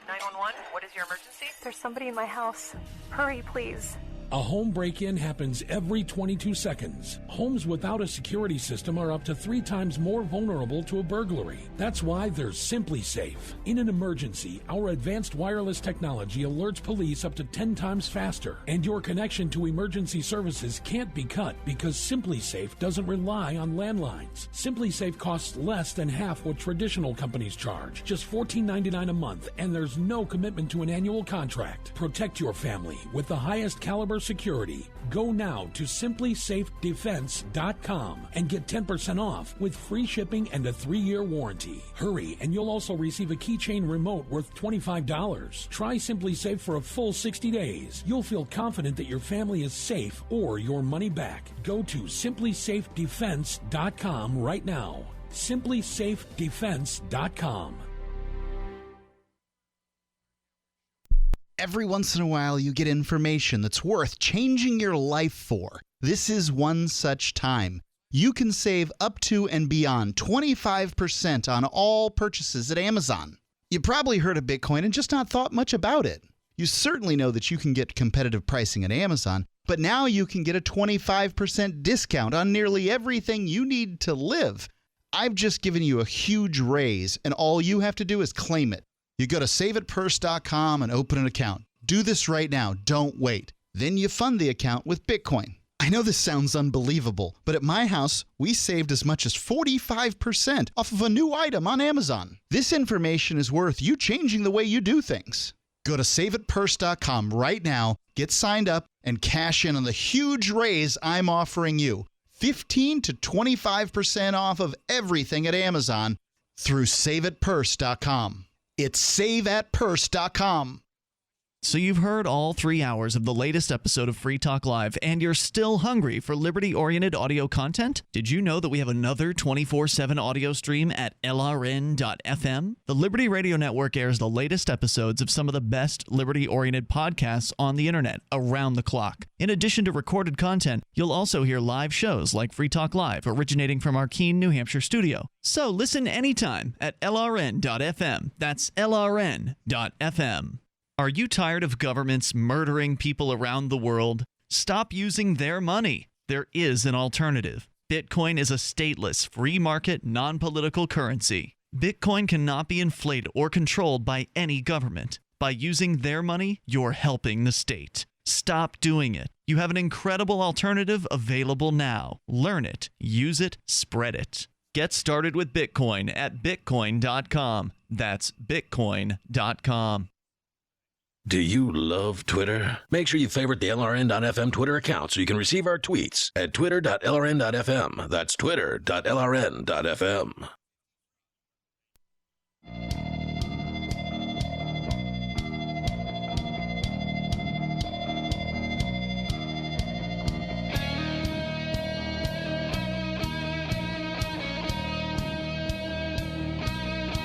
911, what is your emergency? There's somebody in my house. Hurry, please. A home break-in happens every 22 seconds. Homes without a security system are up to 3 times more vulnerable to a burglary. That's why there's Simply Safe. In an emergency, our advanced wireless technology alerts police up to 10 times faster, and your connection to emergency services can't be cut because Simply Safe doesn't rely on landlines. Simply Safe costs less than half what traditional companies charge, just $14.99 a month, and there's no commitment to an annual contract. Protect your family with the highest caliber security. Go now to simplysafedefense.com and get 10% off with free shipping and a 3-year warranty. Hurry, and you'll also receive a keychain remote worth $25. Try Simply Safe for a full 60 days. You'll feel confident that your family is safe or your money back. Go to simplysafedefense.com right now. simplysafedefense.com. Every once in a while, you get information that's worth changing your life for. This is one such time. You can save up to and beyond 25% on all purchases at Amazon. You probably heard of Bitcoin and just not thought much about it. You certainly know that you can get competitive pricing at Amazon, but now you can get a 25% discount on nearly everything you need to live. I've just given you a huge raise, and all you have to do is claim it. You go to saveitpurse.com and open an account. Do this right now. Don't wait. Then you fund the account with Bitcoin. I know this sounds unbelievable, but at my house, we saved as much as 45% off of a new item on Amazon. This information is worth you changing the way you do things. Go to saveitpurse.com right now, get signed up, and cash in on the huge raise I'm offering you. 15 to 25% off of everything at Amazon through saveitpurse.com. It's saveatpurse.com. So you've heard all 3 hours of the latest episode of Free Talk Live, and you're still hungry for liberty-oriented audio content? Did you know that we have another 24/7 audio stream at LRN.FM? The Liberty Radio Network airs the latest episodes of some of the best liberty-oriented podcasts on the internet around the clock. In addition to recorded content, you'll also hear live shows like Free Talk Live, originating from our Keene, New Hampshire studio. So listen anytime at LRN.FM. That's LRN.FM. Are you tired of governments murdering people around the world? Stop using their money. There is an alternative. Bitcoin is a stateless, free market, non-political currency. Bitcoin cannot be inflated or controlled by any government. By using their money, you're helping the state. Stop doing it. You have an incredible alternative available now. Learn it, use it, spread it. Get started with Bitcoin at bitcoin.com. That's bitcoin.com. Do you love Twitter? Make sure you favorite the LRN.FM Twitter account so you can receive our tweets at twitter.lrn.fm. That's twitter.lrn.fm.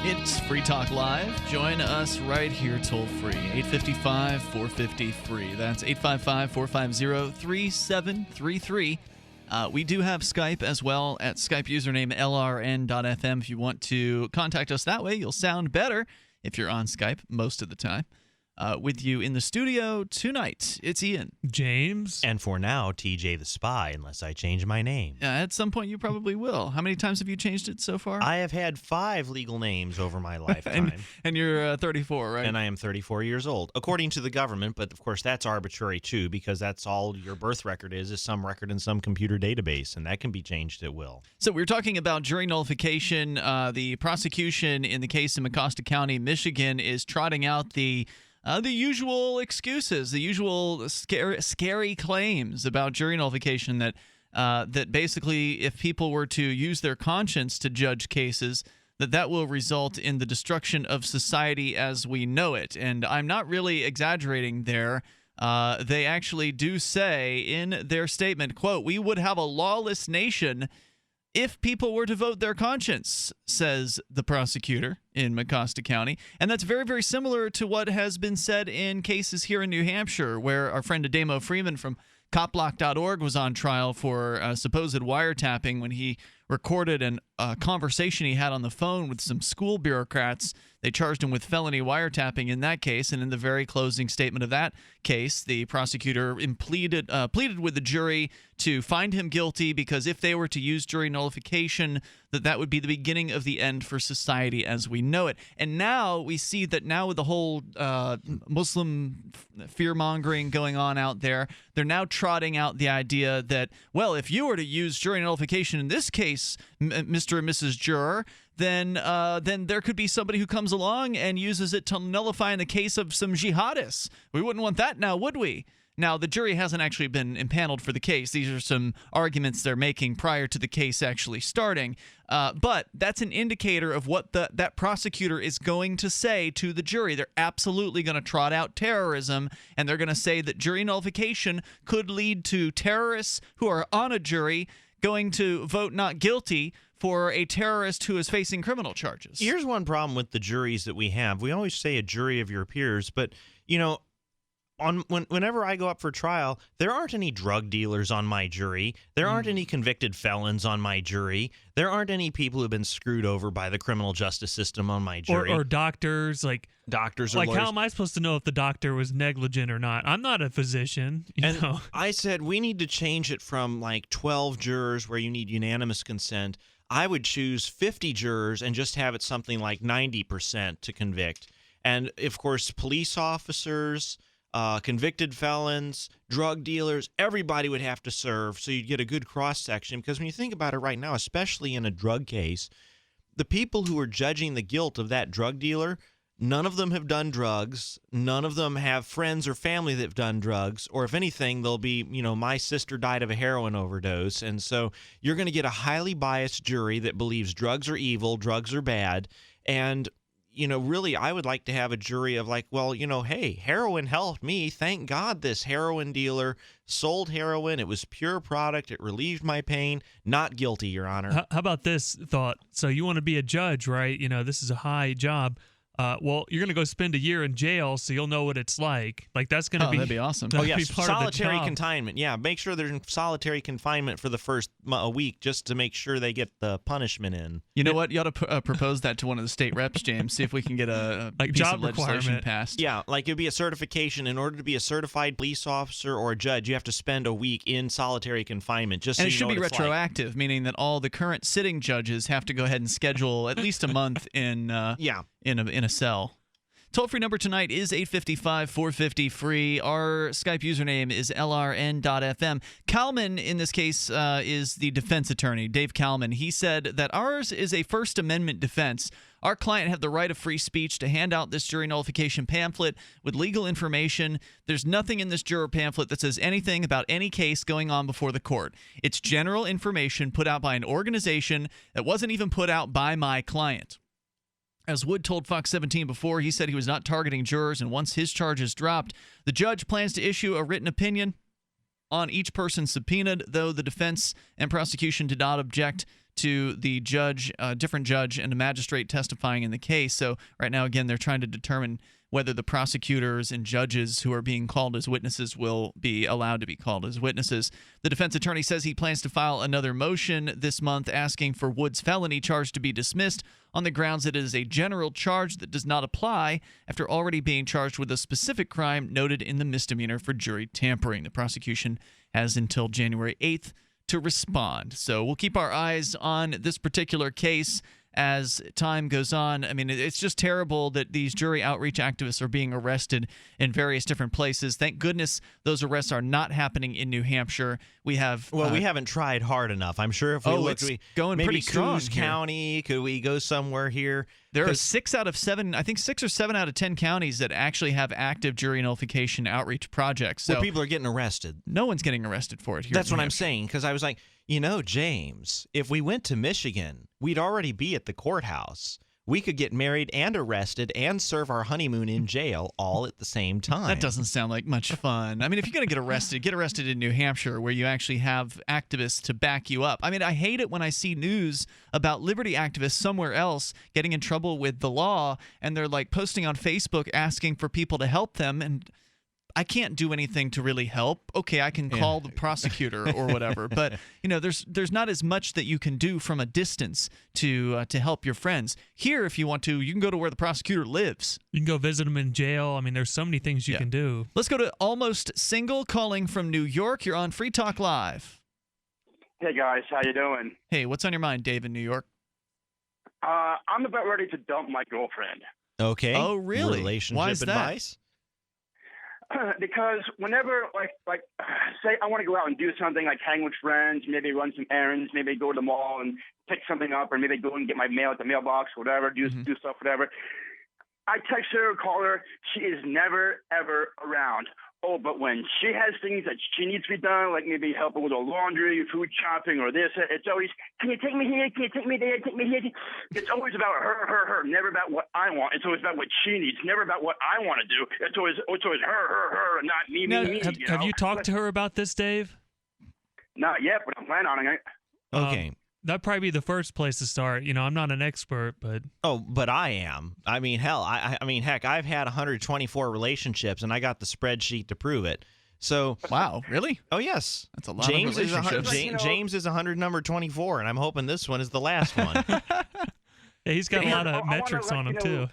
It's Free Talk Live. Join us right here toll free. 855-450-FREE. That's 855-450-3733. We do have Skype as well at Skype username LRN.FM. If you want to contact us that way, you'll sound better if you're on Skype most of the time. with you in the studio tonight. It's Ian. James. And for now, TJ the Spy, unless I change my name. At some point, you probably will. How many times have you changed it so far? I have had 5 legal names over my lifetime. and you're 34, right? And I am 34 years old, according to the government. But, of course, that's arbitrary, too, because that's all your birth record is some record in some computer database, and that can be changed at will. So we're talking about jury nullification. The prosecution in the case in Mecosta County, Michigan, is trotting out the usual excuses, the usual scary claims about jury nullification that basically if people were to use their conscience to judge cases, that will result in the destruction of society as we know it. And I'm not really exaggerating there. They actually do say in their statement, quote, "We would have a lawless nation if people were to vote their conscience," says the prosecutor in Mecosta County. And that's very, very similar to what has been said in cases here in New Hampshire, where our friend Ademo Freeman from copblock.org was on trial for supposed wiretapping when he recorded a conversation he had on the phone with some school bureaucrats. They charged him with felony wiretapping in that case, and in the very closing statement of that case, the prosecutor pleaded with the jury to find him guilty because if they were to use jury nullification, that would be the beginning of the end for society as we know it. And now we see that now with the whole Muslim fear-mongering going on out there, they're now trotting out the idea that, well, if you were to use jury nullification in this case, Mr. and Mrs. Juror, then there could be somebody who comes along and uses it to nullify in the case of some jihadists. We wouldn't want that now, would we? Now, the jury hasn't actually been impaneled for the case. These are some arguments they're making prior to the case actually starting. But that's an indicator of what that prosecutor is going to say to the jury. They're absolutely going to trot out terrorism, and they're going to say that jury nullification could lead to terrorists who are on a jury going to vote not guilty for a terrorist who is facing criminal charges. Here's one problem with the juries that we have. We always say a jury of your peers, but, you know, whenever I go up for trial, there aren't any drug dealers on my jury. There aren't any convicted felons on my jury. There aren't any people who have been screwed over by the criminal justice system on my jury. Or doctors, like doctors or like lawyers. How am I supposed to know if the doctor was negligent or not? I'm not a physician. You know? I said we need to change it from like 12 jurors where you need unanimous consent. I would choose 50 jurors and just have it something like 90% to convict. And, of course, police officers, convicted felons, drug dealers, everybody would have to serve so you'd get a good cross-section. Because when you think about it right now, especially in a drug case, the people who are judging the guilt of that drug dealer, none of them have done drugs. None of them have friends or family that have done drugs. Or if anything, they'll be, you know, my sister died of a heroin overdose. And so you're going to get a highly biased jury that believes drugs are evil, drugs are bad. And you know, really, I would like to have a jury of like, well, you know, hey, heroin helped me. Thank God this heroin dealer sold heroin. It was pure product. It relieved my pain. Not guilty, Your Honor. How about this thought? So you want to be a judge, right? You know, this is a high job. Well, you're going to go spend a year in jail, so you'll know what it's like. Like, that's going to be... that'd be awesome. Oh, yes, solitary confinement. Yeah, make sure they're in solitary confinement for the first week just to make sure they get the punishment in. You know what? You ought to propose that to one of the state reps, James. See if we can get a like piece job of legislation requirement passed. Yeah, like it'd be a certification. In order to be a certified police officer or a judge, you have to spend a week in solitary confinement. Just and so it should be retroactive, meaning that all the current sitting judges have to go ahead and schedule at least a month in a cell. Toll-free number tonight is 855-450-FREE. Our Skype username is LRN.FM. Kalman, in this case, is the defense attorney, Dave Kalman. He said that ours is a First Amendment defense. Our client had the right of free speech to hand out this jury nullification pamphlet with legal information. There's nothing in this juror pamphlet that says anything about any case going on before the court. It's general information put out by an organization that wasn't even put out by my client. As Wood told Fox 17 before, he said he was not targeting jurors, and once his charges dropped, the judge plans to issue a written opinion on each person subpoenaed, though the defense and prosecution did not object to the judge, different judge, and a magistrate testifying in the case. So right now, again, they're trying to determine whether the prosecutors and judges who are being called as witnesses will be allowed to be called as witnesses. The defense attorney says he plans to file another motion this month asking for Wood's felony charge to be dismissed on the grounds that it is a general charge that does not apply after already being charged with a specific crime noted in the misdemeanor for jury tampering. The prosecution has until January 8th to respond. So we'll keep our eyes on this particular case as time goes on. I mean, it's just terrible that these jury outreach activists are being arrested in various different places. Thank goodness those arrests are not happening in New Hampshire. We have we haven't tried hard enough. I'm sure if we looked, it's going maybe pretty strong Coos County, could we go somewhere here? There are 6 out of 7, I think 6 or 7 out of 10 counties that actually have active jury nullification outreach projects. So where people are getting arrested. No one's getting arrested for it here. That's what I'm saying, because I was like, James, if we went to Michigan, we'd already be at the courthouse. We could get married and arrested and serve our honeymoon in jail all at the same time. That doesn't sound like much fun. I mean, if you're going to get arrested in New Hampshire where you actually have activists to back you up. I mean, I hate it when I see news about liberty activists somewhere else getting in trouble with the law and they're like posting on Facebook asking for people to help them, and I can't do anything to really help. Okay, I can call the prosecutor or whatever, but there's not as much that you can do from a distance to help your friends. Here, if you want to, you can go to where the prosecutor lives. You can go visit him in jail. I mean, there's so many things you can do. Let's go to Almost Single calling from New York. You're on Free Talk Live. Hey guys, how you doing? Hey, what's on your mind, Dave in New York? I'm about ready to dump my girlfriend. Okay. Oh, really? Relationship Why is that? advice? Because whenever, like, say I want to go out and do something, like hang with friends, maybe run some errands, maybe go to the mall and pick something up, or maybe go and get my mail at the mailbox, whatever, do stuff, whatever. I text her or call her. She is never, ever around. Oh, but when she has things that she needs to be done, like maybe helping with the laundry, food shopping, or this, it's always, can you take me here? Can you take me there? Take me here? It's always about her, never about what I want. It's always about what she needs, never about what I want to do. It's always her, and not me, Now, me. Have you talked to her about this, Dave? Not yet, but I'm planning on it. Okay. That'd probably be the first place to start. I'm not an expert, but... Oh, but I am. I mean, hell, I mean, heck, I've had 124 relationships, and I got the spreadsheet to prove it. So... Wow, really? Oh, yes. That's a lot of relationships. James is 100 number 24, and I'm hoping this one is the last one. Yeah, he's got a lot of metrics on him, too.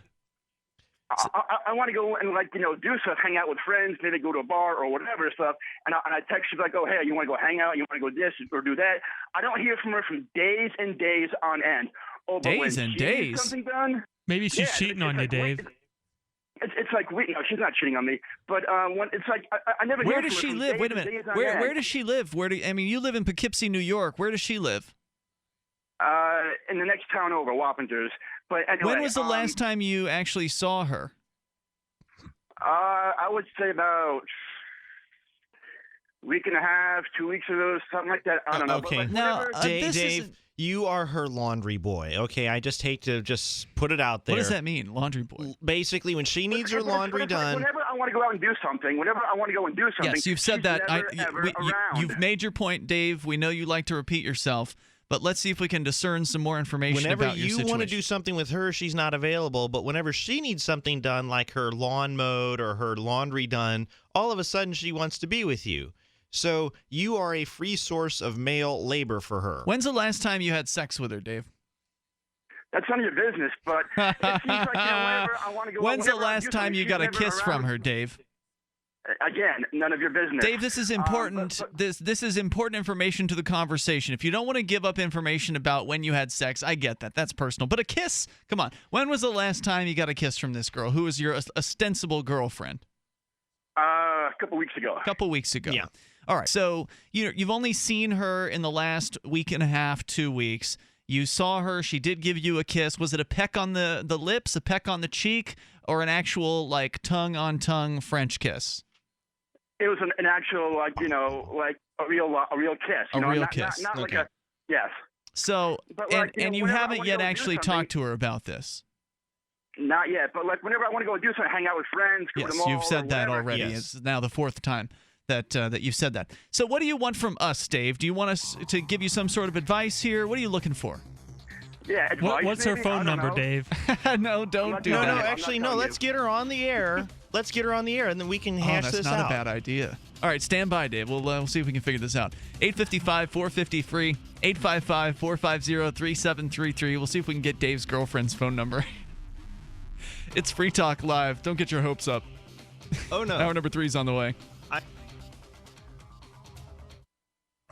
I want to go and do stuff, hang out with friends, maybe go to a bar or whatever stuff. And I text you like, oh, hey, you want to go hang out? You want to go this or do that? I don't hear from her from days and days on end. Oh, but days and days. Something done. Maybe she's cheating on you, Dave. It's like she's not cheating on me, but when it's like I never. Where does she live? Wait a minute. Where does she live? You live in Poughkeepsie, New York. Where does she live? In the next town over, Wappingers. But anyway, when was the last time you actually saw her? I would say about a week and a half, 2 weeks ago, something like that. I don't know. Okay. Now, Dave, you are her laundry boy. Okay, I just hate to just put it out there. What does that mean, laundry boy? Basically, when she needs her laundry done. Whenever I want to go out and do something, Yes, you've said that. Never around. You've made your point, Dave. We know you like to repeat yourself. But let's see if we can discern some more information about your situation. Whenever you want to do something with her, she's not available. But whenever she needs something done, like her lawn mowed or her laundry done, all of a sudden she wants to be with you. So you are a free source of male labor for her. When's the last time you had sex with her, Dave? That's none of your business, but it seems like whenever I want to go. When's the last time you got a kiss from her, Dave? Again, none of your business. Dave, this is important. This is important information to the conversation. If you don't want to give up information about when you had sex, I get that. That's personal. But a kiss? Come on. When was the last time you got a kiss from this girl? Who was your ostensible girlfriend? A couple weeks ago. A couple weeks ago. Yeah. All right. So you've only seen her in the last week and a half, 2 weeks. You saw her. She did give you a kiss. Was it a peck on the lips, a peck on the cheek, or an actual tongue-on-tongue French kiss? It was an actual, like a real kiss. A real kiss. Not okay. like a, yes. So, and you haven't yet actually talked to her about this? Not yet, but whenever I want to go do something, hang out with friends, go to the mall. Yes, you've said that already. Yes. It's now the fourth time. that you've said that. So what do you want from us, Dave? Do you want us to give you some sort of advice here? What are you looking for? Yeah, advice, what's her maybe? phone I don't number, know. Dave? No, don't do No, that. no, actually, no. Let's get her on the air. Let's get her on the air, and then we can hash that's this not out. a bad idea. All right, stand by, Dave. We'll see if we can figure this out. 855-450-FREE, 855-450-3733. We'll see if we can get Dave's girlfriend's phone number. It's Free Talk Live. Don't get your hopes up. Oh, no. Hour number 3 is on the way.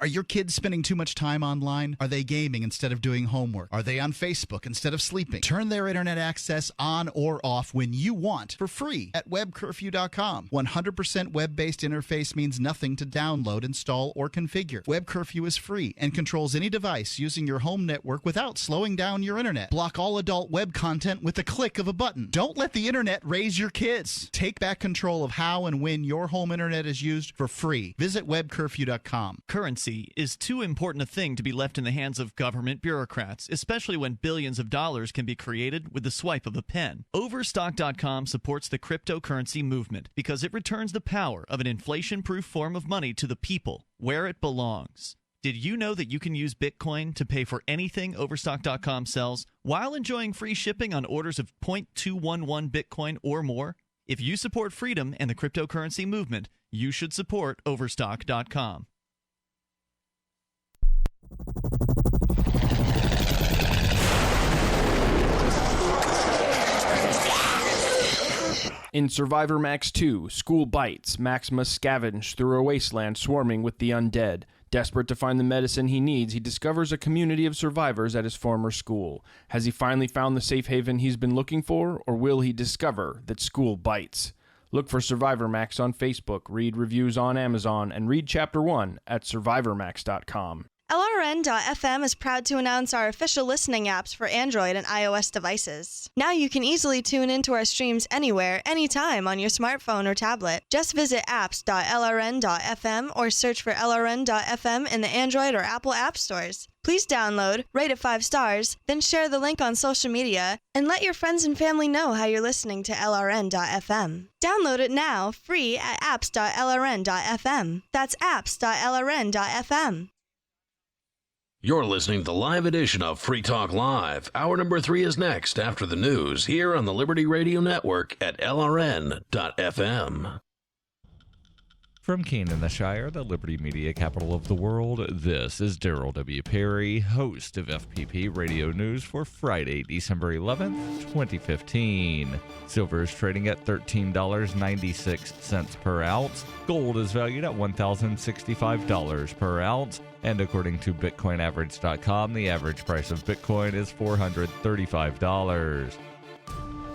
Are your kids spending too much time online? Are they gaming instead of doing homework? Are they on Facebook instead of sleeping? Turn their internet access on or off when you want for free at webcurfew.com. 100% web-based interface means nothing to download, install, or configure. Web Curfew is free and controls any device using your home network without slowing down your internet. Block all adult web content with the click of a button. Don't let the internet raise your kids. Take back control of how and when your home internet is used for free. Visit webcurfew.com. Currency is too important a thing to be left in the hands of government bureaucrats, especially when billions of dollars can be created with the swipe of a pen. Overstock.com supports the cryptocurrency movement because it returns the power of an inflation-proof form of money to the people where it belongs. Did you know that you can use Bitcoin to pay for anything Overstock.com sells while enjoying free shipping on orders of 0.211 Bitcoin or more? If you support freedom and the cryptocurrency movement, you should support Overstock.com. In Survivor Max 2, School Bites, Max must scavenge through a wasteland swarming with the undead. Desperate to find the medicine he needs, he discovers a community of survivors at his former school. Has he finally found the safe haven he's been looking for, or will he discover that school bites? Look for Survivor Max on Facebook, read reviews on Amazon, and read Chapter 1 at survivormax.com. LRN.FM is proud to announce our official listening apps for Android and iOS devices. Now you can easily tune into our streams anywhere, anytime on your smartphone or tablet. Just visit apps.lrn.fm or search for LRN.FM in the Android or Apple app stores. Please download, rate it 5 stars, then share the link on social media, and let your friends and family know how you're listening to LRN.FM. Download it now, free at apps.lrn.fm. That's apps.lrn.fm. You're listening to the live edition of Free Talk Live. Hour number 3 is next after the news here on the Liberty Radio Network at LRN.FM. From Keene in the Shire, the Liberty Media capital of the world, this is Daryl W. Perry, host of FPP Radio News for Friday, December 11th, 2015. Silver is trading at $13.96 per ounce. Gold is valued at $1,065 per ounce. And according to BitcoinAverage.com, the average price of Bitcoin is $435.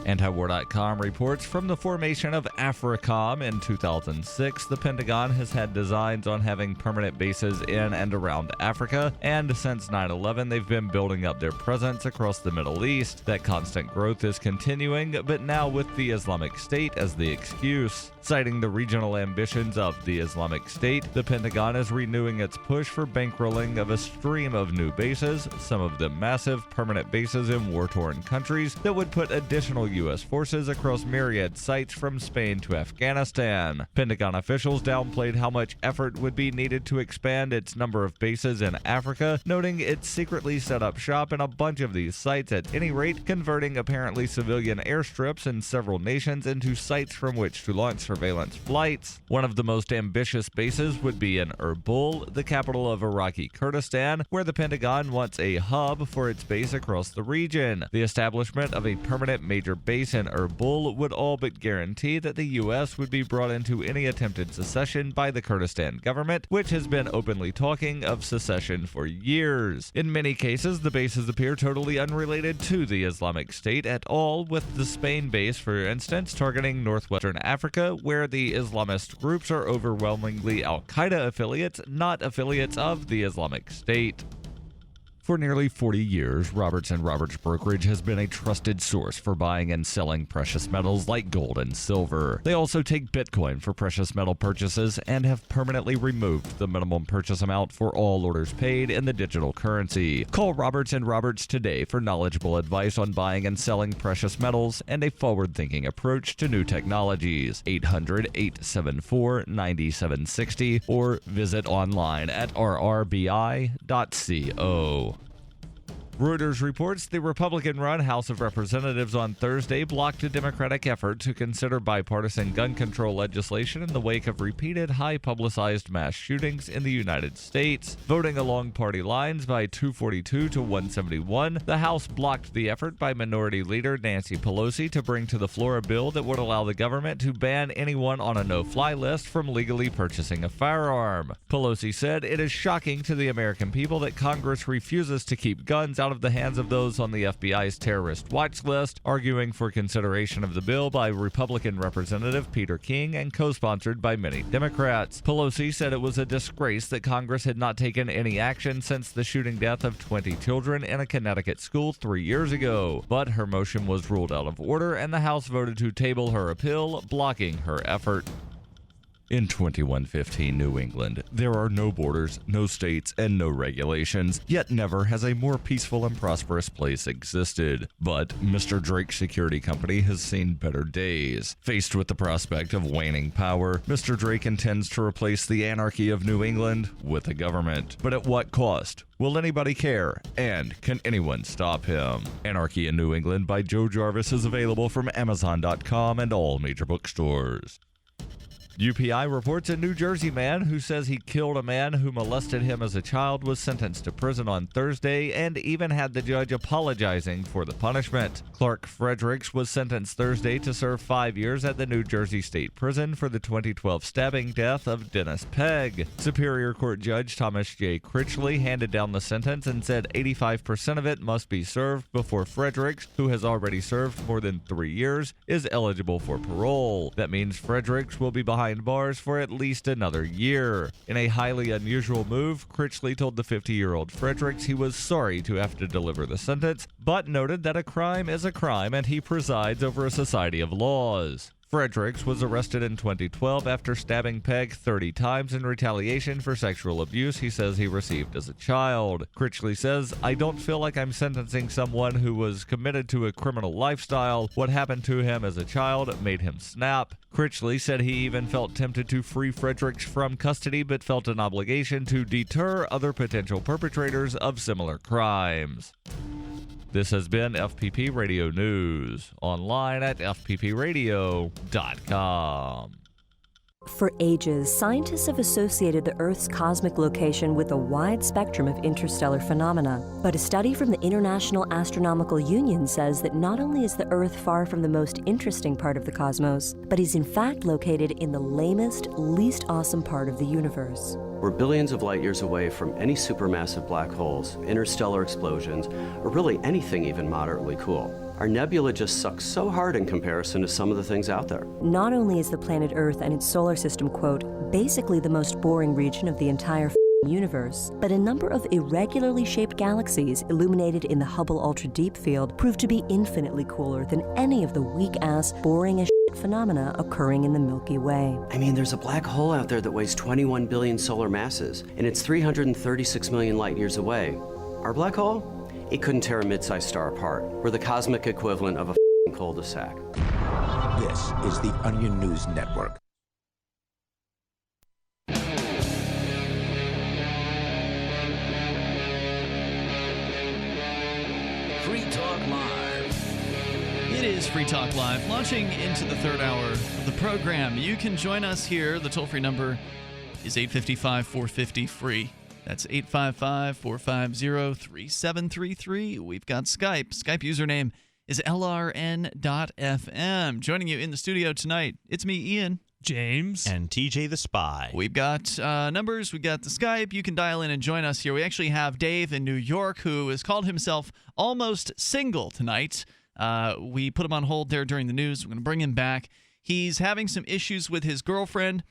Antiwar.com reports from the formation of AFRICOM in 2006, the Pentagon has had designs on having permanent bases in and around Africa, and since 9/11 they've been building up their presence across the Middle East. That constant growth is continuing, but now with the Islamic State as the excuse. Citing the regional ambitions of the Islamic State, the Pentagon is renewing its push for bankrolling of a stream of new bases, some of them massive permanent bases in war-torn countries that would put additional U.S. forces across myriad sites from Spain to Afghanistan. Pentagon officials downplayed how much effort would be needed to expand its number of bases in Africa, noting it secretly set up shop in a bunch of these sites at any rate, converting apparently civilian airstrips in several nations into sites from which to launch surveillance flights. One of the most ambitious bases would be in Erbil, the capital of Iraqi Kurdistan, where the Pentagon wants a hub for its base across the region. The establishment of a permanent major base in Erbil would all but guarantee that the U.S. would be brought into any attempted secession by the Kurdistan government, which has been openly talking of secession for years. In many cases, the bases appear totally unrelated to the Islamic State at all, with the Spain base, for instance, targeting northwestern Africa, where the Islamist groups are overwhelmingly Al-Qaeda affiliates, not affiliates of the Islamic State. For nearly 40 years, Roberts & Roberts Brokerage has been a trusted source for buying and selling precious metals like gold and silver. They also take Bitcoin for precious metal purchases and have permanently removed the minimum purchase amount for all orders paid in the digital currency. Call Roberts & Roberts today for knowledgeable advice on buying and selling precious metals and a forward-thinking approach to new technologies. 800-874-9760 or visit online at rrbi.co. Reuters reports the Republican-run House of Representatives on Thursday blocked a Democratic effort to consider bipartisan gun control legislation in the wake of repeated high-publicized mass shootings in the United States. Voting along party lines by 242 to 171, the House blocked the effort by Minority Leader Nancy Pelosi to bring to the floor a bill that would allow the government to ban anyone on a no-fly list from legally purchasing a firearm. Pelosi said it is shocking to the American people that Congress refuses to keep guns out of the hands of those on the FBI's terrorist watch list, arguing for consideration of the bill by Republican Representative Peter Keene and co-sponsored by many Democrats. Pelosi said it was a disgrace that Congress had not taken any action since the shooting death of 20 children in a Connecticut school 3 years ago. But her motion was ruled out of order, and the House voted to table her appeal, blocking her effort. In 2115 New England, there are no borders, no states, and no regulations, yet never has a more peaceful and prosperous place existed. But Mr. Drake's security company has seen better days. Faced with the prospect of waning power, Mr. Drake intends to replace the anarchy of New England with a government. But at what cost? Will anybody care? And can anyone stop him? Anarchy in New England by Joe Jarvis is available from Amazon.com and all major bookstores. UPI reports a New Jersey man who says he killed a man who molested him as a child was sentenced to prison on Thursday and even had the judge apologizing for the punishment. Clark Fredericks was sentenced Thursday to serve 5 years at the New Jersey State Prison for the 2012 stabbing death of Dennis Pegg. Superior Court Judge Thomas J. Critchley handed down the sentence and said 85% of it must be served before Fredericks, who has already served more than 3 years, is eligible for parole. That means Fredericks will be behind bars for at least another year. In a highly unusual move, Critchley told the 50-year-old Fredericks he was sorry to have to deliver the sentence, but noted that a crime is a crime and he presides over a society of laws. Fredericks was arrested in 2012 after stabbing Pegg 30 times in retaliation for sexual abuse he says he received as a child. Critchley says, "I don't feel like I'm sentencing someone who was committed to a criminal lifestyle. What happened to him as a child made him snap." Critchley said he even felt tempted to free Fredericks from custody but felt an obligation to deter other potential perpetrators of similar crimes. This has been FPP Radio News, online at fppradio.com. For ages, scientists have associated the Earth's cosmic location with a wide spectrum of interstellar phenomena. But a study from the International Astronomical Union says that not only is the Earth far from the most interesting part of the cosmos, but is in fact located in the lamest, least awesome part of the universe. We're billions of light years away from any supermassive black holes, interstellar explosions, or really anything even moderately cool. Our nebula just sucks so hard in comparison to some of the things out there. Not only is the planet Earth and its solar system, quote, basically the most boring region of the entire universe, but a number of irregularly shaped galaxies illuminated in the Hubble Ultra Deep Field prove to be infinitely cooler than any of the weak-ass, boring-as phenomena occurring in the Milky Way. I mean, there's a black hole out there that weighs 21 billion solar masses, and it's 336 million light years away. Our black hole? It couldn't tear a mid-sized star apart. We're the cosmic equivalent of a cul-de-sac. This is the Onion News Network. Free Talk Live. It is Free Talk Live, launching into the third hour of the program. You can join us here. The toll-free number is 855-450-FREE. That's 855-450-3733. We've got Skype. Skype username is LRN.FM. Joining you in the studio tonight, it's me, Ian. James. And TJ the Spy. We've got numbers. We've got the Skype. You can dial in and join us here. We actually have Dave in New York, who has called himself almost single tonight. We put him on hold there during the news. We're going to bring him back. He's having some issues with his girlfriend.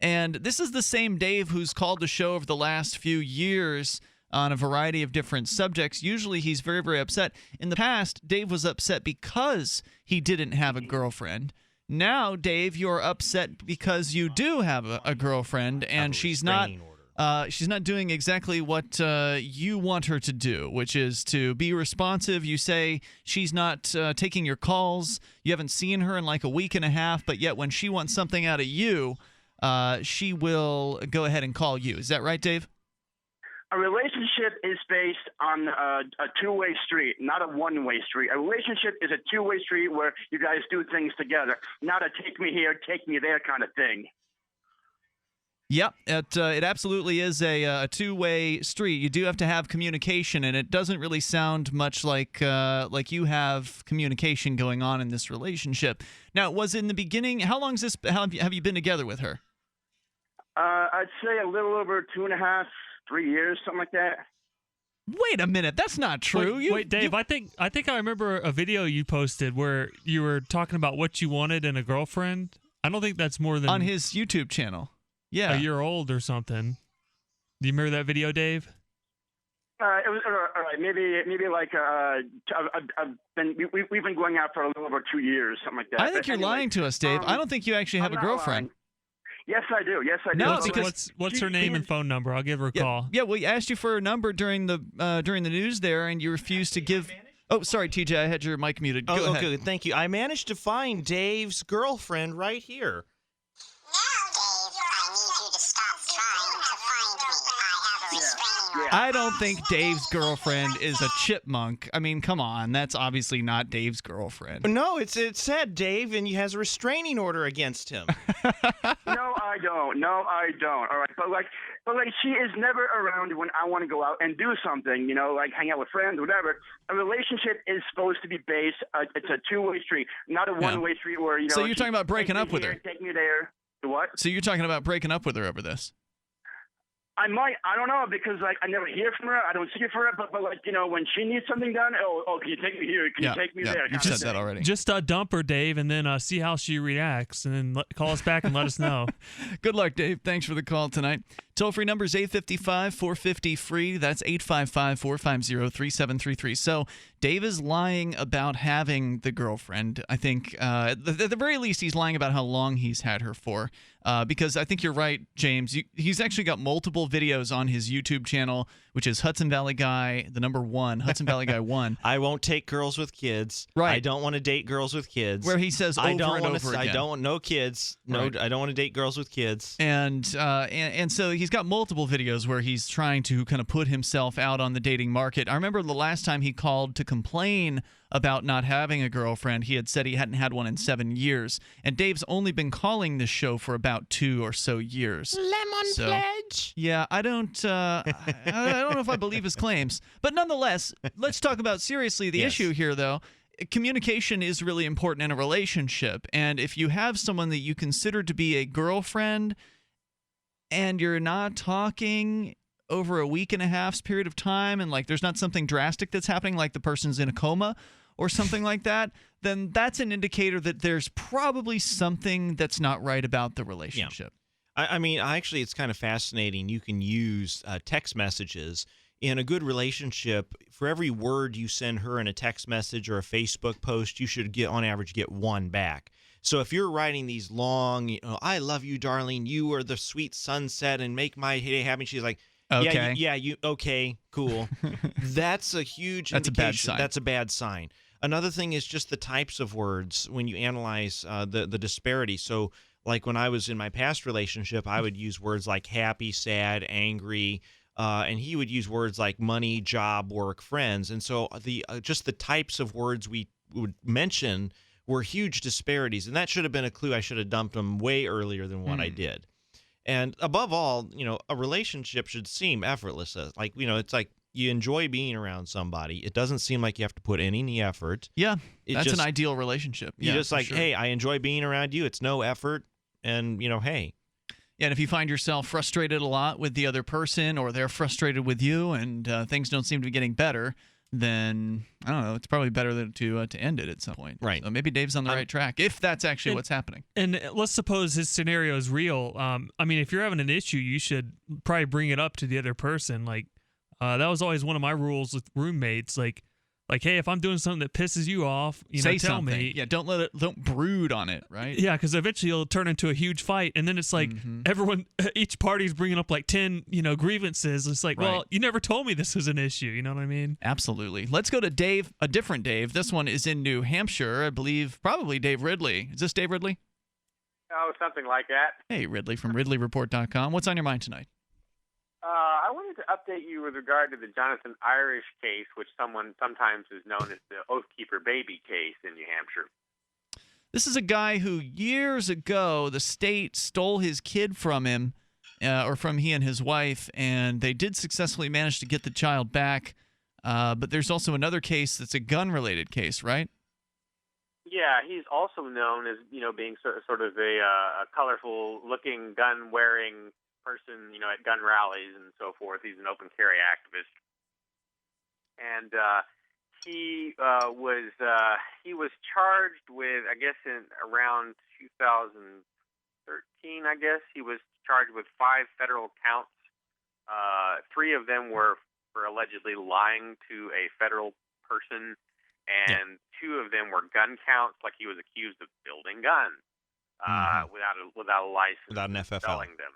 And this is the same Dave who's called the show over the last few years on a variety of different subjects. Usually he's very, very upset. In the past, Dave was upset because he didn't have a girlfriend. Now, Dave, you're upset because you do have a girlfriend, and she's not doing exactly what you want her to do, which is to be responsive. You say she's not taking your calls. You haven't seen her in like a week and a half, but yet when she wants something out of you, she will go ahead and call you. Is that right, Dave? A relationship is based on a two-way street, not a one-way street. A relationship is a two-way street where you guys do things together, not a take me here, take me there kind of thing. Yep, it absolutely is a two-way street. You do have to have communication, and it doesn't really sound much like you have communication going on in this relationship. Now, was in the beginning, how long is this? How have you been together with her? I'd say a little over 2.5, 3 years, something like that. Wait a minute, that's not true. Wait, Dave, I think I remember a video you posted where you were talking about what you wanted in a girlfriend. I don't think that's more than on his YouTube channel. Yeah, a year old or something. Do you remember that video, Dave? It was all right. Maybe like we've been going out for a little over 2 years, something like that. I think you're lying to us, Dave. I don't think you actually have a girlfriend. Yes, I do. Yes, I do. No, because what's her name and phone number? I'll give her a call. Yeah, we asked you for a number during the news there, and you refused to give. Oh, sorry, TJ, I had your mic muted. Go ahead. Okay, thank you. I managed to find Dave's girlfriend right here. I don't think Dave's girlfriend is a chipmunk. I mean, come on. That's obviously not Dave's girlfriend. No, it said Dave, and he has a restraining order against him. No, I don't. No, I don't. All right, but she is never around when I want to go out and do something. You know, like hang out with friends, whatever. A relationship is supposed to be based. It's a two-way street, not a one-way street where you know. So you're talking about breaking up with her? Take me there. What? So you're talking about breaking up with her over this? I might. I don't know because I never hear from her. I don't see her, but when she needs something done, can you take me here? Can you take me there? You've said that already. Just dump her, Dave, and then see how she reacts, and then call us back and let us know. Good luck, Dave. Thanks for the call tonight. Toll-free number is 855-450-FREE. That's 855-450-3733. So Dave is lying about having the girlfriend. I think at the very least he's lying about how long he's had her for. Because I think you're right, James. He's actually got multiple videos on his YouTube channel, which is Hudson Valley Guy, the number 1, Hudson Valley Guy 1. I won't take girls with kids. Right. I don't want to date girls with kids. Where he says over and over again. I don't want no kids. No, Right. I don't want to date girls with kids. And so he's got multiple videos where he's trying to kind of put himself out on the dating market. I remember the last time he called to complain about not having a girlfriend. He had said he hadn't had one in 7 years. And Dave's only been calling this show for about 2 or so years. Lemon pledge. Yeah, I don't know if I believe his claims. But nonetheless, let's talk about seriously the issue here, though. Communication is really important in a relationship. And if you have someone that you consider to be a girlfriend and you're not talking over a week and a half's period of time, and like there's not something drastic that's happening, like the person's in a coma or something like that, then that's an indicator that there's probably something that's not right about the relationship. Yeah. I mean, actually, it's kind of fascinating. You can use text messages in a good relationship. For every word you send her in a text message or a Facebook post, you should on average get 1 back. So if you're writing these long, I love you, darling, you are the sweet sunset and make my day happy, she's like, okay. Okay, cool. That's a huge That's a bad indication. sign. That's a bad sign. Another thing is just the types of words when you analyze the disparity. So like when I was in my past relationship, I would use words like happy, sad, angry, and he would use words like money, job, work, friends. And so just the types of words we would mention were huge disparities. And that should have been a clue. I should have dumped them way earlier than what I did. And above all, a relationship should seem effortless. Like, it's like you enjoy being around somebody. It doesn't seem like you have to put any effort. Yeah, that's an ideal relationship. You're just like, sure. Hey, I enjoy being around you. It's no effort. And, hey. Yeah, and if you find yourself frustrated a lot with the other person or they're frustrated with you and things don't seem to be getting better, then, I don't know, it's probably better to end it at some point. Right. So maybe Dave's on the right track, if that's actually what's happening. And let's suppose his scenario is real. I mean, if you're having an issue, you should probably bring it up to the other person. Like, That was always one of my rules with roommates. Like, hey, if I'm doing something that pisses you off, Say tell something. me. Yeah, don't brood on it, right? Yeah, because eventually it'll turn into a huge fight, and then it's like each party's bringing up like 10, grievances. It's like, well, you never told me this was an issue. You know what I mean? Absolutely. Let's go to Dave, a different Dave. This one is in New Hampshire, I believe. Probably Dave Ridley. Is this Dave Ridley? Oh, something like that. Hey, Ridley from RidleyReport.com. What's on your mind tonight? I wanted to update you with regard to the Jonathan Irish case, which sometimes is known as the Oathkeeper baby case in New Hampshire. This is a guy who years ago the state stole his kid from him, or from he and his wife, and they did successfully manage to get the child back. But there's also another case that's a gun-related case, right? Yeah, he's also known as being sort of a colorful-looking, gun-wearing person, at gun rallies and so forth. He's an open carry activist, and he was charged with, I guess, in around 2013. I guess he was charged with 5 federal counts. 3 of them were for allegedly lying to a federal person, and 2 of them were gun counts, like he was accused of building guns without a license, without an FFL, selling them.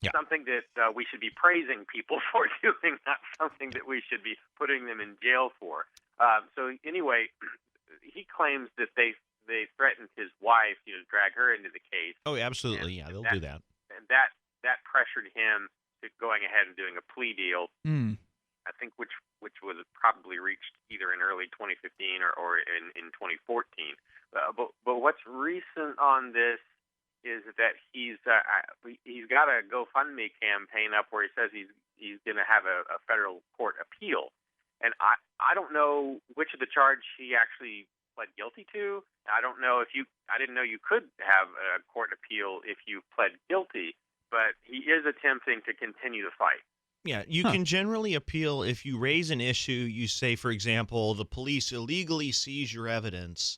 Yeah. Something that we should be praising people for doing, not something that we should be putting them in jail for. So anyway, he claims that they threatened his wife, drag her into the case. Oh, absolutely. Yeah, they'll do that. And that pressured him to going ahead and doing a plea deal. I think which was probably reached either in early 2015 or in 2014. But what's recent on this is that he's got a GoFundMe campaign up where he says he's going to have a federal court appeal, and I don't know which of the charge he actually pled guilty to. I don't know I didn't know you could have a court appeal if you pled guilty, but he is attempting to continue the fight. Yeah, you can generally appeal if you raise an issue. You say, for example, the police illegally seize your evidence.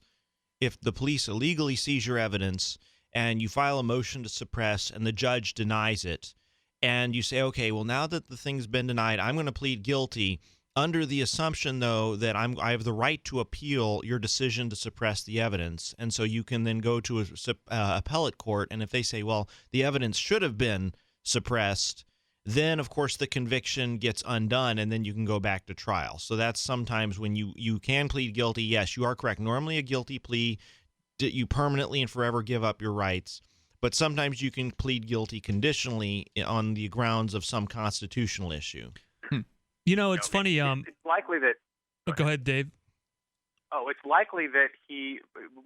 If the police illegally seize your evidence, and you file a motion to suppress, and the judge denies it, and you say, okay, well, now that the thing's been denied, I'm going to plead guilty under the assumption, though, that I have the right to appeal your decision to suppress the evidence. And so you can then go to a appellate court, and if they say, well, the evidence should have been suppressed, then, of course, the conviction gets undone, and then you can go back to trial. So that's sometimes when you can plead guilty. Yes, you are correct. Normally a guilty plea, you permanently and forever give up your rights, but sometimes you can plead guilty conditionally on the grounds of some constitutional issue. It's funny. It's likely that. Go ahead, Dave. Oh, it's likely that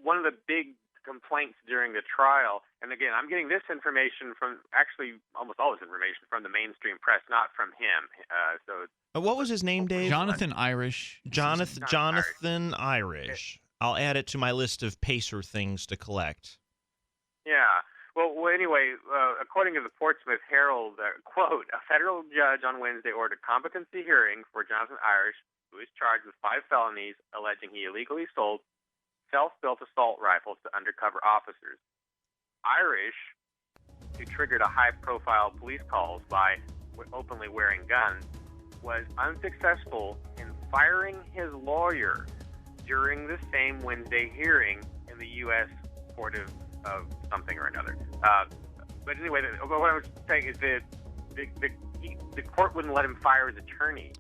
one of the big complaints during the trial, and again, I'm getting this information from, actually almost all this information from the mainstream press, not from him. What was his name, Dave? Jonathan Irish. Jonathan Irish. I'll add it to my list of Pacer things to collect. Yeah. Well, anyway, according to the Portsmouth Herald, quote, a federal judge on Wednesday ordered a competency hearing for Jonathan Irish, who is charged with 5 felonies alleging he illegally sold self-built assault rifles to undercover officers. Irish, who triggered a high-profile police calls by openly wearing guns, was unsuccessful in firing his lawyer during the same Wednesday hearing in the U.S. Court of something or another. But anyway, what I was saying is that the court wouldn't let him fire his attorney.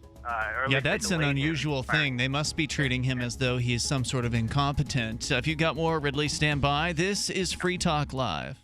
Yeah, that's an unusual thing. They must be treating him as though he is some sort of incompetent. If you got more, Ridley, stand by. This is Free Talk Live.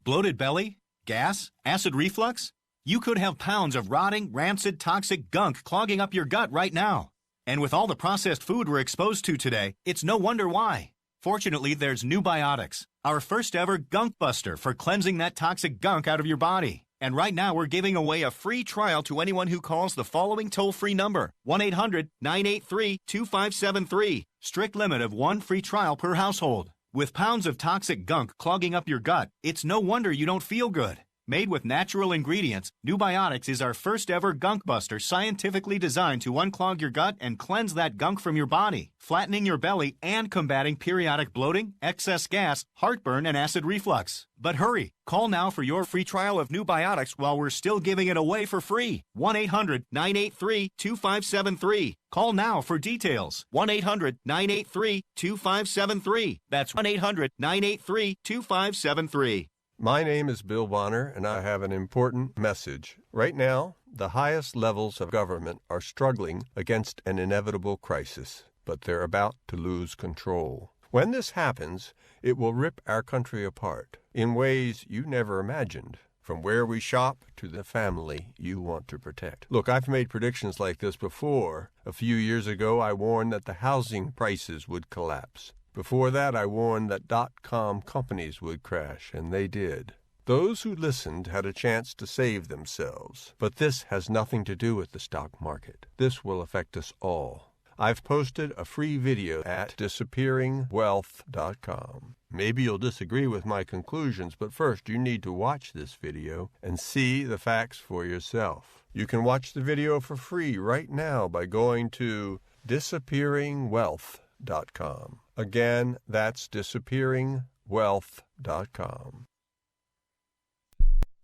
Bloated belly? Gas? Acid reflux? You could have pounds of rotting, rancid, toxic gunk clogging up your gut right now. And with all the processed food we're exposed to today, it's no wonder why. Fortunately, there's New Biotics, our first ever gunk buster for cleansing that toxic gunk out of your body. And right now, we're giving away a free trial to anyone who calls the following toll-free number, 1-800-983-2573. Strict limit of 1 free trial per household. With pounds of toxic gunk clogging up your gut, it's no wonder you don't feel good. Made with natural ingredients, Nubiotics is our first ever gunk buster scientifically designed to unclog your gut and cleanse that gunk from your body, flattening your belly and combating periodic bloating, excess gas, heartburn, and acid reflux. But hurry, call now for your free trial of Nubiotics while we're still giving it away for free. 1-800-983-2573. Call now for details. 1-800-983-2573. That's 1-800-983-2573. My name is Bill Bonner, and I have an important message. Right now, the highest levels of government are struggling against an inevitable crisis, but they're about to lose control. When this happens, it will rip our country apart in ways you never imagined, from where we shop to the family you want to protect. Look, I've made predictions like this before. A few years ago, I warned that the housing prices would collapse. Before that, I warned that .com companies would crash, and they did. Those who listened had a chance to save themselves. But this has nothing to do with the stock market. This will affect us all. I've posted a free video at disappearingwealth.com. Maybe you'll disagree with my conclusions, but first you need to watch this video and see the facts for yourself. You can watch the video for free right now by going to disappearingwealth.com. Again, that's disappearingwealth.com.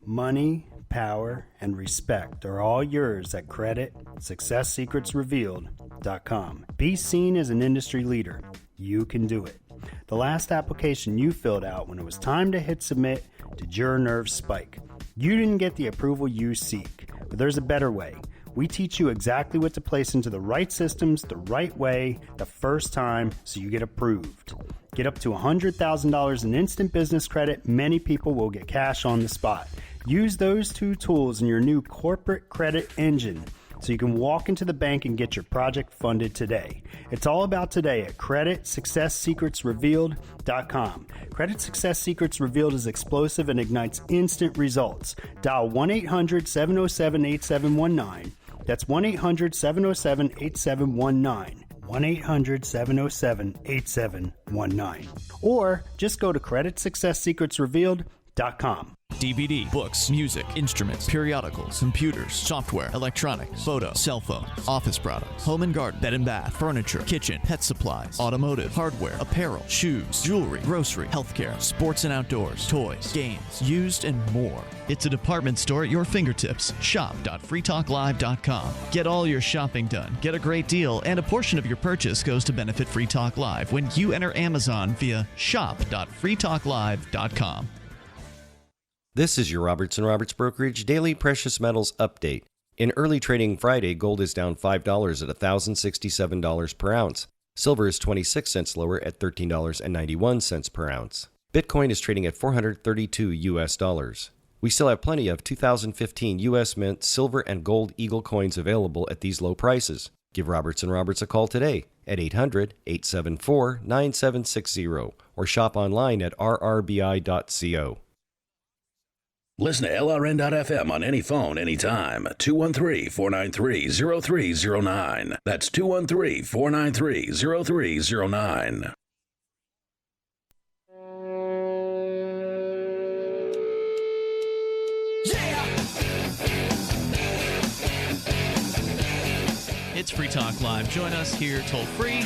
Money, power, and respect are all yours at creditsuccesssecretsrevealed.com. Be seen as an industry leader. You can do it. The last application you filled out when it was time to hit submit, did your nerves spike? You didn't get the approval you seek, but there's a better way. We teach you exactly what to place into the right systems the right way the first time so you get approved. Get up to $100,000 in instant business credit. Many people will get cash on the spot. Use those two tools in your new corporate credit engine so you can walk into the bank and get your project funded today. It's all about today at creditsuccesssecretsrevealed.com. Credit Success Secrets Revealed is explosive and ignites instant results. Dial 1-800-707-8719. That's 1-800-707-8719. 1-800-707-8719. Or just go to creditsuccesssecretsrevealed.com. DVD, books, music, instruments, periodicals, computers, software, electronics, photo, cell phone, office products, home and garden, bed and bath, furniture, kitchen, pet supplies, automotive, hardware, apparel, shoes, jewelry, grocery, healthcare, sports and outdoors, toys, games, used, and more. It's a department store at your fingertips. Shop.freetalklive.com. Get all your shopping done, get a great deal, and a portion of your purchase goes to benefit Free Talk Live when you enter Amazon via shop.freetalklive.com. This is your Robertson Roberts Brokerage Daily Precious Metals Update. In early trading Friday, gold is down $5 at $1,067 per ounce. Silver is 26 cents lower at $13.91 per ounce. Bitcoin is trading at $432 US. We still have plenty of 2015 U.S. Mint silver and gold Eagle coins available at these low prices. Give Robertson Roberts a call today at 800-874-9760 or shop online at rrbi.co. Listen to LRN.FM on any phone, anytime. 213-493-0309. That's 213-493-0309. It's Free Talk Live. Join us here toll free.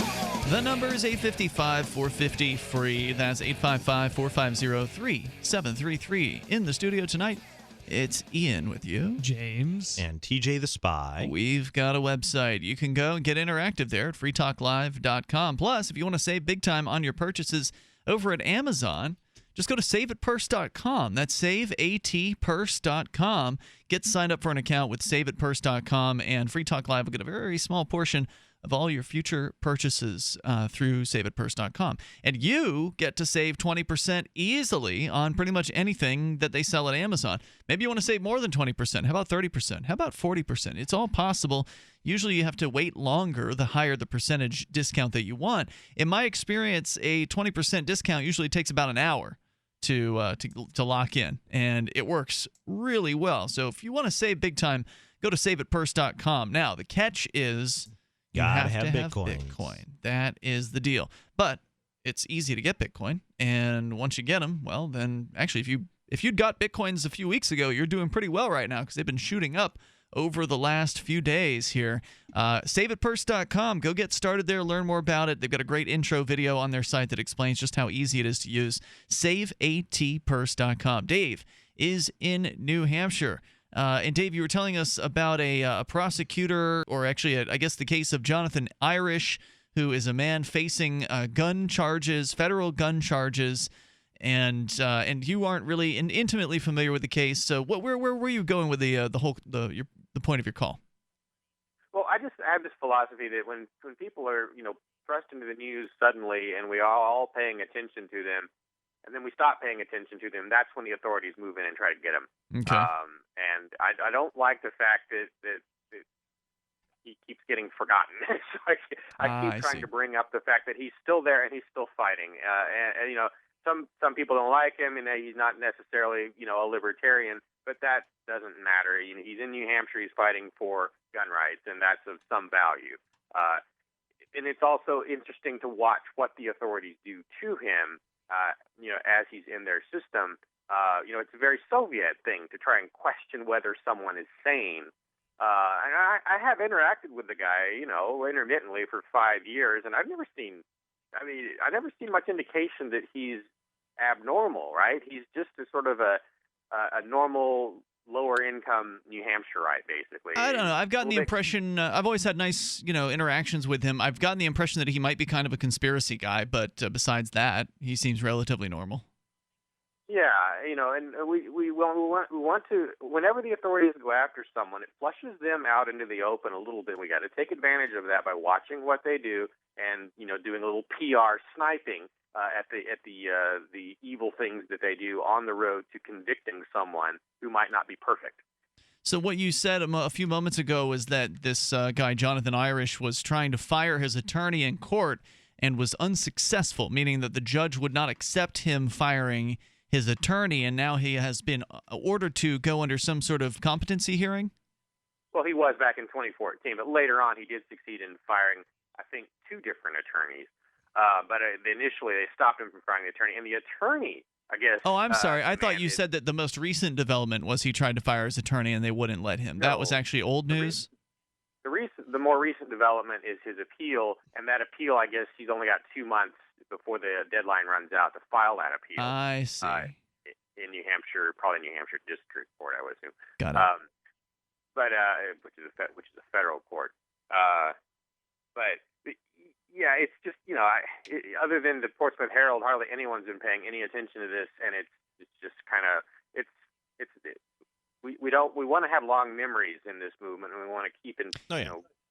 The number is 855-450-FREE. That's 855-450-3733. In the studio tonight, it's Ian with you. James. And TJ the Spy. We've got a website. You can go and get interactive there at freetalklive.com. Plus, if you want to save big time on your purchases over at Amazon, just go to saveatpurse.com. That's saveatpurse.com. Get signed up for an account with saveatpurse.com, and Free Talk Live will get a very small portion of all your future purchases through saveatpurse.com. And you get to save 20% easily on pretty much anything that they sell at Amazon. Maybe you want to save more than 20%. How about 30%? How about 40%? It's all possible. Usually you have to wait longer the higher the percentage discount that you want. In my experience, a 20% discount usually takes about an hour to lock in, and it works really well. So if you want to save big time, go to saveatpurse.com. Now, the catch is you have to have Bitcoin. That is the deal. But it's easy to get Bitcoin, and once you get them, well, then actually if you if you'd got Bitcoins a few weeks ago, you're doing pretty well right now because they've been shooting up over the last few days here. SaveItPurse.com. Go get started there. Learn more about it. They've got a great intro video on their site that explains just how easy it is to use. SaveATPurse.com. Dave is in New Hampshire. And Dave, you were telling us about a prosecutor, or actually, I guess the case of Jonathan Irish, who is a man facing gun charges, federal gun charges, and you aren't really intimately familiar with the case. So, where were you going with the point of your call? Well, I have this philosophy that when people are thrust into the news suddenly, and we are all paying attention to them, and then we stop paying attention to them, that's when the authorities move in and try to get them. Okay. And I don't like the fact that he keeps getting forgotten. So I keep trying to bring up the fact that he's still there and he's still fighting. And some people don't like him, and he's not necessarily a libertarian, but that doesn't matter. He's in New Hampshire. He's fighting for gun rights, and that's of some value. And it's also interesting to watch what the authorities do to him. As he's in their system. It's a very Soviet thing to try and question whether someone is sane. And I have interacted with the guy, intermittently for 5 years, and I've never seen much indication that he's abnormal, right? He's just a sort of a normal lower income New Hampshireite, basically. I don't know. I've gotten the impression, I've always had nice, interactions with him. I've gotten the impression that he might be kind of a conspiracy guy, but besides that, he seems relatively normal. Yeah, and we want to, whenever the authorities go after someone, it flushes them out into the open a little bit. We got to take advantage of that by watching what they do and, doing a little PR sniping at the evil things that they do on the road to convicting someone who might not be perfect. So what you said a few moments ago was that this guy, Jonathan Irish, was trying to fire his attorney in court and was unsuccessful, meaning that the judge would not accept him firing his attorney, and now he has been ordered to go under some sort of competency hearing? Well, he was back in 2014, but later on he did succeed in firing, I think, 2 different attorneys. But initially they stopped him from firing the attorney, and the attorney, I guess... Oh, I'm sorry. I thought you said that the most recent development was he tried to fire his attorney and they wouldn't let him. No, that was actually old news? The more recent development is his appeal, and that appeal, I guess, he's only got 2 months before the deadline runs out to file that appeal. I see. In New Hampshire, probably New Hampshire District Court, I would assume. Got it. But which is a federal court. But yeah, it's just other than the Portsmouth Herald, hardly anyone's been paying any attention to this, and it's just kind of we want to have long memories in this movement, and we want to keep in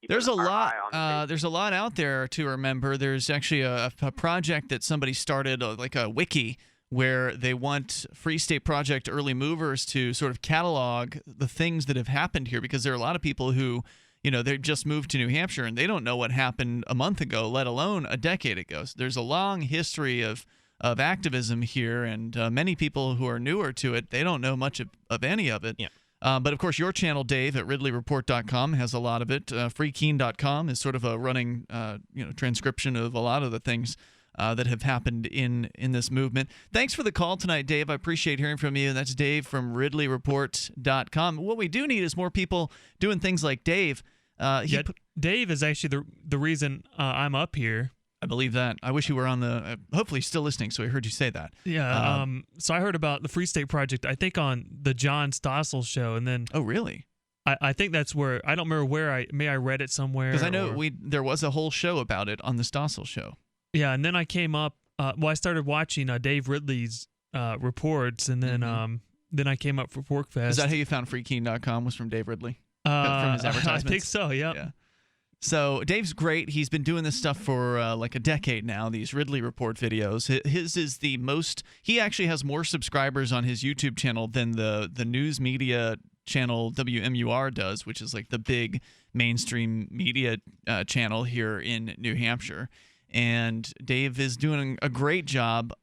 There's a lot out there to remember. There's actually a project that somebody started, like a wiki, where they want Free State Project early movers to sort of catalog the things that have happened here, because there are a lot of people who, they've just moved to New Hampshire and they don't know what happened a month ago, let alone a decade ago. So there's a long history of activism here, and many people who are newer to it, they don't know much of any of it. Yeah. But, of course, your channel, Dave, at RidleyReport.com has a lot of it. FreeKeene.com is sort of a running transcription of a lot of the things that have happened in this movement. Thanks for the call tonight, Dave. I appreciate hearing from you. That's Dave from RidleyReport.com. What we do need is more people doing things like Dave. Dave is actually the reason I'm up here. I believe that. I wish you were on the hopefully still listening, so I heard you say that. Yeah. So I heard about the Free State Project, I think, on the John Stossel show, and then... Oh, really? I think that's where... I don't remember where I read it somewhere. Because I know there was a whole show about it on the Stossel show. Yeah, and then I came up... I started watching Dave Ridley's reports, and then then I came up for PorkFest. Is that how you found FreeKeene.com, was from Dave Ridley? From his advertisements? I think so, yep. Yeah. So Dave's great. He's been doing this stuff for like a decade now, these Ridley Report videos. His is the most... He actually has more subscribers on his YouTube channel than the news media channel WMUR does, which is like the big mainstream media channel here in New Hampshire. And Dave is doing a great job.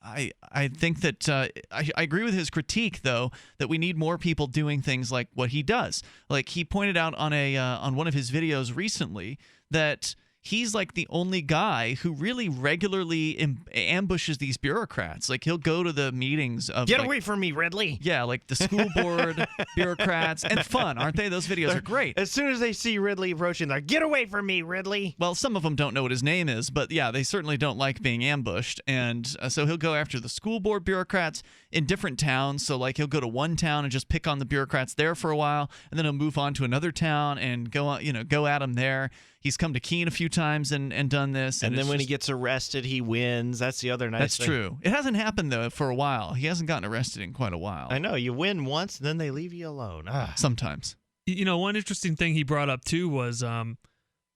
I think that I agree with his critique, though, that we need more people doing things like what he does. Like he pointed out on one of his videos recently that he's like the only guy who really regularly ambushes these bureaucrats. Like he'll go to the meetings of Get away from me, Ridley. Yeah, like the school board bureaucrats, and fun, aren't they? Those videos are great. As soon as they see Ridley approaching, they're get away from me, Ridley. Well, some of them don't know what his name is, but yeah, they certainly don't like being ambushed. And so he'll go after the school board bureaucrats in different towns. So like he'll go to one town and just pick on the bureaucrats there for a while, and then he'll move on to another town and go at them there. He's come to Keene a few times and done this. And then when he gets arrested, he wins. That's the other nice thing. That's true. It hasn't happened, though, for a while. He hasn't gotten arrested in quite a while. I know. You win once, and then they leave you alone. Sometimes. One interesting thing he brought up, too, was,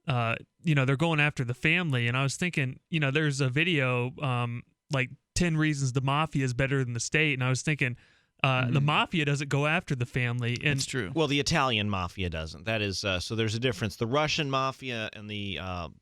they're going after the family. And I was thinking, there's a video, like 10 reasons the mafia is better than the state. And I was thinking, the mafia doesn't go after the family. And it's true. Well, the Italian mafia doesn't. That is, so there's a difference. The Russian mafia and the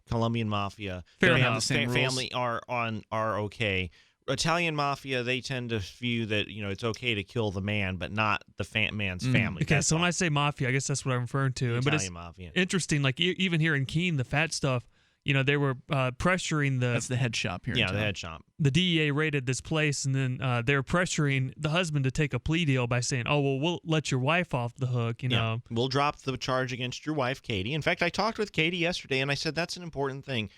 Colombian mafia family are okay. Italian mafia, they tend to view that it's okay to kill the man, but not the man's family. Okay, so when I say mafia, I guess that's what I'm referring to. But it's mafia. Interesting, like even here in Keene, the fat stuff. They were pressuring the... That's the head shop here. Yeah, the head shop. The DEA raided this place, and then they were pressuring the husband to take a plea deal by saying, oh, well, we'll let your wife off the hook, Yeah. We'll drop the charge against your wife, Katie. In fact, I talked with Katie yesterday, and I said that's an important thing.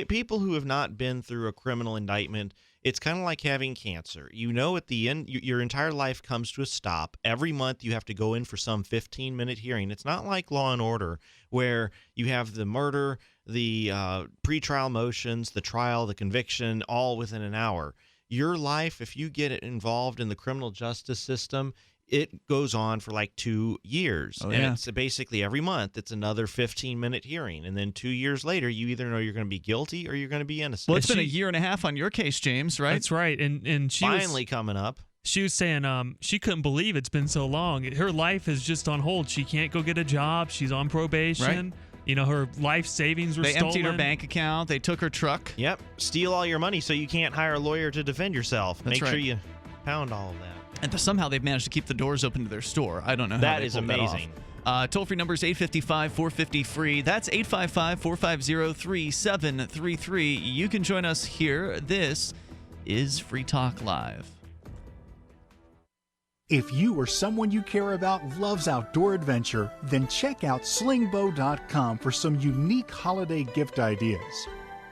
People who have not been through a criminal indictment, it's kind of like having cancer. At the end, your entire life comes to a stop. Every month you have to go in for some 15-minute hearing. It's not like Law and Order, where you have the murder, the pretrial motions, the trial, the conviction, all within an hour. Your life, if you get involved in the criminal justice system, it goes on for like 2 years. It's basically every month, it's another 15-minute hearing. And then 2 years later, you either know you're going to be guilty or you're going to be innocent. Well, it's been a year and a half on your case, James, right? That's right. And she finally coming up. She was saying she couldn't believe it's been so long. Her life is just on hold. She can't go get a job. She's on probation. Right. Her life savings were stolen. They emptied her bank account. They took her truck. Yep. Steal all your money so you can't hire a lawyer to defend yourself. That's Make sure you pound all of that. And somehow they've managed to keep the doors open to their store. I don't know how that they is pulled amazing. That off. Toll-free number is 855-450-FREE. That's 855-450-3733. You can join us here. This is Free Talk Live. If you or someone you care about loves outdoor adventure, then check out slingbow.com for some unique holiday gift ideas.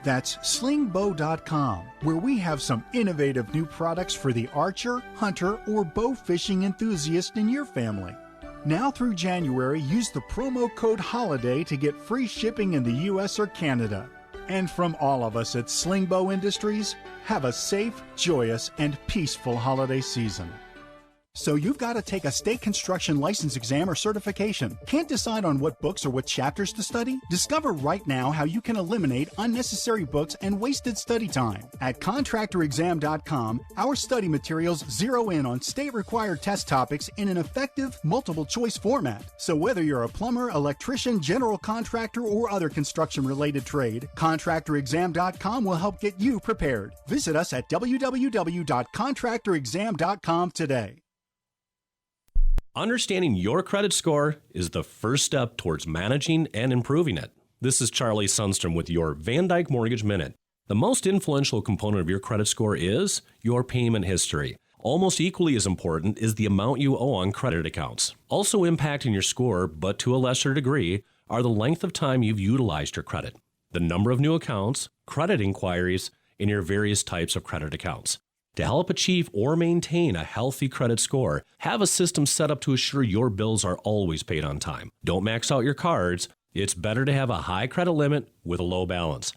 That's slingbow.com, where we have some innovative new products for the archer, hunter, or bow fishing enthusiast in your family. Now through January, use the promo code HOLIDAY to get free shipping in the U.S. or Canada. And from all of us at Slingbow Industries, have a safe, joyous, and peaceful holiday season. So you've got to take a state construction license exam or certification. Can't decide on what books or what chapters to study? Discover right now how you can eliminate unnecessary books and wasted study time. At contractorexam.com, our study materials zero in on state-required test topics in an effective, multiple-choice format. So whether you're a plumber, electrician, general contractor, or other construction-related trade, contractorexam.com will help get you prepared. Visit us at www.contractorexam.com today. Understanding your credit score is the first step towards managing and improving it. This is Charlie Sundstrom with your Van Dyke Mortgage Minute. The most influential component of your credit score is your payment history. Almost equally as important is the amount you owe on credit accounts. Also impacting your score, but to a lesser degree, are the length of time you've utilized your credit, the number of new accounts, credit inquiries, and your various types of credit accounts. To help achieve or maintain a healthy credit score, have a system set up to assure your bills are always paid on time. Don't max out your cards. It's better to have a high credit limit with a low balance.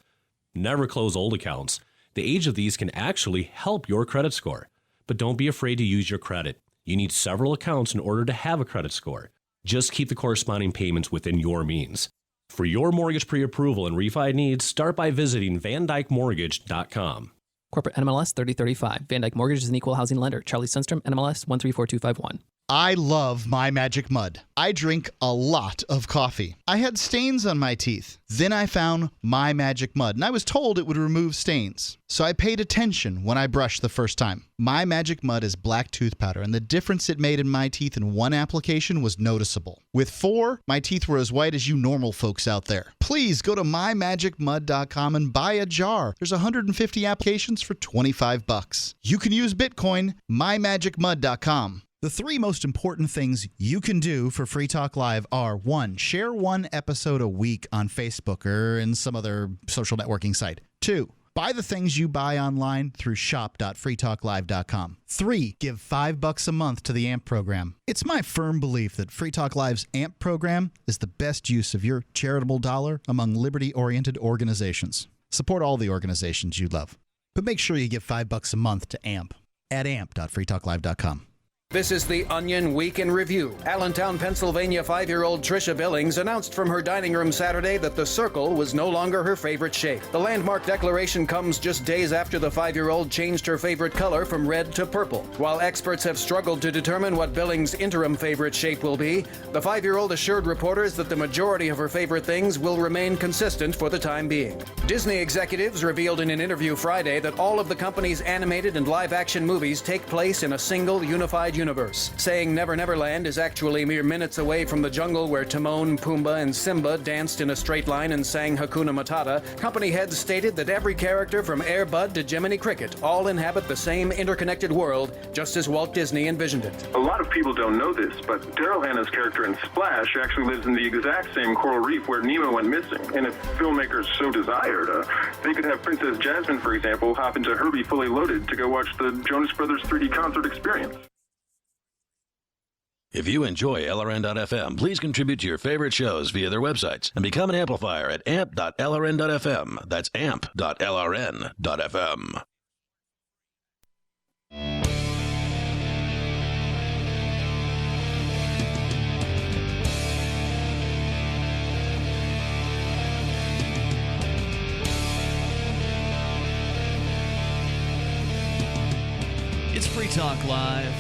Never close old accounts. The age of these can actually help your credit score. But don't be afraid to use your credit. You need several accounts in order to have a credit score. Just keep the corresponding payments within your means. For your mortgage pre-approval and refi needs, start by visiting VanDykeMortgage.com. Corporate NMLS 3035. Van Dyke Mortgage is an equal housing lender. Charlie Sundstrom, NMLS 134251. I love My Magic Mud. I drink a lot of coffee. I had stains on my teeth. Then I found My Magic Mud, and I was told it would remove stains. So I paid attention when I brushed the first time. My Magic Mud is black tooth powder, and the difference it made in my teeth in one application was noticeable. With 4, my teeth were as white as you normal folks out there. Please go to mymagicmud.com and buy a jar. There's 150 applications for $25. You can use Bitcoin, mymagicmud.com. The 3 most important things you can do for Free Talk Live are 1. Share 1 episode a week on Facebook or in some other social networking site. 2. Buy the things you buy online through shop.freetalklive.com. 3. Give $5 a month to the AMP program. It's my firm belief that Free Talk Live's AMP program is the best use of your charitable dollar among liberty-oriented organizations. Support all the organizations you love. But make sure you give $5 a month to AMP at amp.freetalklive.com. This is the Onion Week in Review. Allentown, Pennsylvania 5-year-old Tricia Billings announced from her dining room Saturday that the circle was no longer her favorite shape. The landmark declaration comes just days after the 5-year-old changed her favorite color from red to purple. While experts have struggled to determine what Billings' interim favorite shape will be, the 5-year-old assured reporters that the majority of her favorite things will remain consistent for the time being. Disney executives revealed in an interview Friday that all of the company's animated and live-action movies take place in a single unified universe, saying Never Never Land is actually mere minutes away from the jungle where Timon, Pumbaa, and Simba danced in a straight line and sang Hakuna Matata. Company heads stated that every character from Air Bud to Jiminy Cricket all inhabit the same interconnected world, just as Walt Disney envisioned it. A lot of people don't know this, but Daryl Hannah's character in Splash actually lives in the exact same coral reef where Nemo went missing. And if filmmakers so desired, they could have Princess Jasmine, for example, hop into Herbie Fully Loaded to go watch the Jonas Brothers 3D concert experience. If you enjoy LRN.FM, please contribute to your favorite shows via their websites and become an amplifier at amp.lrn.fm. That's amp.lrn.fm. It's Free Talk Live.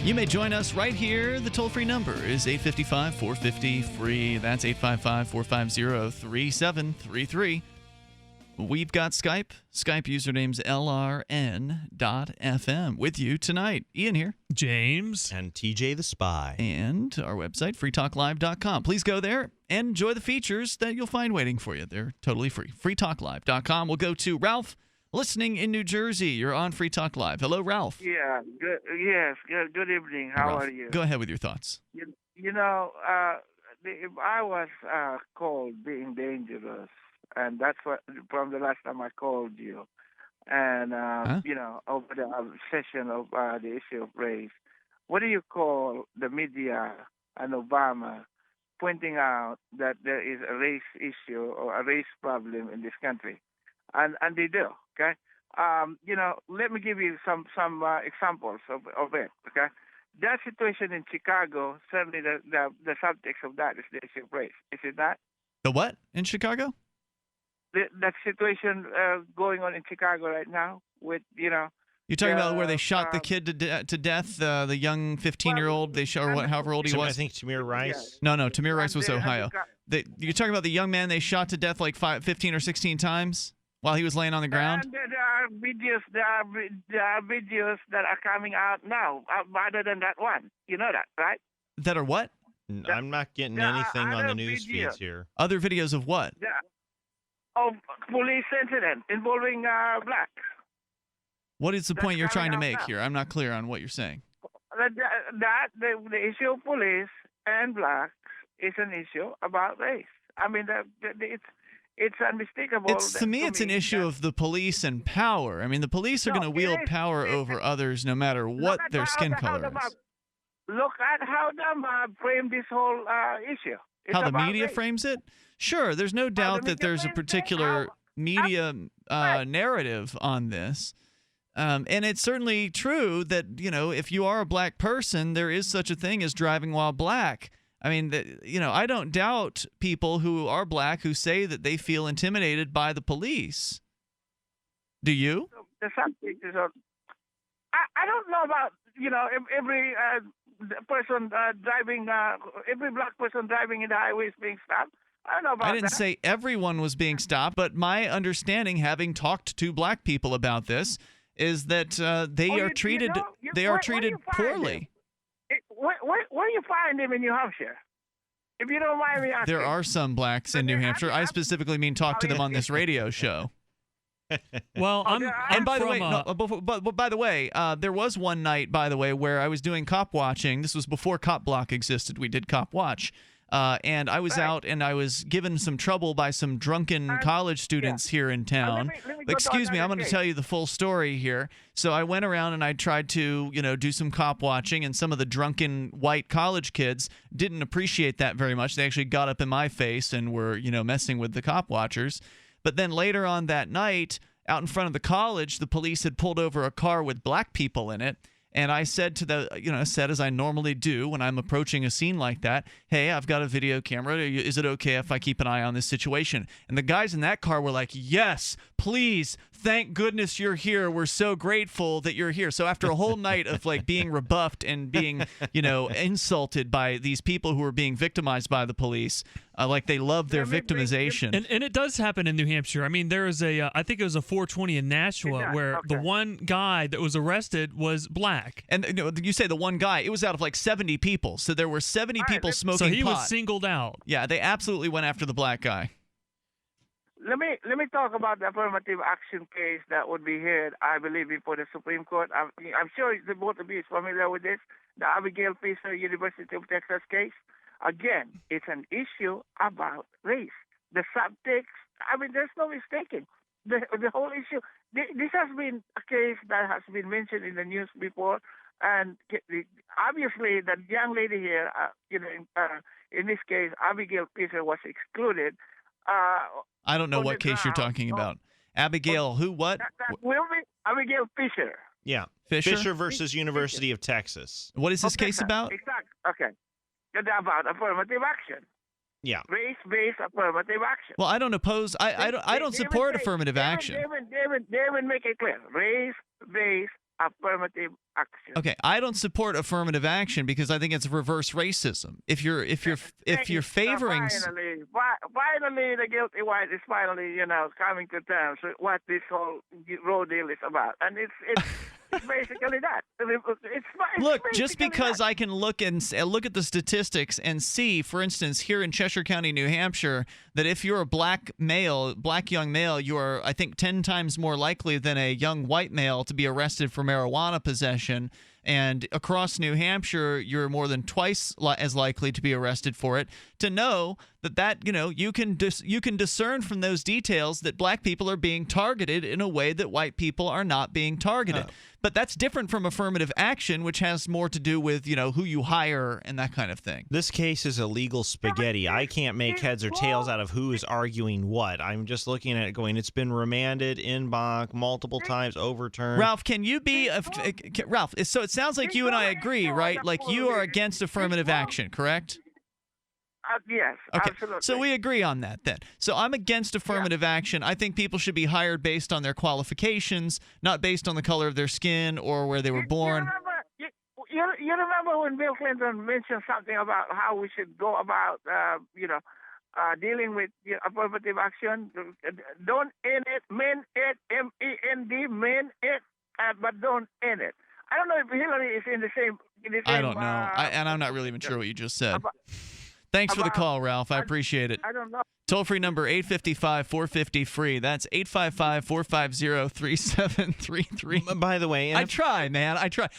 You may join us right here. The toll-free number is 855-450-FREE. That's 855-450-3733. We've got Skype. Skype username's LRN.FM. With you tonight, Ian here. James. And TJ the Spy. And our website, freetalklive.com. Please go there and enjoy the features that you'll find waiting for you. They're totally free. freetalklive.com. We'll go to Ralph, listening in New Jersey. You're on Free Talk Live. Hello, Ralph. Yeah, good. Yes, good evening. How Ralph, are you? Go ahead with your thoughts. You know, if I was called being dangerous, and that's what from the last time I called you, and you know, over the session of the issue of race, what do you call the media and Obama pointing out that there is a race issue or a race problem in this country? And they do, okay? You know, let me give you some examples of it, okay? That situation in Chicago, certainly the subtext of that is the issue of race. Is it not? The what in Chicago? That situation going on in Chicago right now with, you know... You're talking about where they shot the kid to death, the young 15-year-old, however old he was? I think Tamir Rice. No, Tamir Rice was Ohio. You're talking about the young man they shot to death like 15 or 16 times while he was laying on the ground? And there are videos that are coming out now, other than that one. You know that, right? That are what? I'm not getting anything on the news feeds here. Other videos of what? Of police incident involving blacks. What is the point you're trying to make here? I'm not clear on what you're saying. The issue of police and blacks is an issue about race. I mean, it's unmistakable. To me, it's an issue of the police and power. I mean, the police are going to wield power over others no matter what their skin color is. Look at how the mob framed this whole issue. How the media frames it? Sure, there's no doubt that there's a particular media narrative on this. And it's certainly true that, you know, if you are a black person, there is such a thing as driving while black. I mean, I don't doubt people who are black who say that they feel intimidated by the police. Do you? The subject is I don't know about every person driving, every black person driving in the highways being stopped. I don't know about that. I didn't say everyone was being stopped, but my understanding, having talked to black people about this, is that they are treated poorly. Where you find him in New Hampshire? If you don't mind me asking. There are some blacks in New Hampshire. I specifically mean talk to them on this radio show. Well, and by the way, by the way, there was one night, by the way, where I was doing cop watching. This was before Cop Block existed. We did Cop Watch. And I was out and I was given some trouble by some drunken college students here in town. Excuse me, I'm going to tell you the full story here. So I went around and I tried to, do some cop watching, and some of the drunken white college kids didn't appreciate that very much. They actually got up in my face and were, messing with the cop watchers. But then later on that night, out in front of the college, the police had pulled over a car with black people in it. And I said to the, said as I normally do when I'm approaching a scene like that, hey, I've got a video camera. Is it okay if I keep an eye on this situation? And the guys in that car were like, yes, please. Thank goodness you're here. We're so grateful that you're here. So after a whole night of being rebuffed and being, insulted by these people who are being victimized by the police, they love their victimization. And it does happen in New Hampshire. I mean, there is I think it was a 420 in Nashua where the one guy that was arrested was black. And you say the one guy, it was out of 70 people. So there were 70 people smoking pot. So he was singled out. Yeah, they absolutely went after the black guy. Let me talk about the affirmative action case that would be heard, I believe, before the Supreme Court. I'm sure the both of you is familiar with this, the Abigail Fisher University of Texas case. Again, it's an issue about race. The subtext, there's no mistaking. The whole issue, this has been a case that has been mentioned in the news before, and obviously the young lady here, in this case, Abigail Fisher was excluded. I don't know what case you're talking about. Abigail, who, what? That will be Abigail Fisher. Yeah. Fisher versus University of Texas. What is this case about? Exactly. Okay. It's about affirmative action. Yeah. Race-based affirmative action. Well, I don't oppose. I don't support affirmative action. David, make it clear. Race-based affirmative action. Okay, I don't support affirmative action because I think it's reverse racism. If you're favoring finally the guilty white is finally coming to terms with what this whole road deal is about, and it's basically that. Look, just because I can look at the statistics and see, for instance, here in Cheshire County, New Hampshire, that if you're a black young male, you are, I think, 10 times more likely than a young white male to be arrested for marijuana possession. And across New Hampshire, you're more than twice as likely to be arrested for it. To know that you can discern from those details that black people are being targeted in a way that white people are not being targeted. But that's different from affirmative action, which has more to do with who you hire and that kind of thing. This case is a legal spaghetti. I can't make heads or tails out of who is arguing what. I'm just looking at it going, it's been remanded in Bach multiple times, overturned. Ralph, can you be Ralph? So it sounds like you and I agree, right? Like you are against affirmative action, correct? Yes, okay. Absolutely. So we agree on that then. So I'm against affirmative action. I think people should be hired based on their qualifications, not based on the color of their skin or where they were born. You remember when Bill Clinton mentioned something about how we should go about, dealing with affirmative action? Don't end it, mean it, MEND, mean it, but don't end it. I don't know if Hillary is in the same. I don't know, and I'm not really even sure what you just said. Thanks for the call, Ralph. I appreciate it. I don't know. Toll-free number 855-450-FREE. That's 855-450-3733. By the way, I try, man. I tried.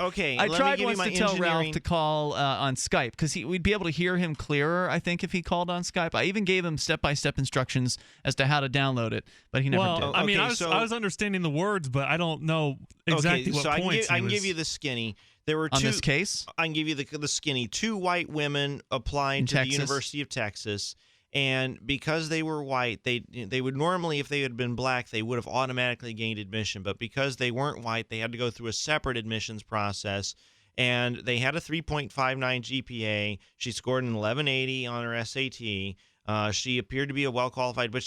Okay, I tried once to tell Ralph to call on Skype because we'd be able to hear him clearer, I think, if he called on Skype. I even gave him step-by-step instructions as to how to download it, but he never did. I mean, I was understanding the words, but I don't know exactly what points I can give you the skinny. There were on this case? I can give you the skinny. 2 white women applied to the University of Texas, and because they were white, they would normally, if they had been black, they would have automatically gained admission. But because they weren't white, they had to go through a separate admissions process, and they had a 3.59 GPA. She scored an 1180 on her SAT. She appeared to be a well-qualified, but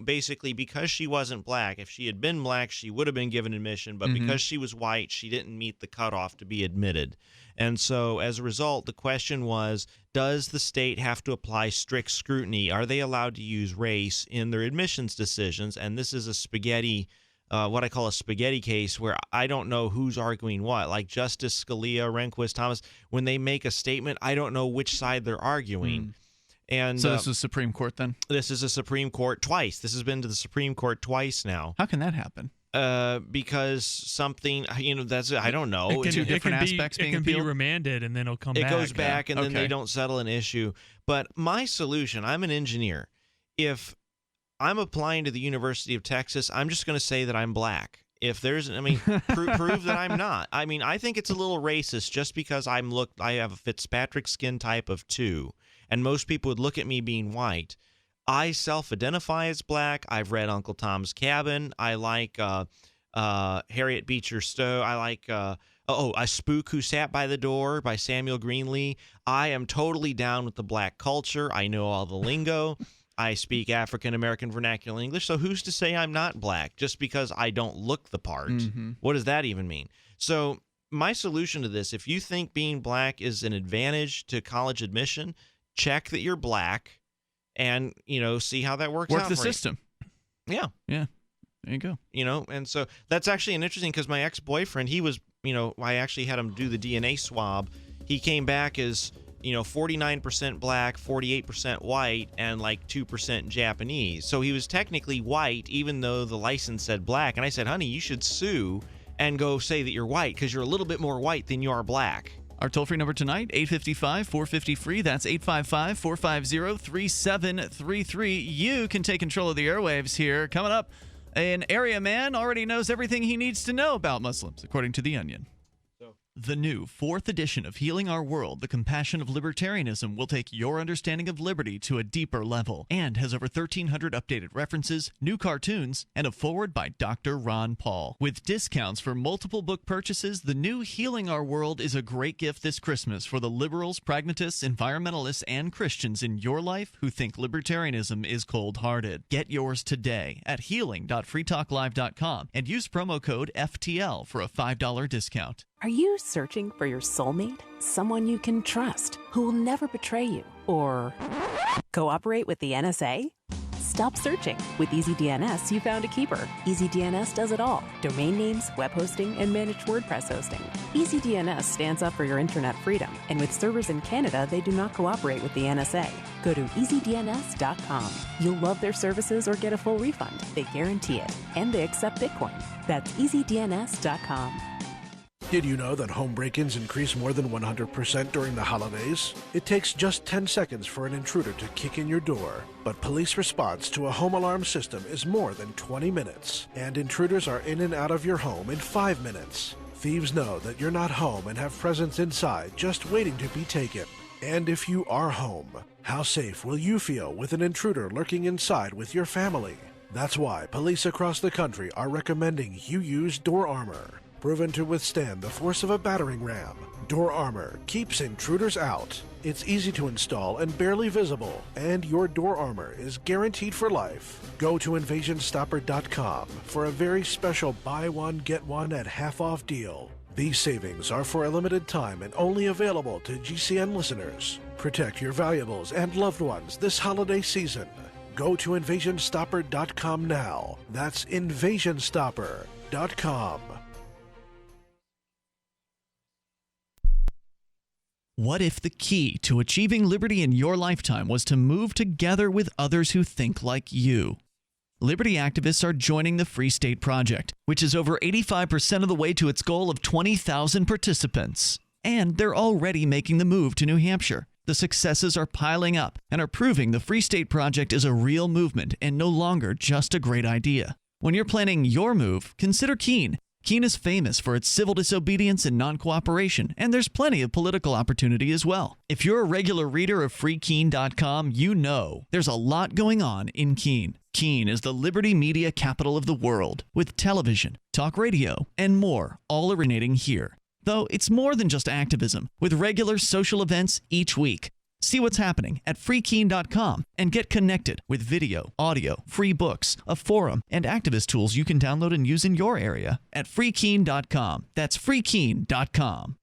basically because she wasn't black, if she had been black, she would have been given admission, but because she was white, she didn't meet the cutoff to be admitted. And so as a result, the question was, does the state have to apply strict scrutiny? Are they allowed to use race in their admissions decisions? And this is a spaghetti, what I call a spaghetti case, where I don't know who's arguing what. Like Justice Scalia, Rehnquist, Thomas, when they make a statement, I don't know which side they're arguing. And so this is Supreme Court then? This is a Supreme Court twice. This has been to the Supreme Court twice now. How can that happen? Because something, I don't know. Two different aspects being appealed? It can be remanded and then it'll come back. It goes back and then they don't settle an issue. But my solution, I'm an engineer. If I'm applying to the University of Texas, I'm just going to say that I'm black. If there's, prove that I'm not. I think it's a little racist just because I have a Fitzpatrick skin type of 2, and most people would look at me being white. I self-identify as black. I've read Uncle Tom's Cabin. I like Harriet Beecher Stowe. I like A Spook Who Sat by the Door by Samuel Greenlee. I am totally down with the black culture. I know all the lingo. I speak African-American vernacular English. So who's to say I'm not black just because I don't look the part? What does that even mean? So my solution to this, if you think being black is an advantage to college admission, check that you're black. And, see how that works out. Work the system. Yeah. Yeah. There you go. And so that's actually an interesting, because my ex-boyfriend, he was, I actually had him do the DNA swab. He came back as, 49% black, 48% white, and like 2% Japanese. So he was technically white, even though the license said black. And I said, honey, you should sue and go say that you're white, because you're a little bit more white than you are black. Our toll-free number tonight, 855-450-FREE. That's 855-450-3733. You can take control of the airwaves here. Coming up, an area man already knows everything he needs to know about Muslims, according to The Onion. The new 4th edition of Healing Our World, The Compassion of Libertarianism, will take your understanding of liberty to a deeper level and has over 1,300 updated references, new cartoons, and a foreword by Dr. Ron Paul. With discounts for multiple book purchases, the new Healing Our World is a great gift this Christmas for the liberals, pragmatists, environmentalists, and Christians in your life who think libertarianism is cold-hearted. Get yours today at healing.freetalklive.com and use promo code FTL for a $5 discount. Are you searching for your soulmate? Someone you can trust, who will never betray you? Or cooperate with the NSA? Stop searching. With EasyDNS, you found a keeper. EasyDNS does it all. Domain names, web hosting, and managed WordPress hosting. EasyDNS stands up for your internet freedom. And with servers in Canada, they do not cooperate with the NSA. Go to EasyDNS.com. You'll love their services or get a full refund. They guarantee it. And they accept Bitcoin. That's EasyDNS.com. Did you know that home break-ins increase more than 100% during the holidays? It takes just 10 seconds for an intruder to kick in your door, but police response to a home alarm system is more than 20 minutes, and intruders are in and out of your home in 5 minutes. Thieves know that you're not home and have presents inside just waiting to be taken. And if you are home, how safe will you feel with an intruder lurking inside with your family? That's why police across the country are recommending you use door armor. Proven to withstand the force of a battering ram, Door Armor keeps intruders out. It's easy to install and barely visible, and your door armor is guaranteed for life. Go to InvasionStopper.com for a very special buy one, get one at half off deal. These savings are for a limited time and only available to GCN listeners. Protect your valuables and loved ones this holiday season. Go to InvasionStopper.com now. That's InvasionStopper.com. What if the key to achieving liberty in your lifetime was to move together with others who think like you? Liberty activists are joining the Free State Project, which is over 85% of the way to its goal of 20,000 participants. And they're already making the move to New Hampshire. The successes are piling up and are proving the Free State Project is a real movement and no longer just a great idea. When you're planning your move, consider Keene. Keene is famous for its civil disobedience and non-cooperation, and there's plenty of political opportunity as well. If you're a regular reader of freekeene.com, you know there's a lot going on in Keene. Keene is the liberty media capital of the world, with television, talk radio, and more, all originating here. Though it's more than just activism, with regular social events each week. See what's happening at freekeene.com and get connected with video, audio, free books, a forum, and activist tools you can download and use in your area at freekeene.com. That's freekeene.com.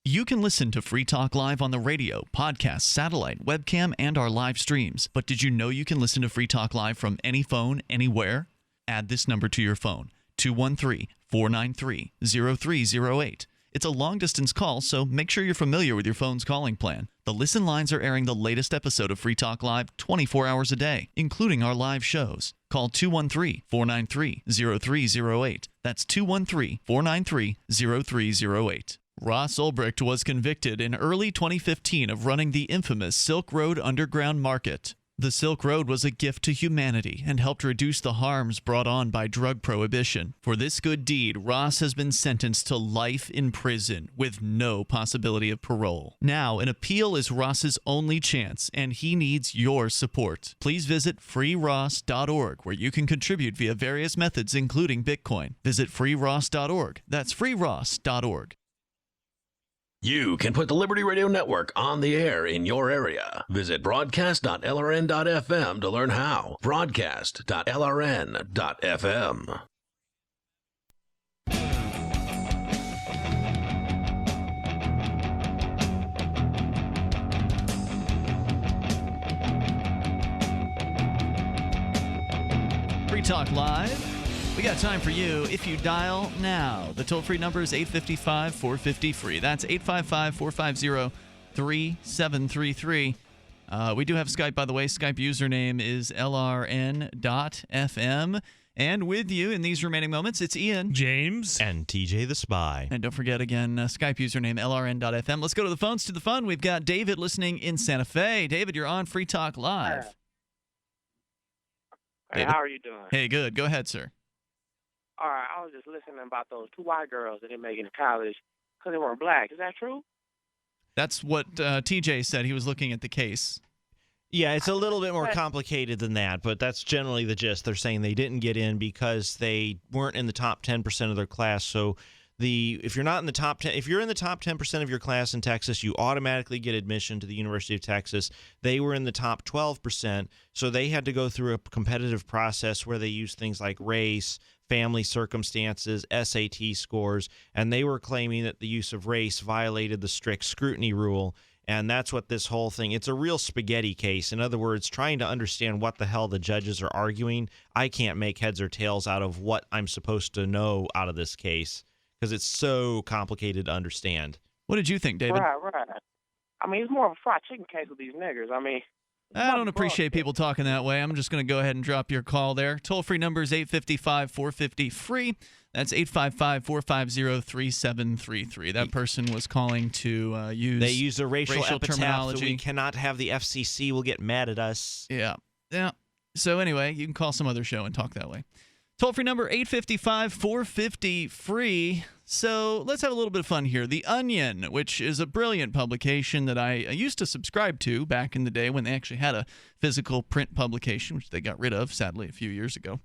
You can listen to Free Talk Live on the radio, podcast, satellite, webcam, and our live streams. But did you know you can listen to Free Talk Live from any phone, anywhere? Add this number to your phone, 213-493-0308. It's a long-distance call, so make sure you're familiar with your phone's calling plan. The Listen lines are airing the latest episode of Free Talk Live 24 hours a day, including our live shows. Call 213-493-0308. That's 213-493-0308. Ross Ulbricht was convicted in early 2015 of running the infamous Silk Road Underground Market. The Silk Road was a gift to humanity and helped reduce the harms brought on by drug prohibition. For this good deed, Ross has been sentenced to life in prison with no possibility of parole. Now, an appeal is Ross's only chance, and he needs your support. Please visit freeross.org, where you can contribute via various methods, including Bitcoin. Visit freeross.org. That's freeross.org. You can put the Liberty Radio Network on the air in your area. Visit broadcast.lrn.fm to learn how. Broadcast.lrn.fm. Free Talk Live. We got time for you if you dial now. The toll-free number is 855-450-FREE. That's 855-450-3733. We do have Skype, by the way. Skype username is lrn.fm. And with you in these remaining moments, it's Ian, James, and TJ the Spy. And don't forget, again, Skype username lrn.fm. Let's go to the phones, to the fun. We've got David listening in Santa Fe. David, you're on Free Talk Live. Hey, how are you doing? Hey, good. Go ahead, sir. All right, I was just listening about those two white girls that they make in college because they weren't black. Is that true? That's what TJ said. He was looking at the case. Yeah, it's a little bit more complicated than that, but that's generally the gist. They're saying they didn't get in because they weren't in the top 10% of their class. So if you're not in the top 10, if you're in the top 10% of your class in Texas, you automatically get admission to the University of Texas. They were in the top 12%, so they had to go through a competitive process where they used things like race, family circumstances, SAT scores, and they were claiming that the use of race violated the strict scrutiny rule. And that's what this whole thing, it's a real spaghetti case. In other words, trying to understand what the hell the judges are arguing, I can't make heads or tails out of what I'm supposed to know out of this case because it's so complicated to understand. What did you think, David? Right. I mean, it's more of a fried chicken case with these niggers. I mean, I don't appreciate people talking that way. I'm just going to go ahead and drop your call there. Toll-free number is 855-450-FREE. That's 855-450-3733. That person was calling to use They use a racial epithet terminology. that we cannot have. The FCC will get mad at us. Yeah. So anyway, you can call some other show and talk that way. Toll-free number 855-450-FREE. So let's have a little bit of fun here. The Onion, which is a brilliant publication that I used to subscribe to back in the day when they actually had a physical print publication, which they got rid of, sadly, a few years ago.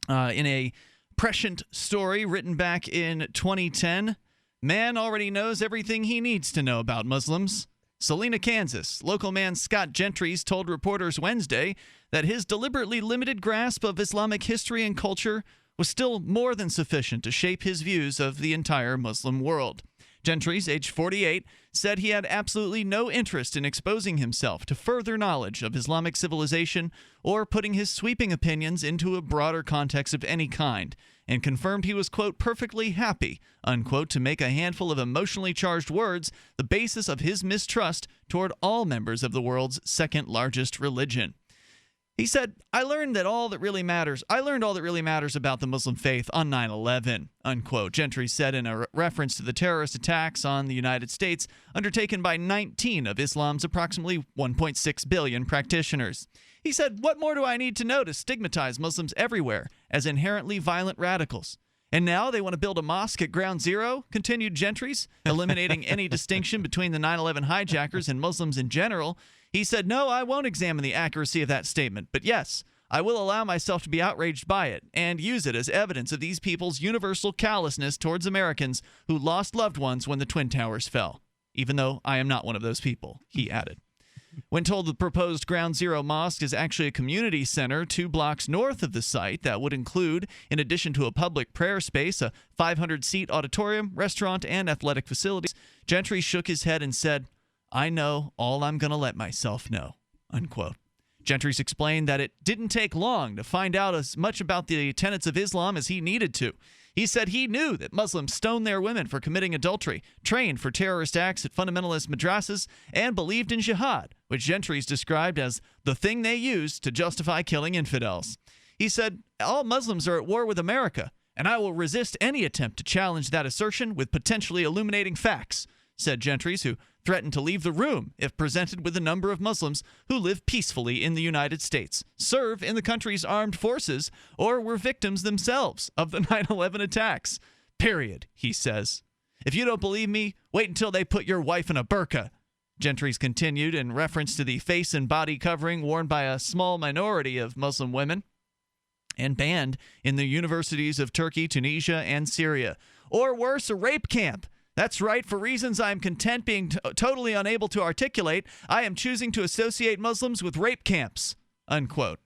In a prescient story written back in 2010, man already knows everything he needs to know about Muslims. Salina, Kansas. Local man Scott Gentries told reporters Wednesday that his deliberately limited grasp of Islamic history and culture was still more than sufficient to shape his views of the entire Muslim world. Gentries, age 48, said he had absolutely no interest in exposing himself to further knowledge of Islamic civilization or putting his sweeping opinions into a broader context of any kind, and confirmed he was, quote, perfectly happy, unquote, to make a handful of emotionally charged words the basis of his mistrust toward all members of the world's second largest religion. He said, I learned all that really matters about the Muslim faith on 9/11, unquote. Gentry said in a reference to the terrorist attacks on the United States undertaken by 19 of Islam's approximately 1.6 billion practitioners. He said, what more do I need to know to stigmatize Muslims everywhere as inherently violent radicals? And now they want to build a mosque at Ground Zero, continued Gentries, eliminating any distinction between the 9/11 hijackers and Muslims in general. He said, no, I won't examine the accuracy of that statement, but yes, I will allow myself to be outraged by it and use it as evidence of these people's universal callousness towards Americans who lost loved ones when the Twin Towers fell, even though I am not one of those people, he added. When told the proposed Ground Zero Mosque is actually a community center 2 blocks north of the site that would include, in addition to a public prayer space, a 500-seat auditorium, restaurant, and athletic facilities, Gentry shook his head and said, "I know all I'm going to let myself know," unquote. Gentry's explained that it didn't take long to find out as much about the tenets of Islam as he needed to. He said he knew that Muslims stone their women for committing adultery, trained for terrorist acts at fundamentalist madrasas, and believed in jihad, which Gentry's described as the thing they use to justify killing infidels. He said, "All Muslims are at war with America, and I will resist any attempt to challenge that assertion with potentially illuminating facts," said Gentry's, who threatened to leave the room if presented with a number of Muslims who live peacefully in the United States, serve in the country's armed forces, or were victims themselves of the 9/11 attacks. Period, he says. "If you don't believe me, wait until they put your wife in a burqa," Gentry's continued in reference to the face and body covering worn by a small minority of Muslim women and banned in the universities of Turkey, Tunisia, and Syria. Or worse, a rape camp. "That's right, for reasons I am content being totally unable to articulate, I am choosing to associate Muslims with rape camps," unquote.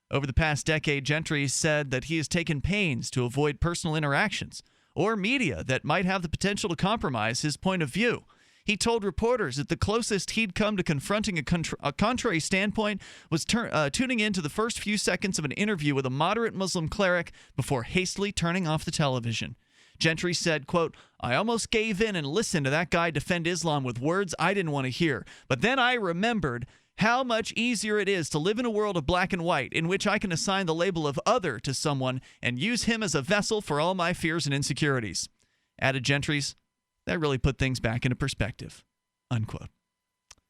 Over the past decade, Gentry said that he has taken pains to avoid personal interactions or media that might have the potential to compromise his point of view. He told reporters that the closest he'd come to confronting a contrary standpoint was tuning in to the first few seconds of an interview with a moderate Muslim cleric before hastily turning off the television. Gentry said, quote, "I almost gave in and listened to that guy defend Islam with words I didn't want to hear. But then I remembered how much easier it is to live in a world of black and white in which I can assign the label of other to someone and use him as a vessel for all my fears and insecurities." Added Gentry's, "That really put things back into perspective," unquote.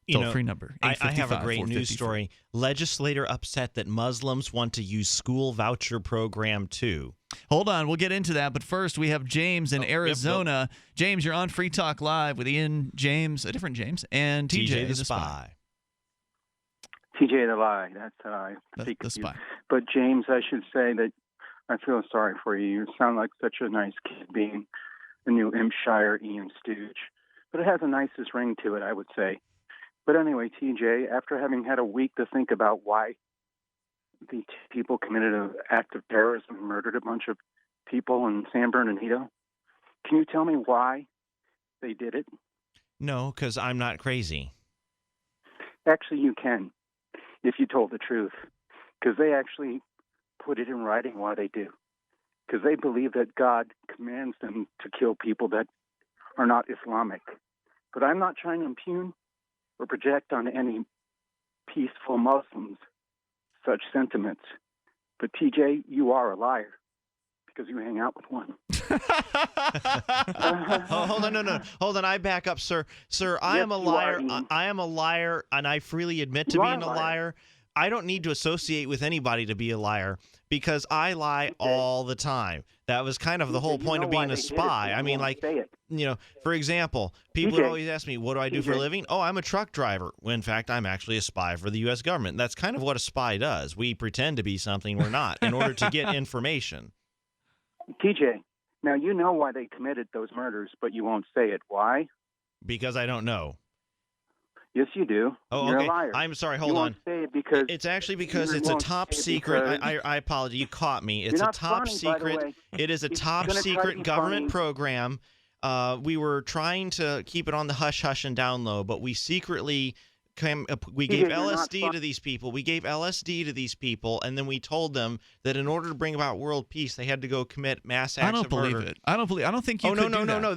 Toll-free number, I have a great news story. Legislator upset that Muslims want to use school voucher program too. Hold on, we'll get into that. But first, we have James in Arizona. James, you're on Free Talk Live with Ian, James, a different James, and TJ the Spy. TJ the Lie, that's how I speak the Spy. But James, I should say that I feel sorry for you. You sound like such a nice kid being the New Hampshire Ian Stooge. But it has a nicest ring to it, I would say. But anyway, TJ, after having had a week to think about why the people committed an act of terrorism and murdered a bunch of people in San Bernardino, can you tell me why they did it? No, because I'm not crazy. Actually, you can, if you told the truth, because they actually put it in writing why they do. Because they believe that God commands them to kill people that are not Islamic. But I'm not trying to impugn or project on any peaceful Muslims such sentiments. But TJ, you are a liar because you hang out with one. Hold on, no. Hold on, I back up, sir. Sir, I am a liar. I am a liar, and I freely admit to being a liar. I don't need to associate with anybody to be a liar because I lie all the time. That was kind of the whole point of being a spy. I mean, like, for example, people would always ask me, what do I do for a living? Oh, I'm a truck driver. When, in fact, I'm actually a spy for the U.S. government. That's kind of what a spy does. We pretend to be something we're not in order to get information. TJ, now you know why they committed those murders, but you won't say it. Why? Because I don't know. Yes, you do. Oh, You're okay. a liar. I'm sorry. Hold you on. Won't say it because it's actually because it's a top secret. I apologize. You caught me. It's a top secret. It is a top secret government program. We were trying to keep it on the hush hush and down low, but we secretly we gave LSD to these people. We gave LSD to these people, and then we told them that in order to bring about world peace, they had to go commit mass acts of murder. I don't believe it. I don't think you could do that. No.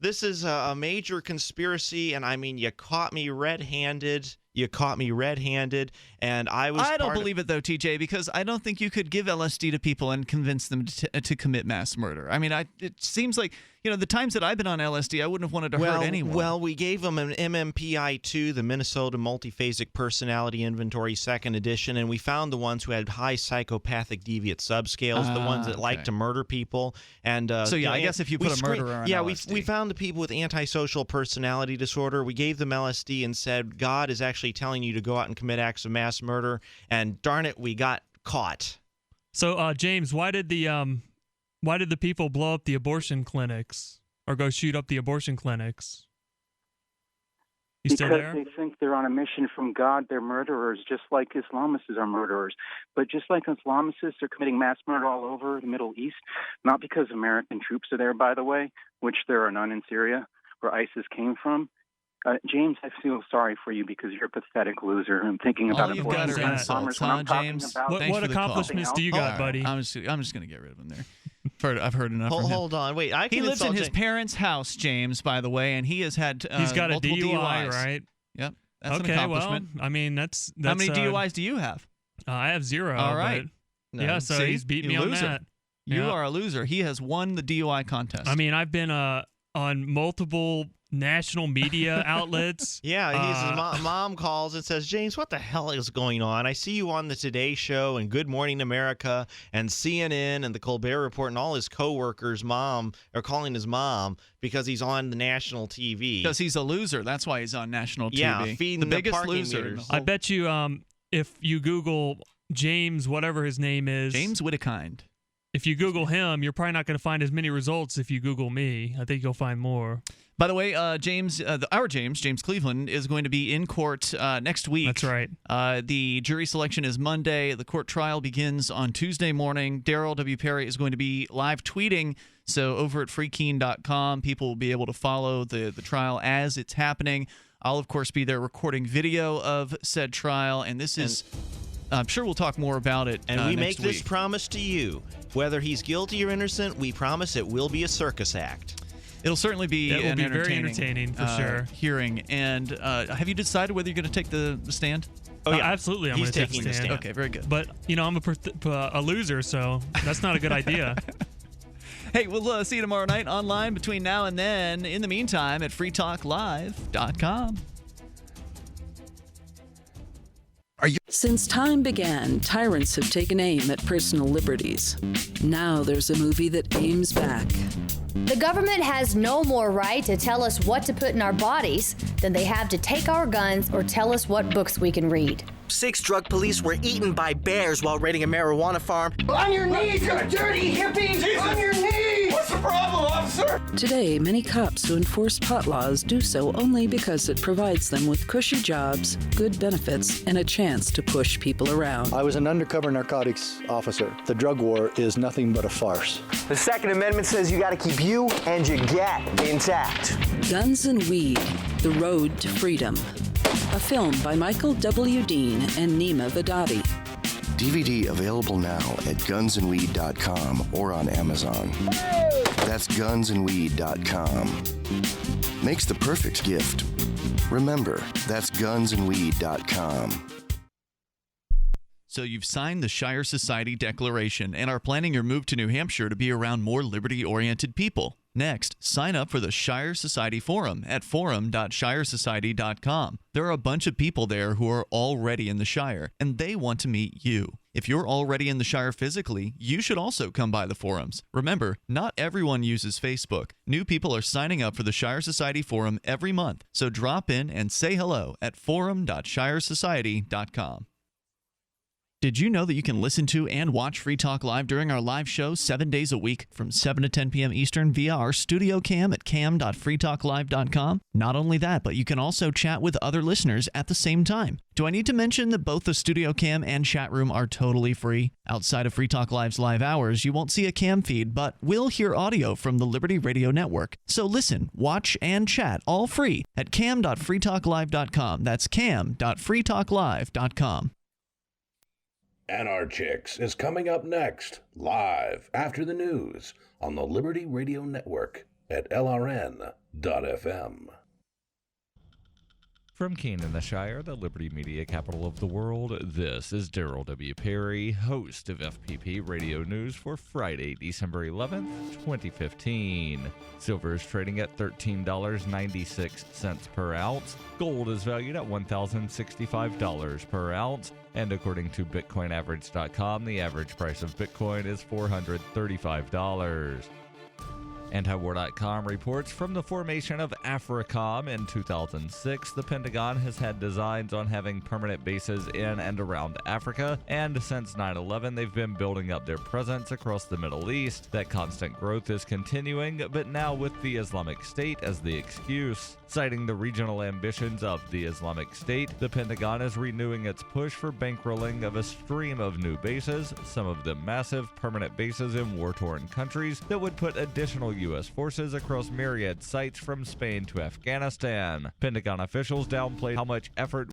This is a major conspiracy, and I mean, you caught me red-handed. And I don't believe it, though, TJ, because I don't think you could give LSD to people and convince them to commit mass murder. I mean, it seems like, the times that I've been on LSD, I wouldn't have wanted to hurt anyone. Well, we gave them an MMPI-2, the Minnesota Multiphasic Personality Inventory, 2nd edition, and we found the ones who had high psychopathic deviant subscales, the ones that like to murder people. And I guess if you put a murderer on LSD. we found the people with antisocial personality disorder. We gave them LSD and said, God is actually telling you to go out and commit acts of mass murder, and darn it, we got caught. So, James, why did the people blow up the abortion clinics or go shoot up the abortion clinics? You still because there? they think they're on a mission from God. They're murderers, just like Islamists are murderers. But just like Islamists are committing mass murder all over the Middle East, not because American troops are there, by the way, which there are none in Syria, where ISIS came from. James, I feel sorry for you because you're a pathetic loser. I'm thinking about All you've got are insults, huh, James? What accomplishments do you got, buddy? I'm just going to get rid of him there. I've heard enough from him. Hold on. Wait, I can He lives in insult his parents' house, James, by the way, and he has had He's got a multiple DUI, DUIs. right? Yep. That's okay, an accomplishment. well, I mean, that's How many DUIs do you have? I have 0. All right. But, yeah, so See? he's beat You me on loser. that. You Yeah. are a loser. He has won the DUI contest. I mean, I've been on multiple national media outlets. His mom calls and says, James, what the hell is going on? I see you on the Today Show and Good Morning America and CNN and the Colbert Report, and all his coworkers' mom are calling his mom because he's on the national TV. Because he's a loser. That's why he's on national TV. Yeah, feeding the the biggest parking loser. meters. I bet you if you Google James, whatever his name is. James Whittekind. If you Google him, you're probably not going to find as many results if you Google me. I think you'll find more. By the way, James Cleveland, is going to be in court next week. That's right. The jury selection is Monday. The court trial begins on Tuesday morning. Daryl W. Perry is going to be live tweeting. So over at freekeene.com, people will be able to follow the trial as it's happening. I'll, of course, be there recording video of said trial. And this is... I'm sure we'll talk more about it And we next make this week. promise to you. Whether he's guilty or innocent, we promise it will be a circus act. It'll certainly be It will an be very entertaining, for sure. Hearing. And have you decided whether you're going to take the stand? Oh, yeah. Absolutely. I'm He's going to taking take the stand. Okay, very good. But, I'm a loser, so that's not a good idea. Hey, we'll see you tomorrow night online between now and then. In the meantime, at freetalklive.com. Since time began, tyrants have taken aim at personal liberties. Now there's a movie that aims back. The government has no more right to tell us what to put in our bodies than they have to take our guns or tell us what books we can read. 6 drug police were eaten by bears while raiding a marijuana farm. On your knees, you dirty hippies! Jesus. On your knees! What's the problem, officer? Today, many cops who enforce pot laws do so only because it provides them with cushy jobs, good benefits, and a chance to push people around. I was an undercover narcotics officer. The drug war is nothing but a farce. The Second Amendment says you gotta keep you and your gat intact. Guns and Weed, The Road to Freedom. A film by Michael W. Dean and Nima Vadadi. DVD available now at gunsandweed.com or on Amazon. That's gunsandweed.com. Makes the perfect gift. Remember, that's gunsandweed.com. So you've signed the Shire Society Declaration and are planning your move to New Hampshire to be around more liberty-oriented people. Next, sign up for the Shire Society Forum at forum.shiresociety.com. There are a bunch of people there who are already in the Shire, and they want to meet you. If you're already in the Shire physically, you should also come by the forums. Remember, not everyone uses Facebook. New people are signing up for the Shire Society Forum every month, so drop in and say hello at forum.shiresociety.com. Did you know that you can listen to and watch Free Talk Live during our live show 7 days a week from 7 to 10 p.m. Eastern via our studio cam at cam.freetalklive.com? Not only that, but you can also chat with other listeners at the same time. Do I need to mention that both the studio cam and chat room are totally free? Outside of Free Talk Live's live hours, you won't see a cam feed, but will hear audio from the Liberty Radio Network. So listen, watch, and chat all free at cam.freetalklive.com. That's cam.freetalklive.com. Anarchix is coming up next, live after the news on the Liberty Radio Network at LRN.FM. From Keene in the Shire, the Liberty Media capital of the world, this is Daryl W. Perry, host of FPP Radio News for Friday, December 11th, 2015. Silver is trading at $13.96 per ounce. Gold is valued at $1,065 per ounce. And according to BitcoinAverage.com, the average price of Bitcoin is $435. Antiwar.com reports from the formation of AFRICOM in 2006, the Pentagon has had designs on having permanent bases in and around Africa, and since 9/11 they've been building up their presence across the Middle East. That constant growth is continuing, but now with the Islamic State as the excuse. Citing the regional ambitions of the Islamic State, the Pentagon is renewing its push for bankrolling of a stream of new bases, some of them massive permanent bases in war-torn countries that would put additional U.S. forces across myriad sites from Spain to Afghanistan. Pentagon officials downplayed how much effort